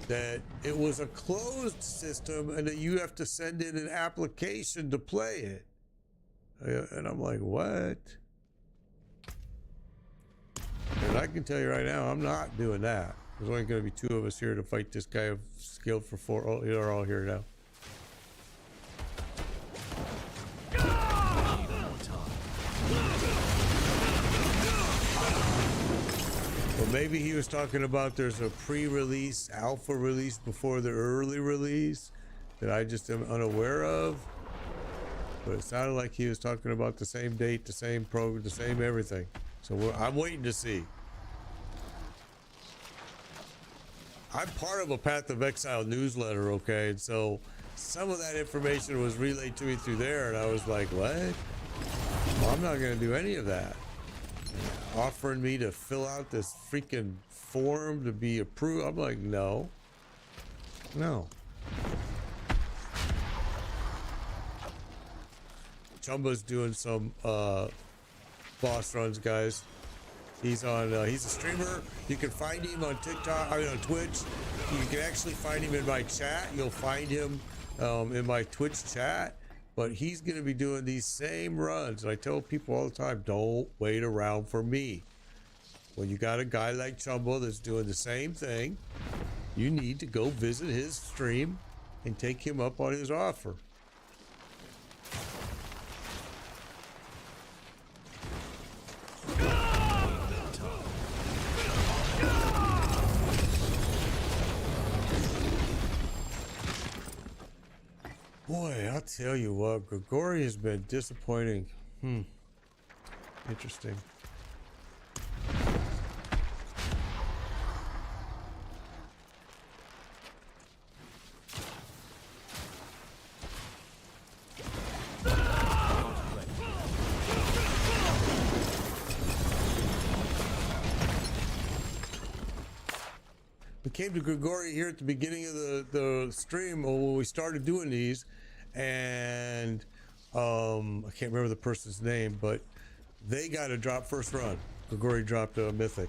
that it was a closed system and that you have to send in an application to play it. And I'm like, what? And I can tell you right now, I'm not doing that. There's only going to be 2 of us here to fight this guy of skill for 4. Oh, they're all here now. Well, maybe he was talking about there's a pre-release, alpha release before the early release that I just am unaware of. But it sounded like he was talking about the same date, the same program, the same everything. So I'm waiting to see. I'm part of a Path of Exile newsletter, okay? And so some of that information was relayed to me through there, and I was like, what? Well, I'm not going to do any of that. Offering me to fill out this freaking form to be approved. I'm like, no. No. Chumba's doing some boss runs, guys. He's on. He's a streamer. You can find him on TikTok. I mean, on Twitch. You can actually find him in my chat. You'll find him in my Twitch chat. But he's going to be doing these same runs. And I tell people all the time, don't wait around for me. When you got a guy like Chumba that's doing the same thing, you need to go visit his stream and take him up on his offer. Boy, I'll tell you what, Grigori has been disappointing. Interesting. We came to Grigori here at the beginning of the stream when we started doing these, and I can't remember the person's name, but they got a drop first run. Grigori dropped a mythic.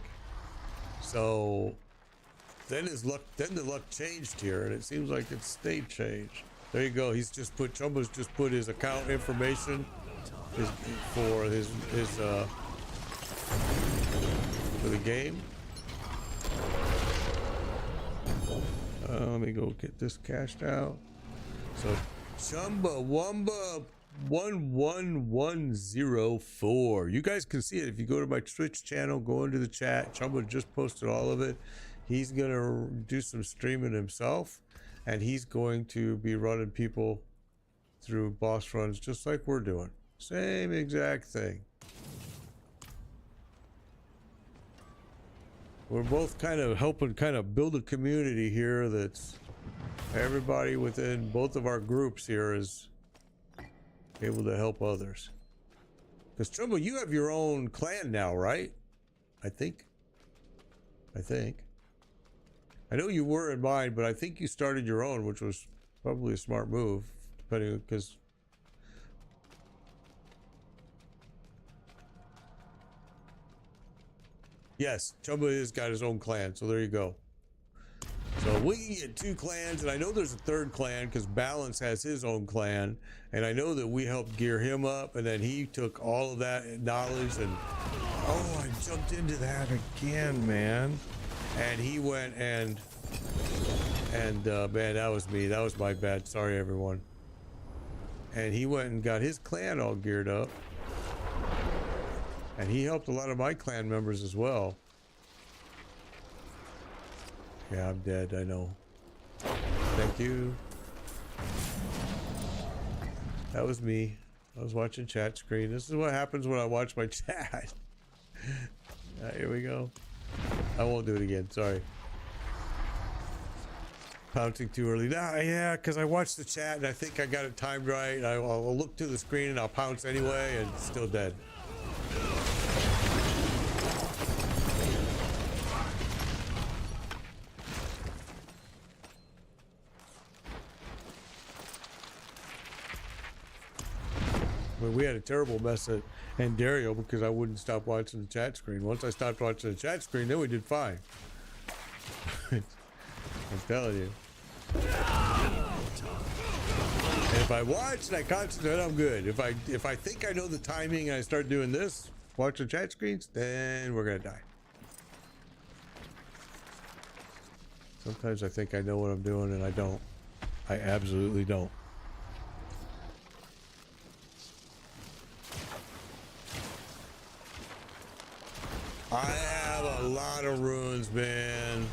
So then the luck changed here, and it seems like it stayed changed. There you go. He's just put Chumba's just put his account information for the game. Let me go get this cashed out. So Chumba Wumba 11104. You guys can see it if you go to my Twitch channel, go into the chat. Chumba just posted all of it. He's gonna do some streaming himself, and he's going to be running people through boss runs just like we're doing. Same exact thing. We're both kind of helping build a community here that's everybody within both of our groups here is able to help others. Because Chumbo, you have your own clan now, right? I think. I know you were in mine, but I think you started your own, which was probably a smart move, depending because. Yes, Chumba has got his own clan, so there you go. So we can get 2 clans, and I know there's a 3rd clan because Balance has his own clan, and I know that we helped gear him up, and then he took all of that knowledge and oh, I jumped into that again, man. And he went and man, that was me. That was my bad. Sorry, everyone. And he went and got his clan all geared up. And he helped a lot of my clan members as well. Yeah, I'm dead, I know. Thank you. That was me. I was watching chat screen. This is what happens when I watch my chat. Here we go. I won't do it again, sorry. Pouncing too early. Nah, yeah, because I watched the chat and I think I got it timed right. I'll look to the screen and I'll pounce anyway and it's still dead. Well, we had a terrible mess at Andario because I wouldn't stop watching the chat screen. Once I stopped watching the chat screen, then we did fine. I'm telling you. And if I watch and I concentrate, I'm good. If I think I know the timing and I start doing this, watching chat screens, then we're gonna die. Sometimes I think I know what I'm doing and I don't. I absolutely don't. I have a lot of runes, man.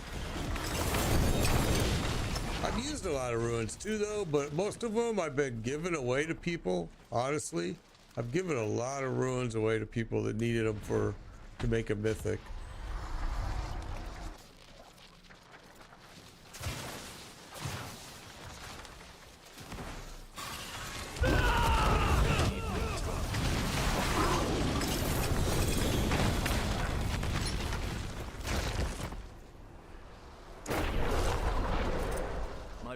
I've used a lot of runes too, though, but most of them I've been giving away to people, honestly. I've given a lot of runes away to people that needed them to make a mythic.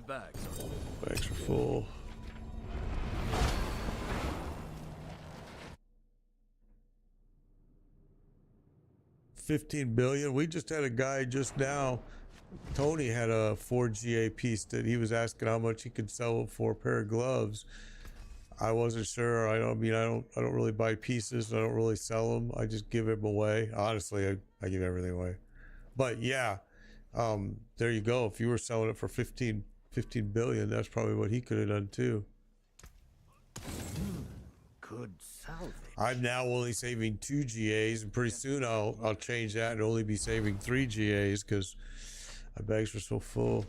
Bags are full. $15 billion. We just had a guy just now. Tony had a 4GA piece that he was asking how much he could sell for a pair of gloves. I wasn't sure. I don't really buy pieces. I don't really sell them. I just give them away. Honestly, I give everything away. But yeah, there you go. If you were selling it for 15 billion, that's probably what he could have done too. Good salvage. I'm now only saving 2 GAs, and pretty soon I'll change that and only be saving 3 GAs because my bags were so full.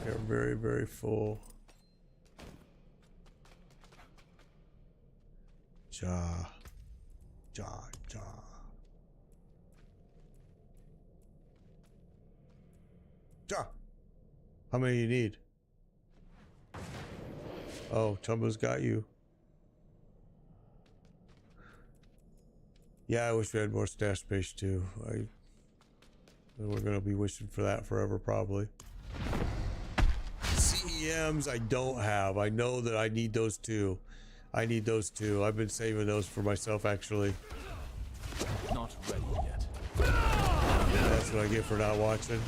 They're very, very full. Ja. How many you need? Oh, Chumba's got you. Yeah, I wish we had more stash space too. We're gonna be wishing for that forever, probably. CEMs I don't have. I know that I need those too. I've been saving those for myself, actually. Not ready yet. That's what I get for not watching.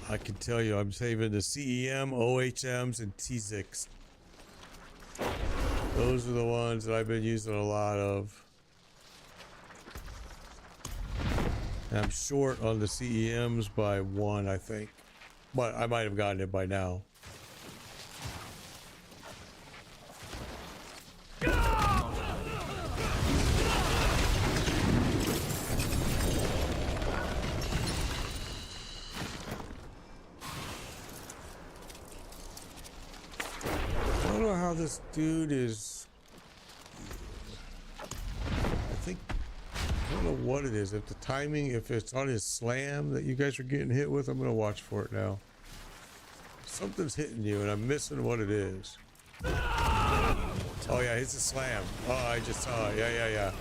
I can tell you, I'm saving the CEM, OHMs, and T6. Those are the ones that I've been using a lot of. And I'm short on the CEMs by 1, I think. But I might have gotten it by now. I don't know how this dude is. I don't know what it is. If the timing, if it's on his slam that you guys are getting hit with, I'm gonna watch for it now. Something's hitting you and I'm missing what it is. Oh yeah, it's a slam. Oh, I just saw it. Yeah.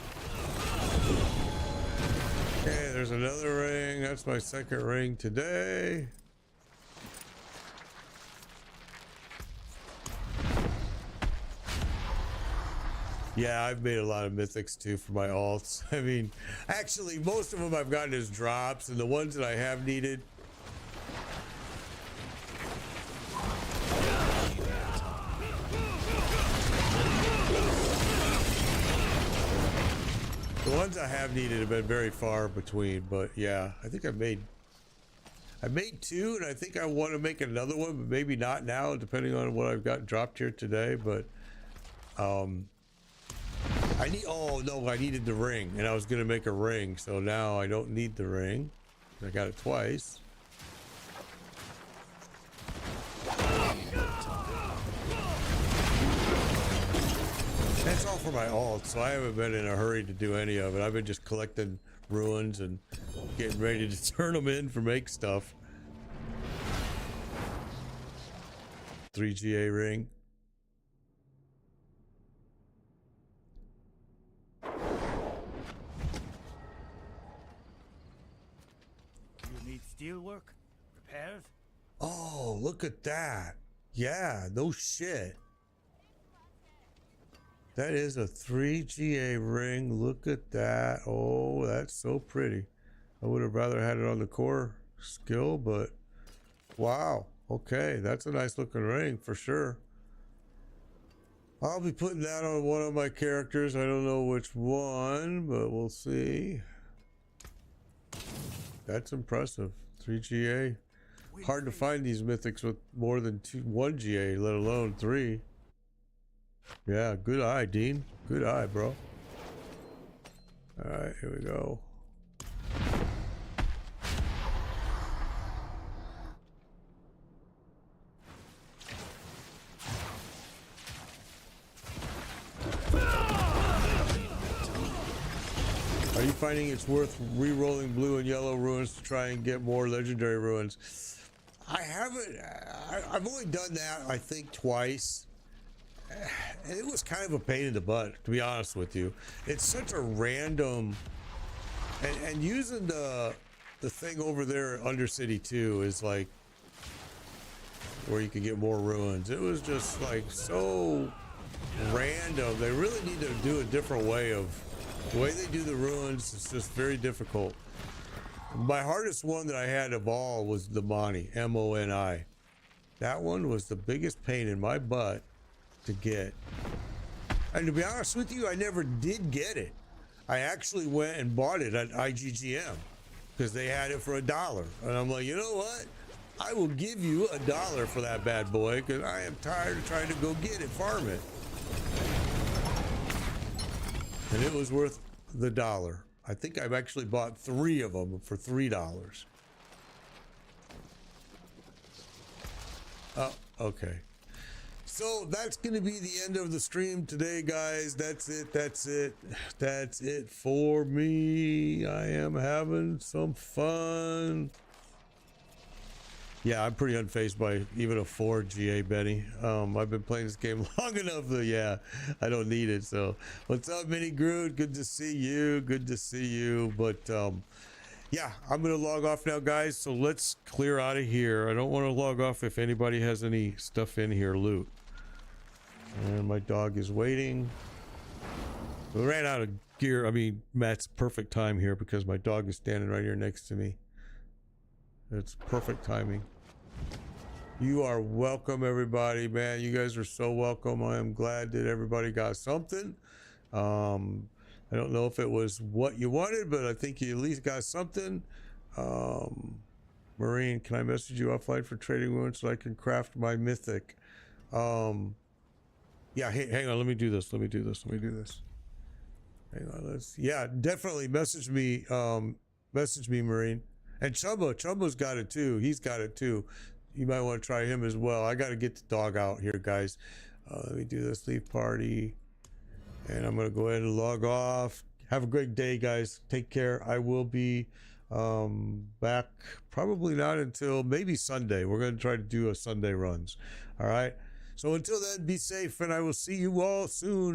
Okay, there's another ring. That's my second ring today. Yeah, I've made a lot of mythics too for my alts. I mean, actually, most of them I've gotten as drops, and the ones that I have needed. The ones I have needed have been very far between, but yeah, I think I made two, and I think I want to make another one, but maybe not now, depending on what I've got dropped here today. But I needed the ring, and I was gonna make a ring, so now I don't need the ring. I got it twice. That's all for my alt, so I haven't been in a hurry to do any of it. I've been just collecting ruins and getting ready to turn them in for make stuff. 3 GA ring. You need steel work? Repairs? Oh, look at that. Yeah, no shit. That is a 3 GA ring. Look at that. Oh, that's so pretty. I would have rather had it on the core skill, but wow. Okay, that's a nice looking ring for sure. I'll be putting that on one of my characters. I don't know which one, but we'll see. That's impressive. 3 GA. Hard to find these mythics with more than 1 GA, let alone 3. Yeah, good eye, Dean. Good eye, bro. All right, here we go. Are you finding it's worth re-rolling blue and yellow ruins to try and get more legendary ruins? I haven't. I've only done that, I think, twice. And it was kind of a pain in the butt, to be honest with you. It's such a random, and using the thing over there under City 2 is like where you can get more ruins. It was just like so random. They really need to do a different way of the way they do the ruins. It's just very difficult. My hardest one that I had of all was the Moni, M-O-N-I. That one was the biggest pain in my butt to get. And to be honest with you, I never did get it. I actually went and bought it at IGGM because they had it for $1. And I'm like, you know what? I will give you $1 for that bad boy because I am tired of trying to go get it, farm it. And it was worth the $1. I think I've actually bought 3 of them for $3. Oh, okay. So that's going to be the end of the stream today, guys. That's it. That's it. That's it for me. I am having some fun. Yeah, I'm pretty unfazed by even a 4 GA Benny. I've been playing this game long enough that, yeah, I don't need it. So what's up, Mini Groot? Good to see you. Good to see you. But yeah, I'm going to log off now, guys. So let's clear out of here. I don't want to log off if anybody has any stuff in here, loot. And my dog is waiting. We ran out of gear. I mean, Matt's perfect time here because my dog is standing right here next to me. It's perfect timing. You are welcome, everybody, man. You guys are so welcome. I am glad that everybody got something. I don't know if it was what you wanted, but I think you at least got something. Marine, can I message you offline for trading wounds so I can craft my mythic? Yeah, hey, hang on. Let me do this. Let me do this. Hang on. Yeah, definitely message me. Message me, Marine. And Chumbo's got it too. He's got it too. You might want to try him as well. I got to get the dog out here, guys. Let me do this. Leave party. And I'm going to go ahead and log off. Have a great day, guys. Take care. I will be back probably not until maybe Sunday. We're going to try to do a Sunday runs. All right. So until then, be safe, and I will see you all soon.